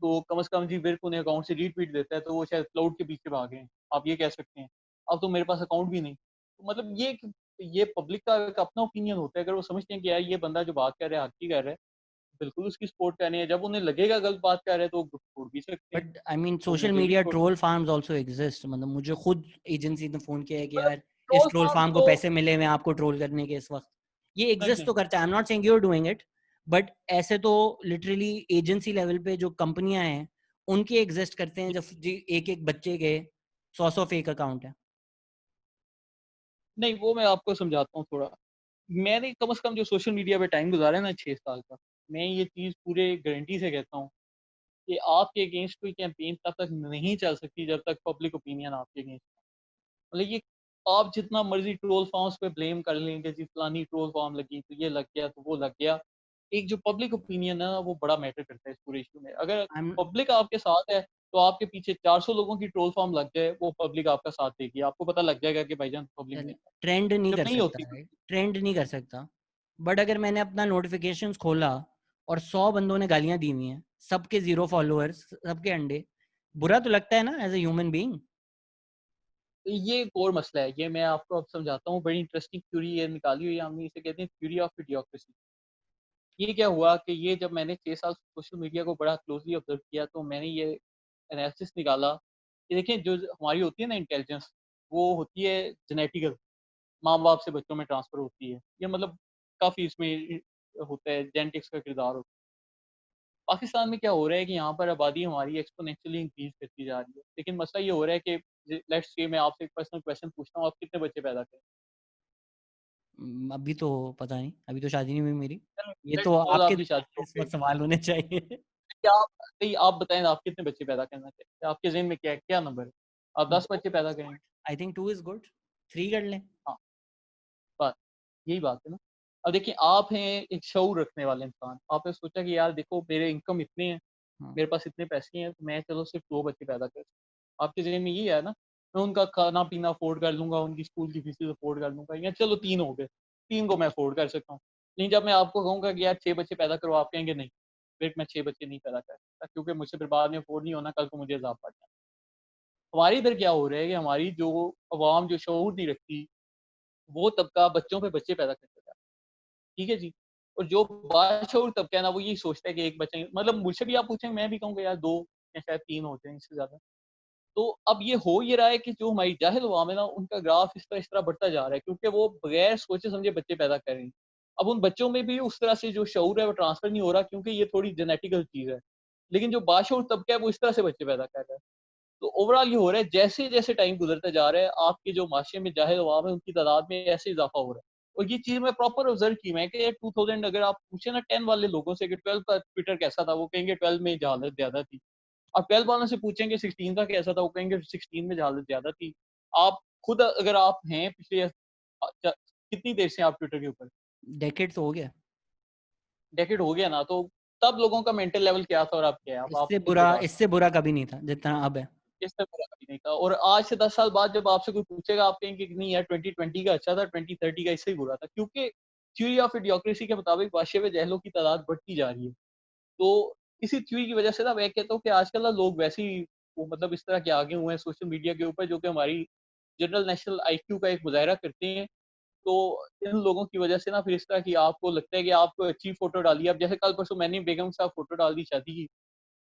तो कम से कम जी विर्क उन्हें अकाउंट से रीट्वीट देता है, तो वो शायद क्लाउड के पीछे भागे हैं, आप ये कह सकते हैं। अब तो मेरे पास अकाउंट भी नहीं। तो मतलब ये पब्लिक का एक अपना ओपिनियन होता है, अगर वो समझते हैं कि यार ये बंदा जो बात कर रहा है हक की कर रहा है, बिल्कुल उसकी सपोर्ट करनी है। जब उन्हें लगेगा गलत बात कर रहे हैं तो वो छोड़ भी सकते हैं। बट आई मीन तो सोशल मुझे भी मीडिया छोड़ ट्रोल फार्म्स आल्सो एग्जिस्ट, मतलब मुझे खुद एजेंसी ने फोन किया है कि मतलब यार इस ट्रोल ट्रोल फार्म फार्म को तो पैसे मिले हुए हैं आपको ट्रोल करने के इस वक्त। ये नहीं, एग्जिस्ट तो नहीं। करता है, I am not saying you are doing it, but ऐसे तो लिटरली एजेंसी लेवल पे जो कंपनियां हैं उनके एग्जिस्ट करते हैं, जब जी एक एक बच्चे के 100 फेक अकाउंट है। नहीं, वो मैं आपको समझाता हूँ थोड़ा। मैंने कम से कम जो सोशल मीडिया पे टाइम गुज़ारा है ना 6 साल का, मैं ये चीज़ पूरे गारंटी से कहता हूँ कि आपके अगेंस्ट कोई कैंपेन तब तक नहीं चल सकती जब तक पब्लिक ओपिनियन आपके अगेंस्ट, मतलब ये आप जितना मर्ज़ी ट्रोल फार्म्स पे ब्लेम कर लें कि जी फलानी ट्रोल फार्म लगी, तो ये लग गया, तो वो लग गया। एक जो पब्लिक ओपिनियन है ना, वो बड़ा मैटर करता है इस पूरे इश्यू में। अगर आई एम पब्लिक आपके साथ है, तो आपके पीछे 400 लोगों की ट्रोल फार्म लग जाए, वो पब्लिक आपका साथ देगी। आपको पता लग जाएगा कि भाईजान पब्लिक नहीं है। ट्रेंड नहीं जब कर नहीं सकता, होती राइट, ट्रेंड नहीं कर सकता। बट अगर मैंने अपना नोटिफिकेशंस खोला और 100 बंदों ने गालियां दी हुई हैं, सबके 0 फॉलोअर्स, सबके अंडे, बुरा तो लगता है ना एज ए ह्यूमन बीइंग। तो ये एक और मसला है, ये मैं आपको अब समझाता हूँ। बड़ी इंटरेस्टिंग थ्योरी ये निकाली हुई है हमने, इसे कहते हैं थ्योरी ऑफ इडियोक्रेसी। ये क्या हुआ कि ये जब मैंने 6 साल सोशल मीडिया को बड़ा क्लोज़ली ऑब्ज़र्व किया, तो मैंने ये एनालिसिस निकाला कि देखिए जो हमारी होती है ना इंटेलिजेंस, वो होती है जेनेटिकल, माँ-बाप से बच्चों में ट्रांसफ़र होती है। ये मतलब काफ़ी इसमें होता है, जेनेटिक्स का किरदार होता है। पाकिस्तान में क्या हो रहा है कि यहाँ पर आबादी हमारी एक्स्पोनेंशियली इंक्रीज़ करती जा रही है। लेकिन मसला ये हो रहा है कि लेट्स से मैं आपसे एक पर्सनल क्वेश्चन पूछता हूँ, आप कितने बच्चे पैदा करें? अभी तो पता नहीं, अभी तो शादी नहीं हुई मेरी। चलो ये लेट्स तो सपोज़ आपके आपकी शादी दिमाग में हो इस गई। वक्त सवाल होने चाहिए। क्या आप नहीं, आप बताएँ आप कितने बच्चे पैदा करना चाहते हैं? आपके ज़हन में क्या क्या नंबर है? आप 10 2 बच्चे पैदा करेंगे? आई थिंक 2 इज गुड, 3 कर लें। हाँ, बस यही बात है ना। अब देखिए आप हैं एक शऊर रखने वाले इंसान। आपने सोचा कि यार देखो मेरे इनकम इतने हैं, हाँ, मेरे पास इतने पैसे हैं, तो मैं चलो सिर्फ़ 2 बच्चे पैदा कर, आपके ज़हन में यही है ना? मैं उनका खाना-पीना अफ़ोर्ड कर लूँगा, उनकी स्कूल की फीसेस अफ़ोर्ड कर लूँगा, या चलो 3 हो गए, 3 को मैं अफ़ोर्ड कर सकता हूँ। लेकिन जब मैं आपको कहूँगा कि यार 6 बच्चे पैदा करो, आप कहेंगे नहीं, फिर मैं 6 बच्चे नहीं पैदा कर सकता, क्योंकि मुझसे फिर बाद में अफ़ोर्ड नहीं होना, कल को मुझे अज़ाब पड़ जाना। हमारे इधर क्या हो रहा है कि हमारी जो अवाम जो शऊर नहीं रखती, वो तबका बच्चों पे बच्चे पैदा करता जा रहा है, ठीक है जी? और जो बाशऊर तबका है ना, वो यही सोचता है कि 1 बच्चा ही, मतलब मुझसे भी आप पूछेंगे, मैं भी कहूँगा यार 2 या शायद 3 होते हैं, इससे ज़्यादा। तो अब ये हो ये रहा है कि जो हमारी जाहिल अवाम है ना, उनका ग्राफ इस तरह बढ़ता जा रहा है, क्योंकि वो बगैर सोचे-समझे बच्चे पैदा कर रहे हैं। अब उन बच्चों में भी उस तरह से जो शऊर है वो ट्रांसफ़र नहीं हो रहा, क्योंकि ये थोड़ी जेनेटिकल चीज़ है। लेकिन जो बाशऊर तबका है वो इस तरह से बच्चे पैदा कर रहा है। तो ओवरऑल ये हो रहा है, जैसे-जैसे टाइम गुज़रता जा रहा है, आपके जो माशरे में जाहिल अवाम है, उनकी तादाद में ऐसे इज़ाफ़ा हो रहा है। और ये चीज़ मैं प्रॉपर ऑब्ज़र्व की मैं कि 2000 अगर आप पूछे ना 10 वाले लोगों से कि 12 का ट्विटर कैसा था, वो कहेंगे 12 में जहालत ज़्यादा थी। आप 12 वालों से पूछेंगे 16 का कैसा था, वो कहेंगे 16 में जहालत ज़्यादा थी। आप खुद अगर आप हैं पिछले कितनी देर से आप ट्विटर के ऊपर? डेकेड तो हो गया। डेकेड हो गया ना, तो तब लोगों का मेंटल लेवल क्या था और अब क्या है? अब आप खुद बता सकते इससे बुरा कभी नहीं था जितना अब है। इससे बुरा कभी नहीं था। और आज से 10 साल बाद जब आपसे कोई पूछेगा, आप कहेंगे कि नहीं यार 2020 का अच्छा था, 2030 का इससे ही बुरा था। क्योंकि थ्योरी ऑफ इडियोक्रेसी के मुताबिक वाशे में जहलों की तादाद बढ़ती जा रही है। तो इसी थ्योरी की वजह से ना मैं कहता हूँ कि आजकल ना लोग वैसे ही वो मतलब इस तरह के आगे हुए हैं सोशल मीडिया के ऊपर, जो कि हमारी जनरल नेशनल आईक्यू का एक मुज़ाहिरा करते हैं। तो इन लोगों की वजह से ना फिर इस तरह की आपको लगता है कि आप कोई अच्छी फ़ोटो डाली, अब जैसे कल परसों मैंने बेगम साहब फ़ोटो डाल दी शादी की,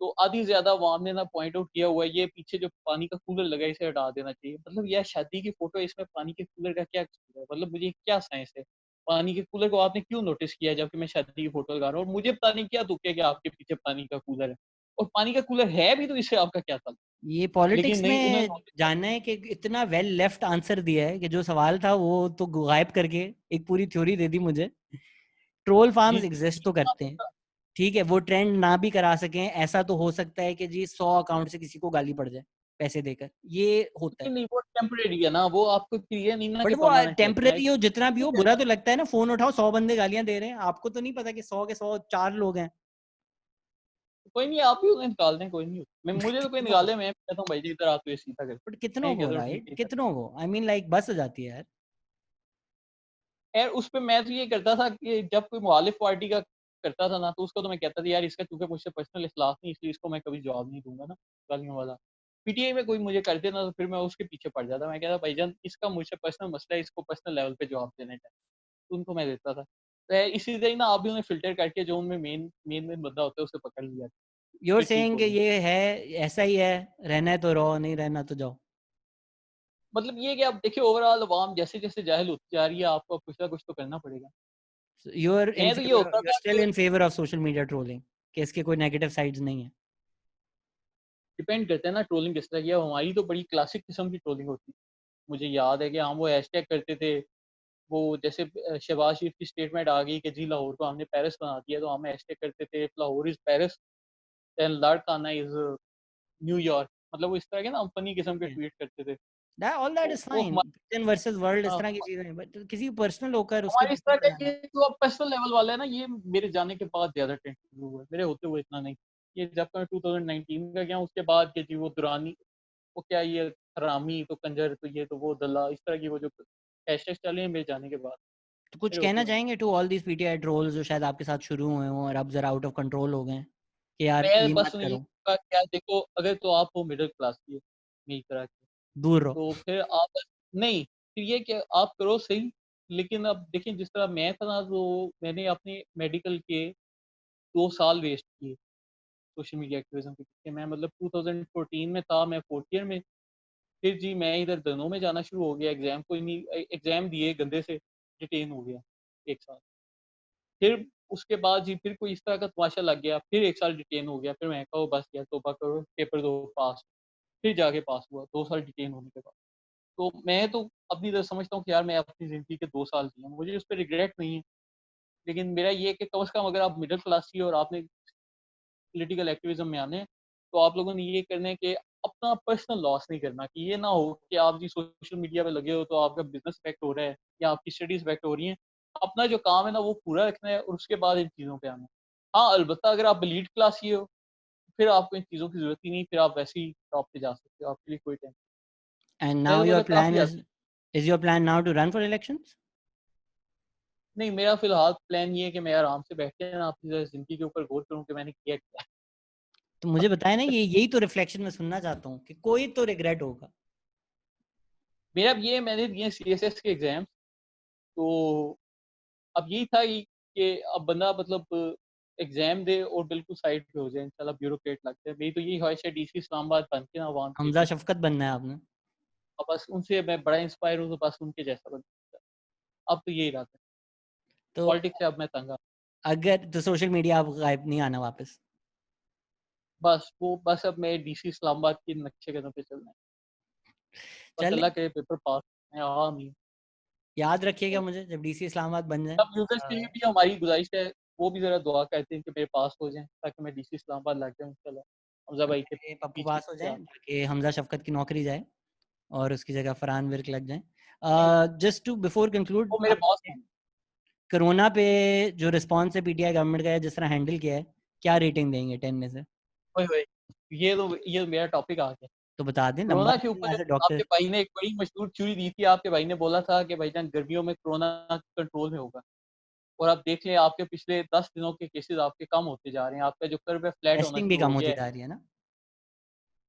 तो आधी ज़्यादा अवाम ने ना पॉइंट आउट किया हुआ है, ये पीछे जो पानी का कूलर लगा है इसे हटा देना चाहिए। मतलब यार शादी की फ़ोटो है, इसमें पानी के कूलर का क्या कसूर है? मतलब मुझे क्या साइंस है? पानी के कूलर को आपने क्यों नोटिस किया जबकि मैं शादी की फ़ोटो लगा रहा हूँ, और मुझे पता नहीं क्या दुःख है कि आपके पीछे पानी का कूलर है। और पानी का कूलर है भी तो इससे आपका क्या ताल्लुक? ये लेकिन पॉलिटिक्स नहीं, उन्हें में जानना है कि इतना वेल लेफ्ट आंसर दिया है कि जो सवाल था वो तो गायब करके एक पूरी थ्योरी दे दी मुझे। ट्रोल जी, फार्म्स जी। एग्जिस्ट तो करते हैं, ठीक है, वो ट्रेंड ना भी करा सकें, ऐसा तो हो सकता है कि जी 100 अकाउंट से किसी को गाली पड़ जाए पैसे देकर, ये होता है। नहीं, नहीं, वो टेम्परेरी है ना, वो आपको क्लियर नहीं ना बट कि वो परमानेंट है। मैं टेम्पररी हो जितना भी ये हो, बुरा कहता तो हूँ, लगता है ना। फोन उठाओ, 100 बंदे गालियां दे रहे हैं, आपको तो नहीं पता कि 100 के 100 4 लोग हैं। कोई नहीं, आप ही उन्हें निकाल दें, कोई नहीं। मैं मुझे तो कोई कितनों को, निकाले, मैं कहता हूँ भाई जी इधर आ तू ये सीधा कर। बट कितनों कहेंगे को, चलो ठीक राइट, है इधर। कितनों को, आई मीन लाइक बस हो जाती है यार। खैर उस पे मैं तो ये करता था कि जब कोई मुखालिफ पार्टी का करता था ना, तो उसको तो मैं कहता था यार इसका चूँकि मुझसे पर्सनल इख्तिलाफ नहीं, इसलिए इसको मैं कभी जवाब नहीं दूँगा ना, गालियों वाला। पीटीआई में कोई मुझे कर देना तो फिर मैं उसके पीछे पड़ जाता। मैं कहता भाईजान इसका मुझसे पर्सनल मसला है, इसको पर्सनल लेवल पे जवाब देने का। तो उनको मैं देता था। तो इसी तरह ना आप भी उन्हें फ़िल्टर करके जो उनमें मेन बंदा होता है उसे पकड़ लिया, यू आर फिर ठीक सेइंग कि होगी। ये है, ऐसा ही है, रहना है तो रहो, नहीं रहना तो जाओ। मतलब ये है कि आप देखिए ओवरऑल अवाम जैसे-जैसे जाहिल होती जा रही है, आपको कुछ ना कुछ तो करना पड़ेगा। यू आर इन मैं तो ये फेवर, होता यू आर था स्टिल कि in favour of social media trolling, कि इसके कोई नेगेटिव साइड्स नहीं है? डिपेंड करता है ना ट्रोलिंग किस तरह की है, हमारी तो बड़ी क्लासिक किस्म की ट्रोलिंग होती है। मुझे याद है कि हम वो हैशटैग करते थे, वो जैसे शहबाज शरीफ की स्टेटमेंट आ गई कि जी लाहौर को हमने पेरिस बना दिया, तो हम हैशटैग करते थे Lahore is Paris then Larkana is New York. मतलब वो इस तरह के ना हम फ़नी किस्म के ट्वीट करते थे। दैट ऑल दैट तो इज वो फाइन, इन वर्सेस वर्ल्ड, इस हाँ, तरह की चीजें, बट किसी पर्सनल होकर उसके हमारे इस पीछे तरह पड़ का जाना। ये जो अब पर्सनल लेवल वाला है ना, ये मेरे जाने के बाद ज़्यादा ट्रेंड शुरू हुआ है, मेरे होते हुए इतना नहीं। ये जब मैं 2019 का गया हूँ उसके बाद के जी वो दुरानी, वो क्या ये हरामी, तो कंजर, तो ये, तो वो दल्ला, इस तरह की वो जो हैशटैग्स चले हैं मेरे जाने के बाद, तो कुछ मेरे होते कहना हुए नहीं। चाहेंगे to all these PTI trolls जो शायद आपके साथ शुरू हुए हों और अब जरा आउट ऑफ कंट्रोल हो गए हैं, कि यार मैं ये बस मत उन्हें ये करो, कहूँगा कि यार देखो, अगर तो आप हो मिडल क्लास के, मेरी तरह के, दूर रहो? तो फिर आप बस नहीं, फिर ये कि आप करो सही, लेकिन अब देखिए जिस तरह मैं था ना, तो मैंने अपने मेडिकल के 2 साल वेस्ट किए सोशल मीडिया एक्टिविज़्म के पीछे। मैं मतलब 2014 में था, मैं 4th ईयर में, फिर जी मैं इधर दनों में जाना शुरू हो गया, एग्ज़ाम कोई नहीं एग्ज़ाम दिए गंदे से, डिटेन हो गया 1 साल। फिर उसके बाद जी फिर कोई इस तरह का तमाशा लग गया, फिर 1 साल डिटेन हो गया, फिर मैं कहा बस यार तौबा करो, पेपर दो पास। फिर जाके पास हुआ 2 साल डिटेन होने के बाद। तो मैं तो अपनी तरफ समझता हूँ कि यार मैं अपनी ज़िंदगी के 2 साल जिए, मुझे उस पे रिग्रेट नहीं है। लेकिन मेरा ये है कि कम से कम अगर आप मिडल क्लास की और आपने पॉलिटिकल एक्टिविज़्म में आने हैं, तो आप लोगों ने ये करना है कि अपना पर्सनल लॉस नहीं करना, कि ये ना हो कि आप जी सोशल मीडिया पे लगे हो तो आपका बिज़नेस इफ़ेक्ट हो रहा है या आपकी स्टडीज़ इफ़ेक्ट हो रही हैं। अपना जो काम है ना वो पूरा रखना है और उसके बाद इन चीज़ों पे आना है। हाँ, अलबत्ता अगर आप एलीट क्लास की हो, फिर आपको इन चीज़ों की ज़रूरत ही नहीं, फिर आप वैसे ही टॉप पे जा सकते हो, आपके लिए कोई टेंशन। एंड मैं नाउ तो योर मतलब काफ़ी प्लान हद is your plan now to run for elections? नहीं, मेरा फ़िलहाल प्लान ये है कि मैं आराम से बैठ के ना अपनी ज़िंदगी के ऊपर गौर करूँ कि मैंने किया क्या तो मुझे बताया ना, ये यही तो रिफ्लेक्शन मैं सुनना चाहता हूँ कि कोई तो रिग्रेट होगा। मेरा अब ये मैंने दिए सीएसएस के एग्ज़ाम, तो अब यही था कि अब बंदा मतलब एग्ज़ाम दे और बिल्कुल साइड पे हो जाए, इंशाल्लाह ब्यूरोक्रेट लग जाए। मेरी तो यही ख्वाहिश है डीसी इस्लामाबाद बन के ना अवाम के हमजा लिए, शफकत बनना है आपने? और बस उनसे मैं बड़ा इंस्पायर हूँ, तो बस उनके जैसा बनूँ। अब तो यही इरादा है। तो पॉलिटिक्स से अब मैं तंग आ अगर तो सोशल मीडिया आप गायब नहीं आना वापस? बस अब मैं डीसी इस्लामाबाद के नक्शे कदम पे चलना है। बस चले, अल्लाह करे पेपर पास मैं आमीन। याद रखिएगा मुझे जब डीसी इस्लामाबाद बन जाए। सब यूज़र्स के लिए भी हमारी गुज़ारिश है, वो भी ज़रा दुआ करते हैं कि मेरे पास हो जाएँ, ताकि मैं डीसी इस्लामाबाद लग जाऊँ इंशाल्लाह। हमज़ा भाई के मेरे पप्पू पीछे पास हो पीछे जाए, आके। ताकि हमजा शफकत की नौकरी जाए और उसकी जगह फरहान विर्क लग जाए। जस्ट टू बिफोर कंक्लूड, वो मेरे बॉस हैं। कोरोना पे जो रिस्पॉन्स है पीटीआई गवर्नमेंट का है, जिस तरह हैंडल किया है, क्या रेटिंग देंगे 10 में से? ओए होए! ये तो मेरा टॉपिक आ गया। तो बता दें, लंबा कोरोना के नहीं, ऊपर एज अ आपके डॉक्टर। भाई ने एक बड़ी मशहूर थ्योरी दी थी, आपके भाई ने बोला था कि भाईजान गर्मियों में कोरोना कंट्रोल में होगा, और आप देख लें आपके पिछले 10 दिनों के केसेज़ आपके कम होते जा रहे हैं, आपका जो कर्व है फ्लैट होना टेस्टिंग भी शुरू कम हो गया होती है। जा रही है ना?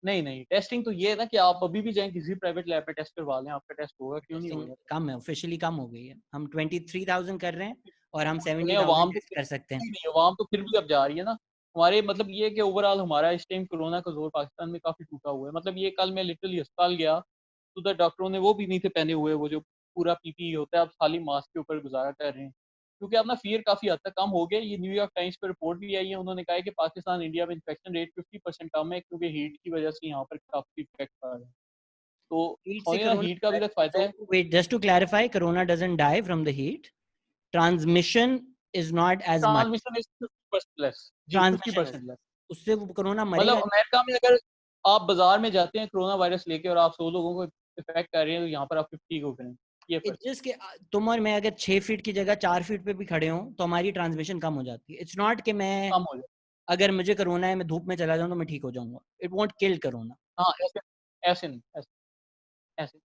नहीं, नहीं, टेस्टिंग तो ये है ना कि आप अभी भी जाएँ किसी प्राइवेट लैब में टेस्ट करवा लें, आपका टेस्ट होगा, क्यों नहीं टेस्टिंग होगा? कम है, ऑफिशियली कम हो गई है। हम 23,000 कर रहे हैं और हम उन्हें 70,000 अवाम तो टेस्ट कर सकते हैं। नहीं, अवाम तो फिर भी अब जा रही है ना। हमारे मतलब ये है कि ओवरऑल हमारा इस टाइम कोरोना का ज़ोर पाकिस्तान में काफ़ी टूटा हुआ है। मतलब ये कल मैं लिटरली अस्पताल गया, तो उधर डॉक्टरों ने वो भी नहीं थे पहने हुए, वो जो पूरा पीपीई होता है, अब खाली मास्क के ऊपर गुज़ारा कर रहे हैं। क्योंकि अब ना फ़ियर काफ़ी हद तक कम हो गया। ये न्यूयॉर्क टाइम्स पे रिपोर्ट भी आई है, उन्होंने कहा है कि पाकिस्तान, इंडिया में इन्फेक्शन रेट 50% कम है, क्योंकि हीट की वजह से यहाँ पर काफ़ी इफ़ेक्ट पड़ रहा है। तो हीट से हमें ना हीट का कोरोना, अभी तक फ़ायदा so है। wait, just to clarify, corona doesn't die from the heat. Transmission is not as much. Transmission is 50% less. जी, ट्रांसमिशन इज, 50% लेस। उससे वो कोरोना मतलब मरेगा नहीं। अमेरिका में अगर आप बाज़ार में जाते हैं कोरोना वायरस लेके और आप 100 लोगों को इफ़ेक्ट कर रहे हैं, तो यहाँ पर आप 50 को करें। ये फ़र्क इट्स जस्ट कि तुम और मैं अगर 6 फीट की जगह 4 फीट पे भी खड़े हों तो हमारी ट्रांसमिशन कम हो जाती है। इट्स नॉट कि मैं, कम हो जाए। अगर मुझे कोरोना है मैं धूप में चला जाऊं तो मैं ठीक हो जाऊंगा। It won't kill corona. हाँ, ऐसे ऐसे नहीं, ऐसे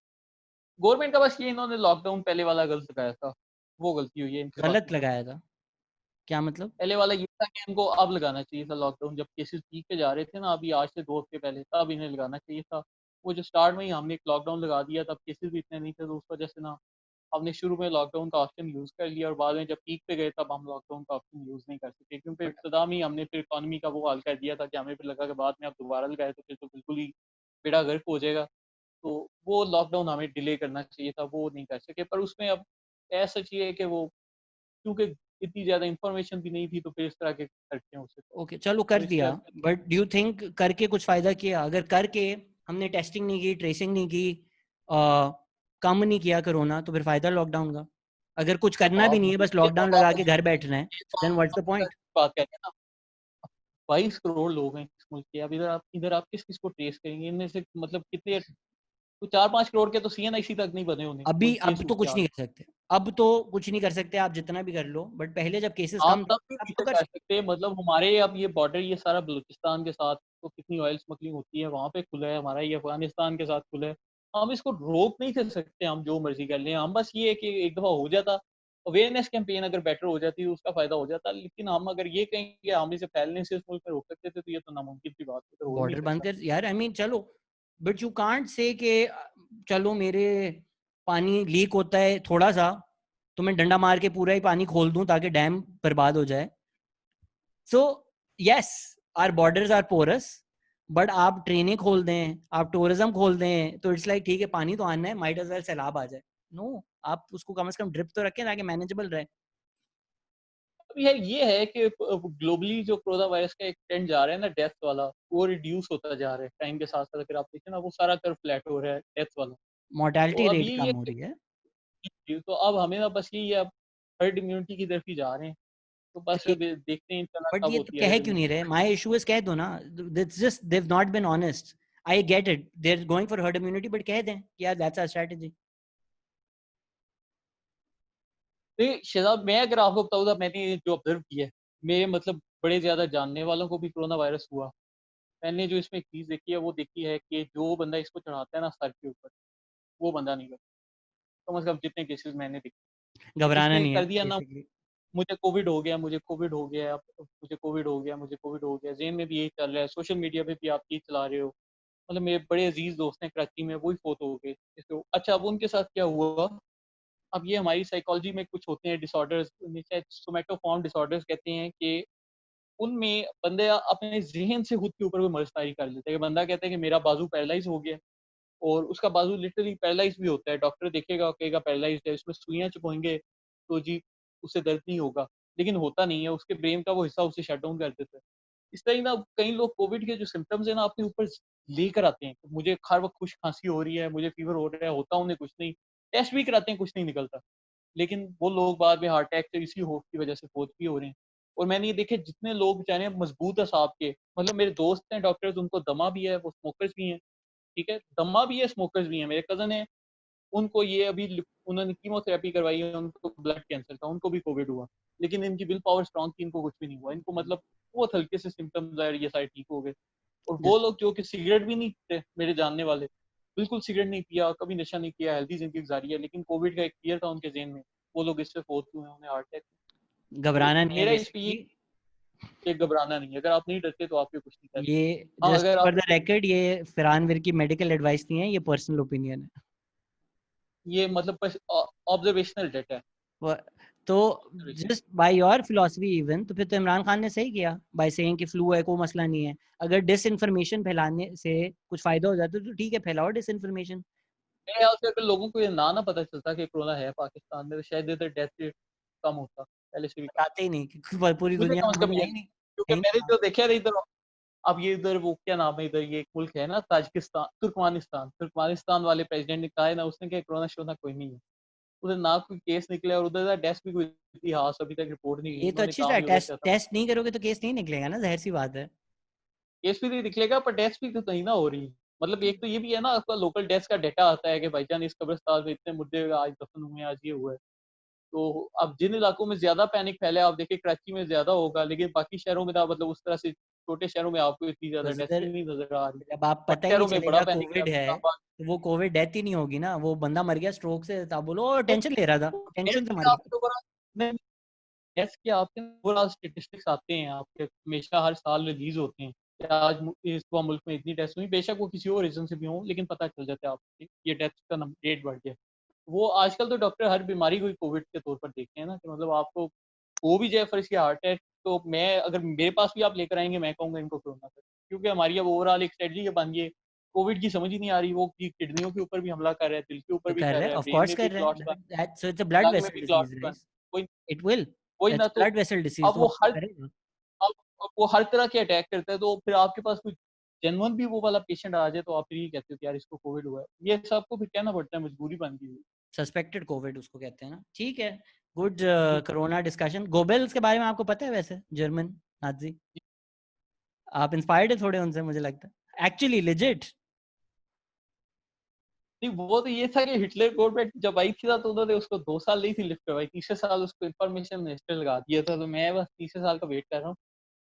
गवर्नमेंट का बस ये इन्होंने लॉकडाउन पहले वाला गलत लगाया था, वो गलती हुई है इनसे, गलत बाकी सब लगाया था? क्या मतलब? पहले वाला ये था कि इनको अब लगाना चाहिए था लॉकडाउन, जब केसेज़ पीक पे जा रहे थे ना, अभी आज से 2 हफ्ते पहले, तब इन्हें लगाना चाहिए था। वो जो स्टार्ट में ही हमने एक लॉकडाउन लगा दिया, तब केसेज़ भी इतने नहीं थे, तो उस वजह से ना हमने शुरू में लॉकडाउन का ऑप्शन यूज़ कर लिया और बाद में जब पीक पे गए तब हम लॉकडाउन का ऑप्शन यूज़ नहीं कर सके, क्योंकि बट इब्तिदा में ही हमने फिर इकॉनमी का वो हाल कर दिया था कि हमें फिर लगा कि बाद में आप दोबारा लगाए तो फिर तो बिल्कुल ही बेड़ा गर्क हो जाएगा। तो वो लॉकडाउन हमें डिले करना चाहिए था, वो नहीं कर सके। पर उसमें अब ऐसा चाहिए कि वो, क्योंकि इतनी ज़्यादा इन्फॉर्मेशन भी नहीं थी तो फिर इस तरह के करते हैं उसे। ओके, चलो तो कर इसलिए दिया, अब बट डू यू थिंक करके कुछ फायदा किया? अगर करके हमने टेस्टिंग नहीं की, ट्रेसिंग नहीं की, कम नहीं किया कोरोना, तो फिर फायदा लॉकडाउन का? अगर कुछ करना भी आप नहीं है, बस ये तो लॉकडाउन लगा आप के घर बैठ रहे हैं, ये तो देन व्हाट्स द आप पॉइंट? बात कर रहे हैं ना, 22 करोड़ लोग हैं इस मुल्क के। अब इधर आप किस-किस को ट्रेस करेंगे? इनमें से मतलब कितने, तो 4-5 करोड़ के तो सीएनआईसी तक नहीं बने होने अभी मुल्क, ये अब तो कुछ सूरत-ए-हाल नहीं है। कर सकते, अब तो कुछ नहीं कर सकते आप जितना भी कर लो, बट पहले जब केसेस आप कम थे तब भी अब नहीं तो कर कर सकते। सकते, मतलब हमारे अब ये बॉर्डर ये सारा बलूचिस्तान के साथ तो कितनी ऑयल स्मगलिंग होती है, वहाँ पे खुला है, हमारा ये अफ़गानिस्तान के साथ खुला है। हम इसको रोक नहीं कर सकते, हम जो मर्ज़ी कर लें। हम बस ये है कि एक दफ़ा हो जाता, अवेयरनेस कैंपेन अगर बेटर हो जाती तो उसका फ़ायदा हो जाता। लेकिन हम अगर ये कहें कि हम इसे फैलने से इस मुल्क में रोक सकते थे, तो ये तो नामुमकिन सी बात है, तो हो ही नहीं बॉर्डर बंद सकता। कर यार, आई मीन चलो, बट यू कांट से कि चलो मेरे पानी लीक होता है थोड़ा सा, तो मैं डंडा मार के पूरा ही पानी खोल दूं ताकि डैम बर्बाद हो जाए। So yes, our borders are porous, but आप ट्रेनें खोल दें, आप टूरिज्म खोल दें, तो इट्स लाइक ठीक है पानी तो आना है, माइट एज वेल सैलाब आ जाए। नो, आप उसको कम से कम ड्रिप तो रखें ताकि मैनेजेबल रहे। अब ये है कि ग्लोबली जो कोरोना वायरस का एक ट्रेंड जा रहा है ना डेथ वाला, वो रिड्यूस होता जा रहा है टाइम के साथ साथ। अगर आप देखें ना, वो सारा कर्व फ्लैट हो रहा है डेथ वाला। तो मोर्टेलिटी अब रेट यही कम है हो कि रही है। तो अब हमें ना बस यही है, अब हर्ड इम्यूनिटी की तरफ ही जा रहे हैं। तो बस अब देखते हैं इंशाल्लाह बट कब ये तो होती है कह हर्ड क्यों नहीं इम्यूनिटी। रहे? माय इशू इज कह दो ना, it's just they have not been honest. I get it, they are going for herd immunity, but कह दें कि यार दैट्स आवर स्ट्रेटजी। नहीं शहजाद, मैं अगर आपको बताऊँ तो मैंने ये जो ऑब्जर्व किया है, मेरे मतलब बड़े ज़्यादा जानने वालों को भी कोरोना वायरस हुआ। मैंने जो इसमें एक चीज़ देखी है, वो देखी है कि जो बंदा इसको चढ़ाता है ना सर के ऊपर, वो बंदा नहीं करता। कम से कम जितने केसेज़ मैंने देखे। घबराना जिसने नहीं है कर दिया ना, बेसिकली। मुझे कोविड हो गया, मुझे कोविड हो गया, मुझे कोविड हो गया, मुझे कोविड हो गया, ज़हन में भी यही चल रहा है, सोशल मीडिया पे भी आप यही चला रहे हो। मतलब मेरे बड़े अज़ीज़ दोस्त हैं कराची में, वो ही फ़ौत हो गए। अच्छा, अब उनके साथ क्या हुआ? अब ये हमारी साइकोलॉजी में कुछ होते हैं डिसऑर्डर्स, उन्हें शायद सोमैटोफॉर्म डिसऑर्डर्स कहते हैं, कि उनमें बंदे अपने ज़हन से खुद के ऊपर कोई मर्ज़दारी कर लेते हैं। बंदा कहता है कि मेरा बाजू पैरालाइज़ हो गया, और उसका बाजू लिटरली पैरालाइज़ भी होता है। डॉक्टर देखेगा, कहेगा पैरालाइज़्ड है, इसमें सुइयाँ चुभाएँगे तो जी उससे दर्द नहीं होगा, लेकिन होता नहीं है, उसके ब्रेन का वो हिस्सा उसे शट डाउन कर देता है। इस तरह ही ना कई लोग कोविड के जो सिम्पटम्स हैं ना अपने ऊपर लेकर आते हैं। मुझे हर वक़्त खुश खाँसी हो रही है, मुझे फ़ीवर हो रहा है, होता उन्हें कुछ नहीं। टेस्ट भी कराते हैं, कुछ नहीं निकलता। लेकिन वो लोग बाद में हार्ट अटैक से इसी होप की वजह से फ़ौत भी हो रहे हैं। और मैंने ये देखे जितने लोग बेचारे मज़बूत असाब के, मतलब मेरे दोस्त हैं डॉक्टर्स, उनको दमा भी है, वो स्मोकर्स भी हैं, ठीक है? दमा भी है, स्मोकर्स भी हैं। मेरे कज़न हैं, उनको ये अभी उन्होंने कीमोथेरेपी करवाई है, उनको ब्लड कैंसर था, उनको भी कोविड हुआ। लेकिन इनकी विल पावर स्ट्रॉन्ग थी, इनको कुछ भी नहीं हुआ। इनको मतलब बहुत हल्के से सिम्पटम्स आए और ये सारे ठीक हो गए। और वो लोग जो कि सिगरेट भी नहीं पीते, मेरे जानने वाले, बिल्कुल सिगरेट नहीं पिया, कभी नशा नहीं किया, हेल्दी ज़िंदगी गुज़ारी है, लेकिन कोविड का एक फ़ियर था उनके ज़हन में, वो लोग इससे फ़ौत हुए हैं, उन्हें हार्ट अटैक। तो घबराना नहीं है मेरा इस पे ये बेसिकली। कि घबराना नहीं है, अगर आप नहीं डरते तो आप ये कुछ नहीं कर ये सकते। हाँ, जस्ट अगर फॉर आप द रिकॉर्ड, ये फरहानवीर की मेडिकल एडवाइस नहीं है, ये पर्सनल ओपिनियन है। ये मतलब बस ऑब्जर्वेशनल डेटा है, वो- तो observation. Just by your philosophy even, तो फिर तो इमरान खान ने सही किया बाय सेइंग कि फ्लू है, कोई मसला नहीं है। अगर डिस इन्फॉर्मेशन फैलाने से कुछ फायदा हो जाता तो ठीक है, फैलाओ डिस इन्फॉर्मेशन। मेरे ख्याल से अगर लोगों को ये ना पता चलता कि कोरोना है पाकिस्तान में, तो शायद इधर डेथ रेट कम होता, पहले से भी कम। बताते ही नहीं कि पूरी मुझे दुनिया कम में से कम दुनिया ये, ही नहीं, क्योंकि है ही मैंने नहीं। जो देखा है इधर, अब ये इधर वो क्या नाम है, इधर ये एक मुल्क है ना ताजिकिस्तान, तुर्कमानिस्तान, तुर्कमानिस्तान वाले प्रेसिडेंट ने कहा है ना, उसने कहा कोरोना शोना कोई नहीं है। उधर ना कोई केस निकला, और उधर डेथ भी कोई इतिहास अभी तक रिपोर्ट नहीं हुई, ये तो उन्होंने अच्छी काम है, ही उधर टेस्ट से खत्म। टेस्ट नहीं करोगे तो केस नहीं निकलेगा ना, जाहिर सी बात है। केस भी नहीं निकलेगा, पर डेथ भी तो नहीं ना हो रही। मतलब एक तो ये भी है ना, आपका लोकल डेथ का डाटा आता है कि भाईजान इस कब्रिस्तान में इतने मुर्दे आज दफन हुए हैं, आज ये हुआ है। तो अब जिन इलाकों में ज़्यादा पैनिक फैला है, आप देखिए कराची में ज़्यादा होगा, लेकिन बाकी शहरों में तो मतलब उस तरह से छोटे शहरों में आपको इतनी ज़्यादा तो डेथ जिधर भी नहीं नज़र आ रही। जब आप बड़े पता ही नहीं शहरों में बड़ा चलेगा पैनिक है, कोविड अब है, इस्लामाबाद तो वो कोविड डेथ ही नहीं होगी ना, वो बंदा मर गया स्ट्रोक से, तो आप बोलो "ओ, टेंशन ले रहा था, तो डेथ टेंशन से के मर गया"। आपके ऊपर नहीं, डेथ के आपके ओवरऑल स्टैटिस्टिक्स आते हैं आपके, हमेशा हर साल रिलीज़ होते हैं कि आज इस मुल्क में इतनी डेथ्स हुई, बेशक वो किसी और रीज़न से भी हों, लेकिन पता चल जाता है आपको कि ये डेथ का नंबर रेट बढ़ गया। वो आजकल तो डॉक्टर हर बीमारी को ही कोविड के तौर पर देखते हैं ना, कि मतलब आपको हो भी जाए फर्स्ट या हार्ट अटैक, तो मैं अगर मेरे पास भी आप लेकर आएंगे, मैं कहूँगा इनको कोरोना कर, क्योंकि हमारी अब ओवरऑल एक स्ट्रेटजी बन गई है। कोविड की समझ ही नहीं आ रही, वो Hmm. किडनियों के ऊपर भी हमला कर रहा है, दिल के ऊपर भी कर कर रहे रहा हैं, है, ऑफ ब्रेन कोर्स में भी कर रहे क्लॉट्स बन, हैं, so it's a blood lung में वेसल भी डिजीज, क्लॉट्स बन। राइट? कोई इट विल, कोई ना, दैट्स तो ब्लड वेसल डिसीज, अब तो वो वो हर करेगा। अब वो हर तरह के अटैक करता है, तो फिर आपके पास कोई जेन्युइन भी वो वाला पेशेंट आ जाए, तो आप फिर ये कहते हो कि यार इसको कोविड हुआ है, ये सबको फिर कहना पड़ता है, मजबूरी बन गई है। सस्पेक्टेड कोविड उसको कहते हैं ना। ठीक है, गुड जी, कोरोना डिस्कशन। गोबेल्स के बारे में आपको पता है वैसे, जर्मन नाजी? जी। आप इंस्पायर्ड है थोड़े उनसे, मुझे लगता है एक्चुअली लेजिट। नहीं, वो तो ये था कि हिटलर गवर्नमेंट जब आई थी ना, तो उन्होंने उसको 2 साल नहीं थी लिफ्ट करवाई, तीसरे साल उसको इंफॉर्मेशन मिनिस्टर लगा दिया था, तो मैं बस तीसरे साल का वेट कर रहा हूँ,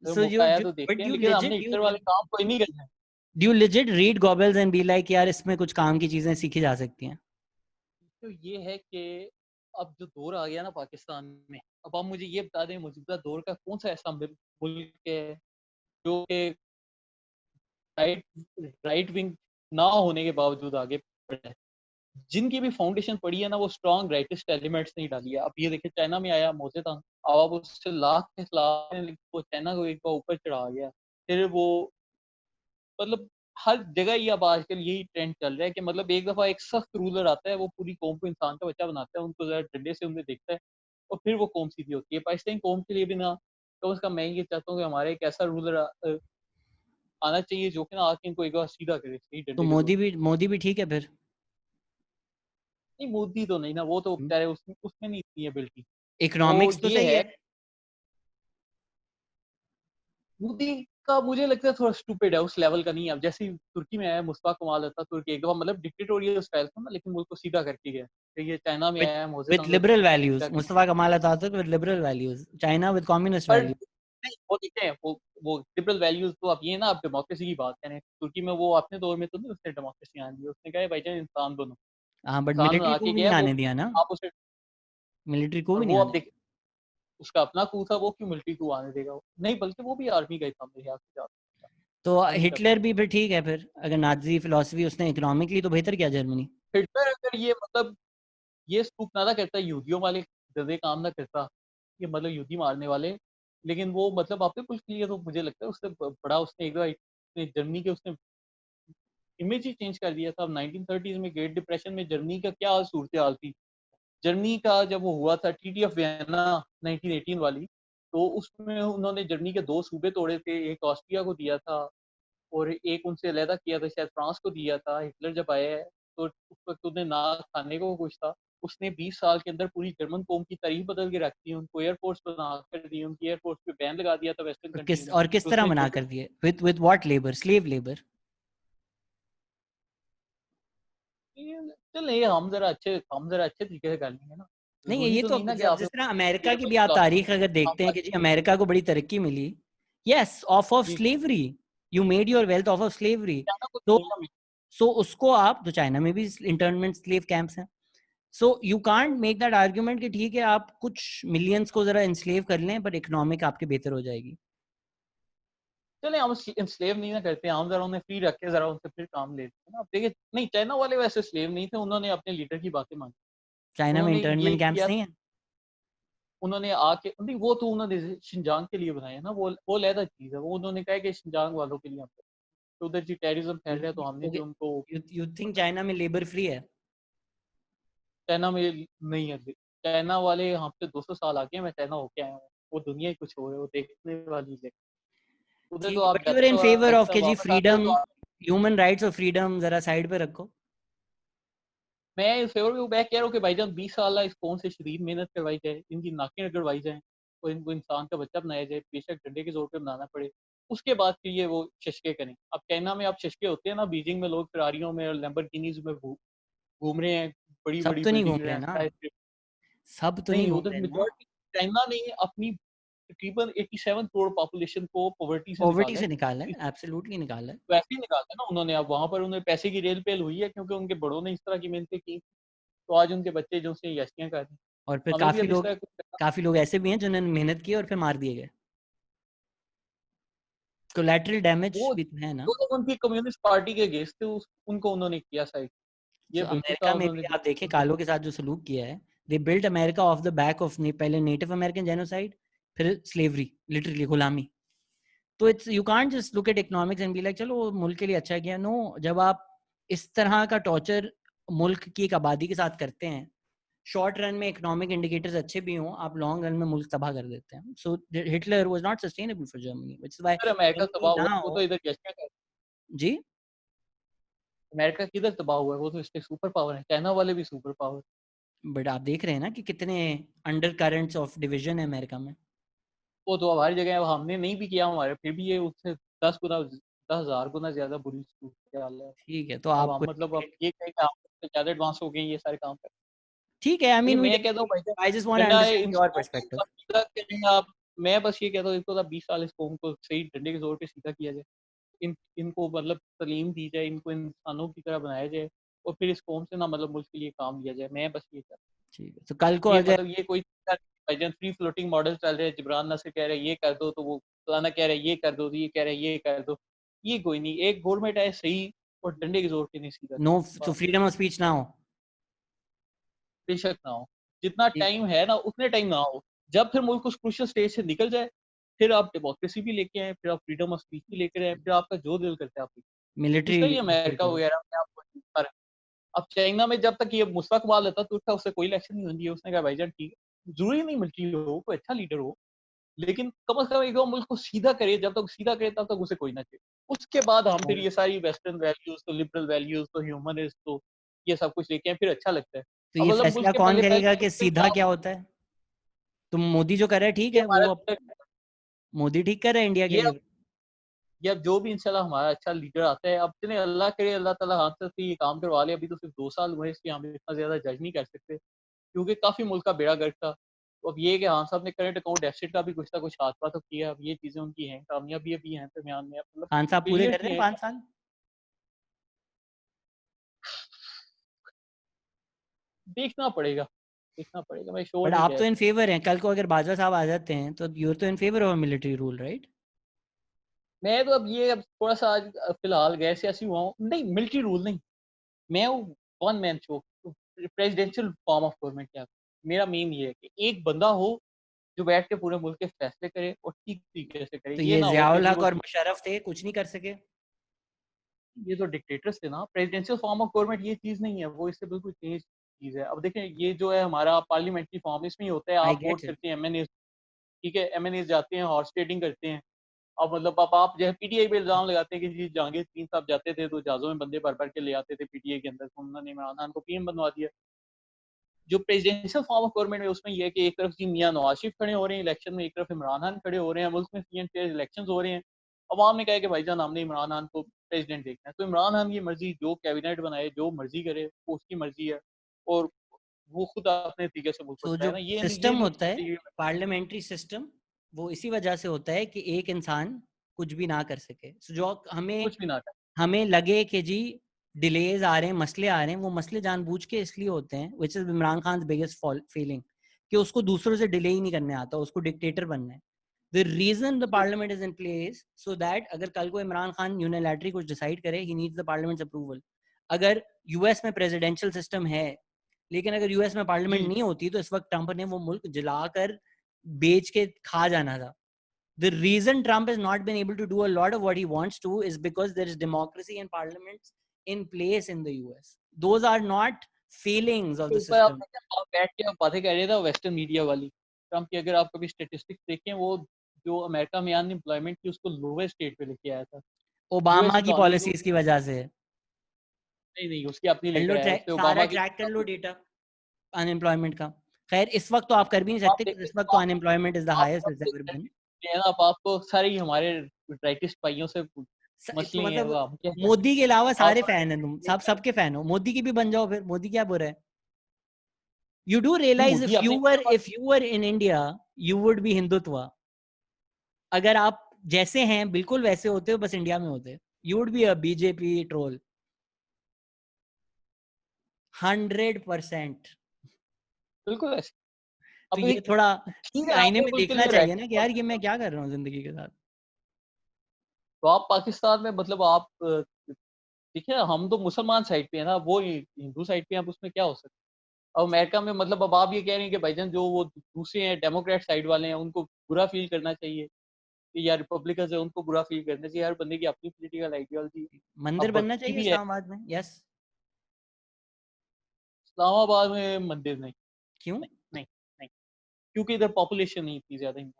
तो सो मौका यू आया यू तो बट देखते हैं, यू लेकिन हमने लेजिट हिटलर वाले काम कोई नहीं करना है। Do legit read gobbles and be like यार इसमें कुछ काम की चीजें सीखी जा सकती हैं? तो ये है कि अब जो दौर आ गया ना पाकिस्तान में, अब आप मुझे ये बता दें, मौजूदा दौर का कौन सा ऐसा मुल्क है जो कि राइट राइट विंग ना होने के बावजूद आगे बढ़ा है, जिनकी भी फाउंडेशन पड़ी है ना, वो स्ट्रॉन्ग राइटिस्ट एलिमेंट्स नहीं डाली है। अब ये देखिए, चाइना में आया मोजेदान, अब आप उससे लाख के खिलाफ हैं, लेकिन वो चाइना को एक बार ऊपर चढ़ा गया। फिर वो मतलब हर जगह ही अब आजकल यही ट्रेंड चल रहा है कि मतलब एक दफा एक सख्त रूलर आता है, वो पूरी कौम को इंसान का बच्चा बनाता है, उनको जरा डंडे से उन्हें देखता है, और फिर वो कौम सीधी होती है। पाकिस्तान कौम के लिए भी ना, तो उसका मैं ये चाहता हूँ कि हमारे एक ऐसा रूलर आना चाहिए जो कि ना आके इनको एक बार सीधा करे, सही तो डंडे के जोर। मोदी भी ठीक है फिर? नहीं, मोदी तो नहीं ना, वो तो बेचारे उसमें उसमें नहीं इतनी एबिलिटी। वो इकोनॉमिक्स तो ये सही है, है। मोदी का मुझे लगता है थोड़ा स्टूपिड है, उस लेवल का नहीं है। अब जैसे ही तुर्की में आया मुस्तफा कमाल था, तुर्की एक दफा मतलब डिक्टेटोरियल स्टाइल था ना, लेकिन मुल्क को सीधा करके गया। फिर ये चाइना में विद आया विद मोजेदान, लिबरल सीधा वैल्यूज, किया। Mustafa Kemal Ataturk with liberal values, China with communist पर वैल्यूज। नहीं, वो देखते हैं, वो लिबरल वैल्यूज तो अब ये ना, आप डेमोक्रेसी की बात करें, तुर्की में वो अपने दौर में तो नहीं उसने डेमोक्रेसी आने दी, उसने कहा है भाईजान इंसान बनो। हाँ, बट इंसान मिलिट्री बना को के भी नहीं गया वो, आने दिया ना, आप उसे, मिलिट्री को और भी नहीं वो अब आने देख, दिया। उसका अपना coup था, वो क्यों मिलिट्री को आने देगा? नहीं, बल्कि वो भी आर्मी का ही था मेरे ख्याल से, तो आर्मी का था। हिटलर भी फिर ठीक है फिर, अगर नाजी फिलोसफी उसने इकोनॉमिकली तो बेहतर किया जर्मनी। हिटलर अगर ये मतलब ये स्कूप ना करता, यहूदियों वाले गधे काम ना करता, ये मतलब यहूदी मारने वाले, लेकिन वो मतलब आपने कुछ किया, तो मुझे लगता है उससे बड़ा उसने एक बार जर्मनी के उसने इमेज ही चेंज कर दिया था। अब 1930s में ग्रेट डिप्रेशन में जर्मनी का क्या सूरत हाल थी, जर्मनी का जब वो हुआ था ट्रीटी ऑफ वियना 1918 वाली, तो उसमें उन्होंने जर्मनी के 2 सूबे तोड़े थे, एक ऑस्ट्रिया को दिया था और एक उनसे अलहदा किया था, शायद फ्रांस को दिया था। हिटलर जब आया है, तो उस वक्त उन्हें ना खाने को कुछ था, उसने 20 साल के अंदर पूरी जर्मन कौम की तारीख बदल के रख दी, उनको एयरफोर्स बना कर दी, उनकी एयरफोर्स पे बैन लगा दिया था वेस्टर्न कंट्री में। और किस तो तरह उसने मना छोटे, कर दिए? With what labour, slave labour? चल ये हम जरा अच्छे तरीके से कर लेंगे ना, नहीं, जरूरी ये तो तो नहीं ना कि अब आपने जिस तरह अमेरिका की भी आप बच्चा तारीख अगर देखते हैं कि जी अमेरिका को बड़ी तरक्की मिली, यस, ऑफ जी slavery, you made your wealth of slavery. China को तो तो नहीं ना उसको आप, तो चाइना में भी इंटर्नमेंट स्लेव कैंप्स हैं, so you can't make that argument कि ठीक है आप कुछ मिलियंस को जरा इंस्लेव कर लें पर इकोनॉमिक आपके बेहतर हो जाएगी। चले, हम स्लेव नहीं ना करते, हम जरा उन्हें फ्री रख के जरा उनसे फिर काम लेते हैं ना। अब देखिए, नहीं चाइना वाले वैसे स्लेव नहीं थे, उन्होंने अपने लीडर की बातें मानी, चाइना में उन्होंने ये इंटर्नमेंट कैंप्स किया, नहीं है? उन्होंने आके नहीं, वो तो उन्होंने शिनजांग के लिए बनाया ना, वो अलहदा चीज है, वो उन्होंने कहा कि शिनजांग वालों के लिए हम तो उधर जी टेररिज्म फैल रहा है, तो हमने जो उनको यू थिंक चाइना में लेबर फ्री है? चाइना में नहीं है। चाइना वाले हमसे 200 साल आगे हैं, मैं चाइना होके आया हूँ, वो दुनिया ही कुछ हो है, वो देखने वाली है उधर। तो ठीक है, आप बट यू आर जाते इन हो फेवर ऑफ आहिस्ता के जी वापस आते हो फ्रीडम, तो ह्यूमन राइट्स और फ्रीडम जरा साइड पे रखो। मैं इस फेवर में मैं कह रहा हूँ कि भाईजान 20 साल इस कौन से शरीर मेहनत करवाई जाए, इनकी नाकें रगड़वाई जाए और इनको इंसान का बच्चा बनाया जाए, बेशक डंडे के जोर पे बनाना पड़े, उसके बाद फिर ये वो शशके करें। अब चाइना में आप शशके होते हैं ना, बीजिंग में लोग फरारियों में और लैम्बोर्गिनीज में घूम रहे हैं, बड़ी सब बड़ी तो नहीं घूम बिल्डिंग रहे हैं, ना, skyscraper। सब तो नहीं नहीं, घूम उधर रहे ना। मेजोरिटी, चाइना ने अपनी तकरीबन 87 करोड़ पॉपुलेशन को पॉवर्टी से पॉवर्टी निकाला से है। निकाला इस है, एब्सोल्युटली निकाला है। वैसे ही निकाला है ना उन्होंने। अब वहां पर उन्हें पैसे की रेल पेल हुई है, क्योंकि उनके बड़ों ने इस तरह की मेहनत की, तो आज उनके बच्चे जो से यशियां कर रहे हैं। और फिर हमें भी अब इस तरह कुछ करना। काफी लोग ऐसे भी हैं जिन्होंने मेहनत की और फिर मार दिए गए। कोलैटरल डैमेज वो भी तो है ना। जो लोग उनकी कम्युनिस्ट पार्टी के अगेंस्ट थे, उनको उन्होंने किया साइड। ये So, बिल्कुल अमेरिका कहा में उन्होंने भी जो आप देखें उनके कालों के साथ जो सलूक किया है, they built America of the back of पहले नेटिव अमेरिकन जेनोसाइड, फिर स्लेवरी, लिटरली गुलामी। तो it's you can't just look at economics and be like चलो वो मुल्क के लिए अच्छा किया। नो, जब आप इस तरह का टॉर्चर मुल्क की एक आबादी के साथ करते हैं, शॉर्ट रन में इकोनॉमिक इंडिकेटर्स अच्छे भी हों, आप लॉन्ग रन में मुल्क तबाह कर देते हैं। So Hitler was not sustainable for Germany, which is why फिर अमेरिका जर्मनी तबाह हुआ वो नाउ। तो इधर जश्न कर। जी, अमेरिका किधर तबाह हुआ है, वो तो इसके सुपर पावर है, चाइना वाले भी सुपर पावर। बट आप देख रहे हैं ना कि कितने अंडर करंट्स ऑफ डिवीजन है अमेरिका में। वो तो हमारी जगह है, हमने नहीं भी किया हमारे, फिर भी ये उससे 10 गुना 10,000 गुना ज्यादा बुरी सूरत हाल है। ठीक है, तो अब आपको हम मतलब अब ये कहें कि हम उससे ज्यादा एडवांस हो गए ये सारे काम कर। ठीक है, आई मीन लेकिन वी मैं कहता हूँ भाई साहब, आई जस्ट वांट टू वरना understand in your school perspective. को सीधा करें आप। मैं बस ये कहता हूँ इनको 20 साल इस कौम को सही डंडे के जोर पे सीधा किया जाए। इनको मतलब तालीम दी जाए, इनको इंसानों की तरह बनाया जाए, और फिर इस कौम से ना मतलब मुल्क के लिए काम लिया जाए। मैं बस ये चाहता ठीक है, तो कल को हूँ। ये अगर मतलब ये कोई फ्री फ्लोटिंग मॉडल चल रहे हैं, जिब्रान नसर कह रहे हैं ये कर दो, तो वो फलाना कह रहे हैं ये कर दो, तो ये कह रहे हैं ये कर दो। ये कोई नहीं, एक गवर्नमेंट है सही, और डंडे के जोर पे नहीं सीधा नो, करें तो बस। फ्रीडम ऑफ स्पीच ना हो। बेशक ना हो, जितना ठीक है, टाइम है ना उतने टाइम ना हो। जब फिर मुल्क उस क्रूशियल स्टेज से निकल जाए, फिर आप डेमोक्रेसी भी लेके आए, फिर आप फ्रीडम ऑफ स्पीच भी लेकर आए, फिर आपका जो दिल करता है आप मिलिट्री दूसरा ही अमेरिका डिक्टेटर। वगैरह में आपको पर। अब चाइना में जब तक ये मुस्तफा कमाल था तो उससे कोई इलेक्शन नहीं होनी है, उसने कहा भाईजान ठीक है, जरूरी नहीं मिलिट्री हो, कोई अच्छा लीडर हो, लेकिन कम से कम एक दो मुल्क को सीधा करे। जब तक सीधा करे तब तक उसे कोई ना चाहिए। उसके बाद हम फिर ये सारी वेस्टर्न वैल्यूज, तो लिबरल वैल्यूज, तो ह्यूमनिस्ट, तो ये सब कुछ लेके आए, फिर अच्छा लगता है। तो अब ये मतलब मुल्क फैसला के कौन पहले करेगा पहले कि सीधा क्या होता है? तो मोदी जो कर रहा है ठीक ये है, हमारा वो मोदी ठीक कर रहा है इंडिया के ये लिए। ये अब जो भी इंशाल्लाह हमारा अच्छा लीडर आता है, अब चले अल्लाह करे, अल्लाह ताला हाथ से ये काम करवा ले। अभी तो सिर्फ 2 साल हुए, इसलिए हम इतना ज्यादा जज नहीं कर सकते, क्योंकि काफी मुल्क का बेड़ा गर्क था। तो अब ये कि हाँ साहब ने करंट अकाउंट डेफिसिट का भी कुछ ना कुछ हाथ तो किया। अब ये चीजें उनकी हैं, कामयाबी भी हैं दरमियान में, मतलब खान साहब पूरे कर फेलियर्स रहे भी हैं हैं। 5 साल। देखना पड़ेगा, देखना पड़ेगा, मैं श्योर बट नहीं आप कह तो इन सकता। फेवर हैं, कल को अगर बाजवा साहब आ जाते हैं तो यूर तो इन favour of military rule, right? मैं तो अब ये अब थोड़ा सा आज फिलहाल गैर सियासी हुआ हूँ, नहीं मिलिट्री रूल नहीं, मैं one man show, presidential form of government क्या। मेरा मेन ये है कि एक बंदा हो जो बैठ के पूरे मुल्क के फैसले करे और ठीक तरीके से करे। तो ये ये ना हो कि जियाउल जी हक वो, और मुशर्रफ थे, कुछ नहीं कर सके। ये तो डिक्टेटर्स थे ना। प्रेसिडेंशियल फॉर्म ऑफ गवर्नमेंट ये चीज नहीं है, वो इससे बिल्कुल चेंज चीज है। अब देखें ये जो है हमारा पार्लियामेंट्री फॉर्म, इसमें ही होता है आई आप वोट गेट इट। करते हैं एमएनए, ठीक है, एमएनए जाते हैं हॉर्स ट्रेडिंग करते हैं। अब मतलब अब आप जो है पीटीआई पे इल्जाम लगाते हैं कि जी जहांगीर तीन साहब जाते थे तो जहाजों में बंदे भर भर के ले आते थे पीटीआई के अंदर, तो उन्होंने इमरान खान को पीएम बनवा दिया। जो प्रेसिडेंशियल फॉर्म ऑफ गवर्नमेंट है उसमें यह है कि एक तरफ जी मियां नवाज शरीफ खड़े हो रहे हैं इलेक्शन में, एक तरफ इमरान खान खड़े हो रहे हैं, मुल्क में फ्री एंड फेयर इलेक्शन हो रहे हैं। अवाम ने कहा कि भाईजान हमने इमरान खान को प्रेसिडेंट देखना है, तो इमरान खान की मर्जी, जो कैबिनेट बनाए जो मर्जी करे वो उसकी मर्जी है, और वो खुद अपने तरीके से मुल्क को तो चलाए जो ना। ये सिस्टम जो होता चीज है, है पार्लियामेंट्री सिस्टम, वो इसी वजह से होता है कि एक इंसान कुछ भी ना कर सके। So जो हमें कुछ भी ना करे। हमें लगे कि जी डिलेज आ रहे हैं, मसले आ रहे हैं, वो मसले जानबूझ के इसलिए होते हैं, which is Imran Khan biggest failing, कि उसको दूसरों से डिले ही नहीं करने आता, उसको डिक्टेटर बनना है। The reason the parliament is in place so that अगर कल को इमरान खान यूनिलैटरली कुछ डिसाइड करे, he needs the parliament approval. अगर यूएस में प्रेसिडेंशियल सिस्टम है, लेकिन अगर यूएस में पार्लियामेंट जी नहीं होती तो इस वक्त ट्रंप ने वो मुल्क जलाकर बेच के खा जाना था। The reason Trump has not been able to do a lot of what he wants to is because there is democracy and parliaments in place in the US. Those are not failings of के the ऊपर system. आपने क्या आप बैठ के आप बातें कर रहे थे वेस्टर्न मीडिया वाली। ट्रम्प की अगर आप कभी स्टेटिस्टिक्स देखें, वो जो अमेरिका में अनएम्प्लॉयमेंट की उसको लोवेस्ट स्टेट पे लेके आया था। यूएस ओबामा की इकोनॉमी को पॉलिसीज की वजह से। नहीं नहीं उसकी अपनी कर लो लेकर आया, ट्रैक, उससे सारा ओबामा की ट्रैक कर लो डेटा अनएम्प्लॉयमेंट का। खैर इस वक्त तो आप कर भी नहीं आप सकते देख क्योंकि इस वक्त तो अनएम्प्लॉयमेंट इज द आप हाईएस्ट सब इट्स देख एवर रहे बीन। हैं ना, आप आपको सारे ही हमारे राइटिस्ट भाइयों से तो मसले हैं, मतलब वो हम क्या करें। मोदी के अलावा आप सारे फैन हैं, तुम सब सबके फैन हो, मोदी की भी बन जाओ, फिर मोदी क्या बुरा है? You do realize मोदी अपने if you were in India, you would be Hindutva. अगर आप जैसे हैं बिल्कुल वैसे होते हो, बस इंडिया में होते, you would be a BJP troll 100%। बिल्कुल ऐसे। तो अब ये एक थोड़ा ठीक है आईने आपने में मुल्क के देखना लिए चाहिए ना रहते कि हो, यार ये मैं क्या कर रहा हूँ जिंदगी के साथ। तो आप पाकिस्तान में मतलब आप देखिए हम तो मुसलमान साइड पे है ना, वो हिंदू साइड पे है, अब उसमें क्या हो सकता है। अब अमेरिका में मतलब अब आप ये कह रहे हैं कि भाईजान जो वो दूसरे हैं डेमोक्रेट साइड वाले हैं उनको बुरा फील करना चाहिए, या रिपब्लिकन है उनको बुरा फील करना चाहिए। हर बंदे की अपनी पॉलिटिकल आइडियोलॉजी। मंदिर अब बनना भक्ति चाहिए भी है इस्लामाबाद में, यस। इस्लामाबाद में, मंदिर नहीं। क्यों? नहीं नहीं नहीं, क्योंकि इधर पॉपुलेशन नहीं इतनी ज्यादा।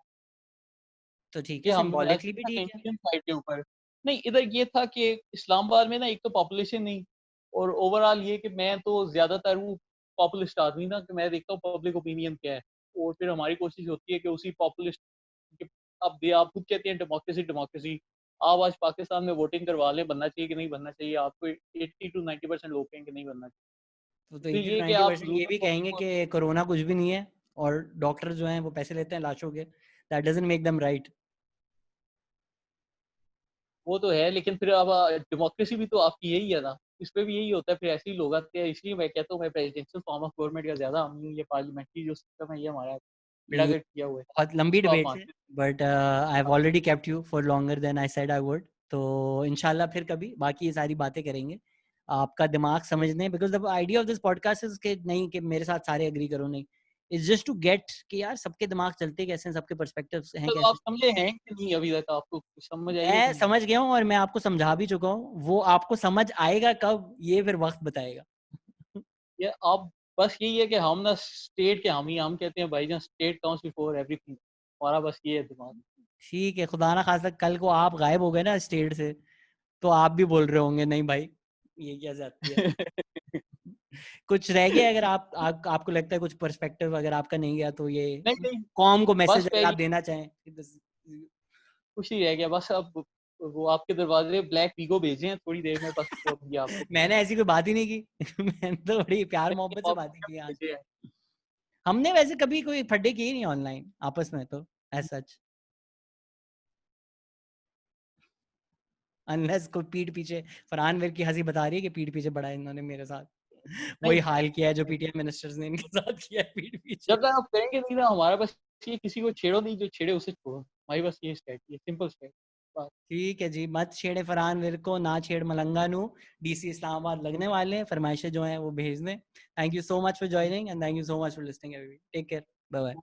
तो ठीक है, ये हम सिंबॉलिकली भी ऐसे ना ठीक है। इंडियन साइड के ऊपर। नहीं, इधर ये था कि इस्लामाबाद में ना एक तो पॉपुलेशन नहीं, और ओवरऑल ये कि मैं तो ज्यादातर हूँ पॉपुलिस्ट आदमी ना, कि मैं देखता हूँ पब्लिक ओपिनियन क्या है, और फिर हमारी कोशिश होती है कि उसी पॉपुलिस्ट के। अब आप खुद कहते हैं डेमोक्रेसी डेमोक्रेसी, आप आज पाकिस्तान में वोटिंग करवा लें बनना चाहिए कि नहीं बनना चाहिए, आपको 80 to 90% लोग कहेंगे नहीं बनना चाहिए। तो फिर 80 to ये कि आप 90% ये रूरल भी कहेंगे पब्लिक, कि कोरोना कुछ भी नहीं है, और डॉक्टर जो हैं वो पैसे लेते हैं लाशों के। That doesn't make them right. वो तो है, लेकिन फिर अब डेमोक्रेसी भी तो आपकी यही है ना, इस पे भी यही होता है, फिर ऐसे ही लोग आते हैं। इसलिए मैं कहता हूँ मैं प्रेसिडेंशियल फॉर्म ऑफ गवर्नमेंट का ज्यादा हम ये पार्लियामेंट्री जो सिस्टम है ये हमारा ये पिटागट किया हुआ है। बहुत लंबी तो आप डिबेट है, मानते but I have already kept you for longer than I said I would. तो इंशाल्लाह फिर कभी बाकी ये सारी बातें करेंगे, आपका दिमाग समझने, because the idea of this podcast is के नहीं कि मेरे साथ सारे एग्री करो, नहीं, इट्स जस्ट टू गेट कि यार सबके दिमाग चलते कैसे हैं, सबके पर्सपेक्टिव्स हैं तो आप कैसे। समझे हैं कि नहीं अभी तक आपको कुछ समझ आई है कि मैं नहीं? समझ गया हूँ और मैं आपको समझा भी चुका हूँ, वो आपको समझ आएगा कब ये फिर वक्त बताएगा। ये आप, बस यही है कि हम ना स्टेट के हम कहते हैं भाईजान स्टेट काउंट्स बिफोर एवरीथिंग, हमारा बस ये है दिमाग। ठीक है, खुदा ना खास्ता कल को आप गायब हो गए ना स्टेट से, तो आप भी बोल रहे होंगे नहीं भाई ये क्या जाती है। कुछ रह गया अगर आपको लगता है कुछ पर्सपेक्टिव अगर आपका नहीं गया, तो ये नहीं नहीं, कॉम को मैसेज बस अगर आप देना चाहें कि कुछ ही रह गया बस। अब वो आपके दरवाजे ब्लैक वीगो भेजे हैं थोड़ी देर में, बस वो अभी आपको मैंने ऐसी कोई बात ही नहीं की। मैंने तो बड़ी प्यार मोहब्बत से आप बातें की आज। भेजे हैं। हमने वैसे कभी कोई फड्डे किए नहीं ऑनलाइन आपस में तो, एज सच, अनलेस कोई पीठ पीछे। फरहान वीर की हंसी बता रही है कि पीठ पीछे बड़ा है इन्होंने मेरे साथ, वही नहीं, हाल किया है जो पीटीआई मिनिस्टर्स ने इनके साथ किया है पीठ पीछे। जब तक आप करेंगे नहीं ना, हमारा बस ये किसी को छेड़ो नहीं, जो छेड़े उसे छोड़ो, हमारी बस ये स्ट्रेटजी है, सिंपल स्ट्रेटजी। ठीक है जी, मत छेड़े फरहान वीर को, ना छेड़ मलंगा नू। डीसी इस्लामाबाद लगने वाले हैं, फरमाइशें जो हैं वो भेज दें। Thank you so much for joining and thank you so much for listening everybody, take care, bye bye.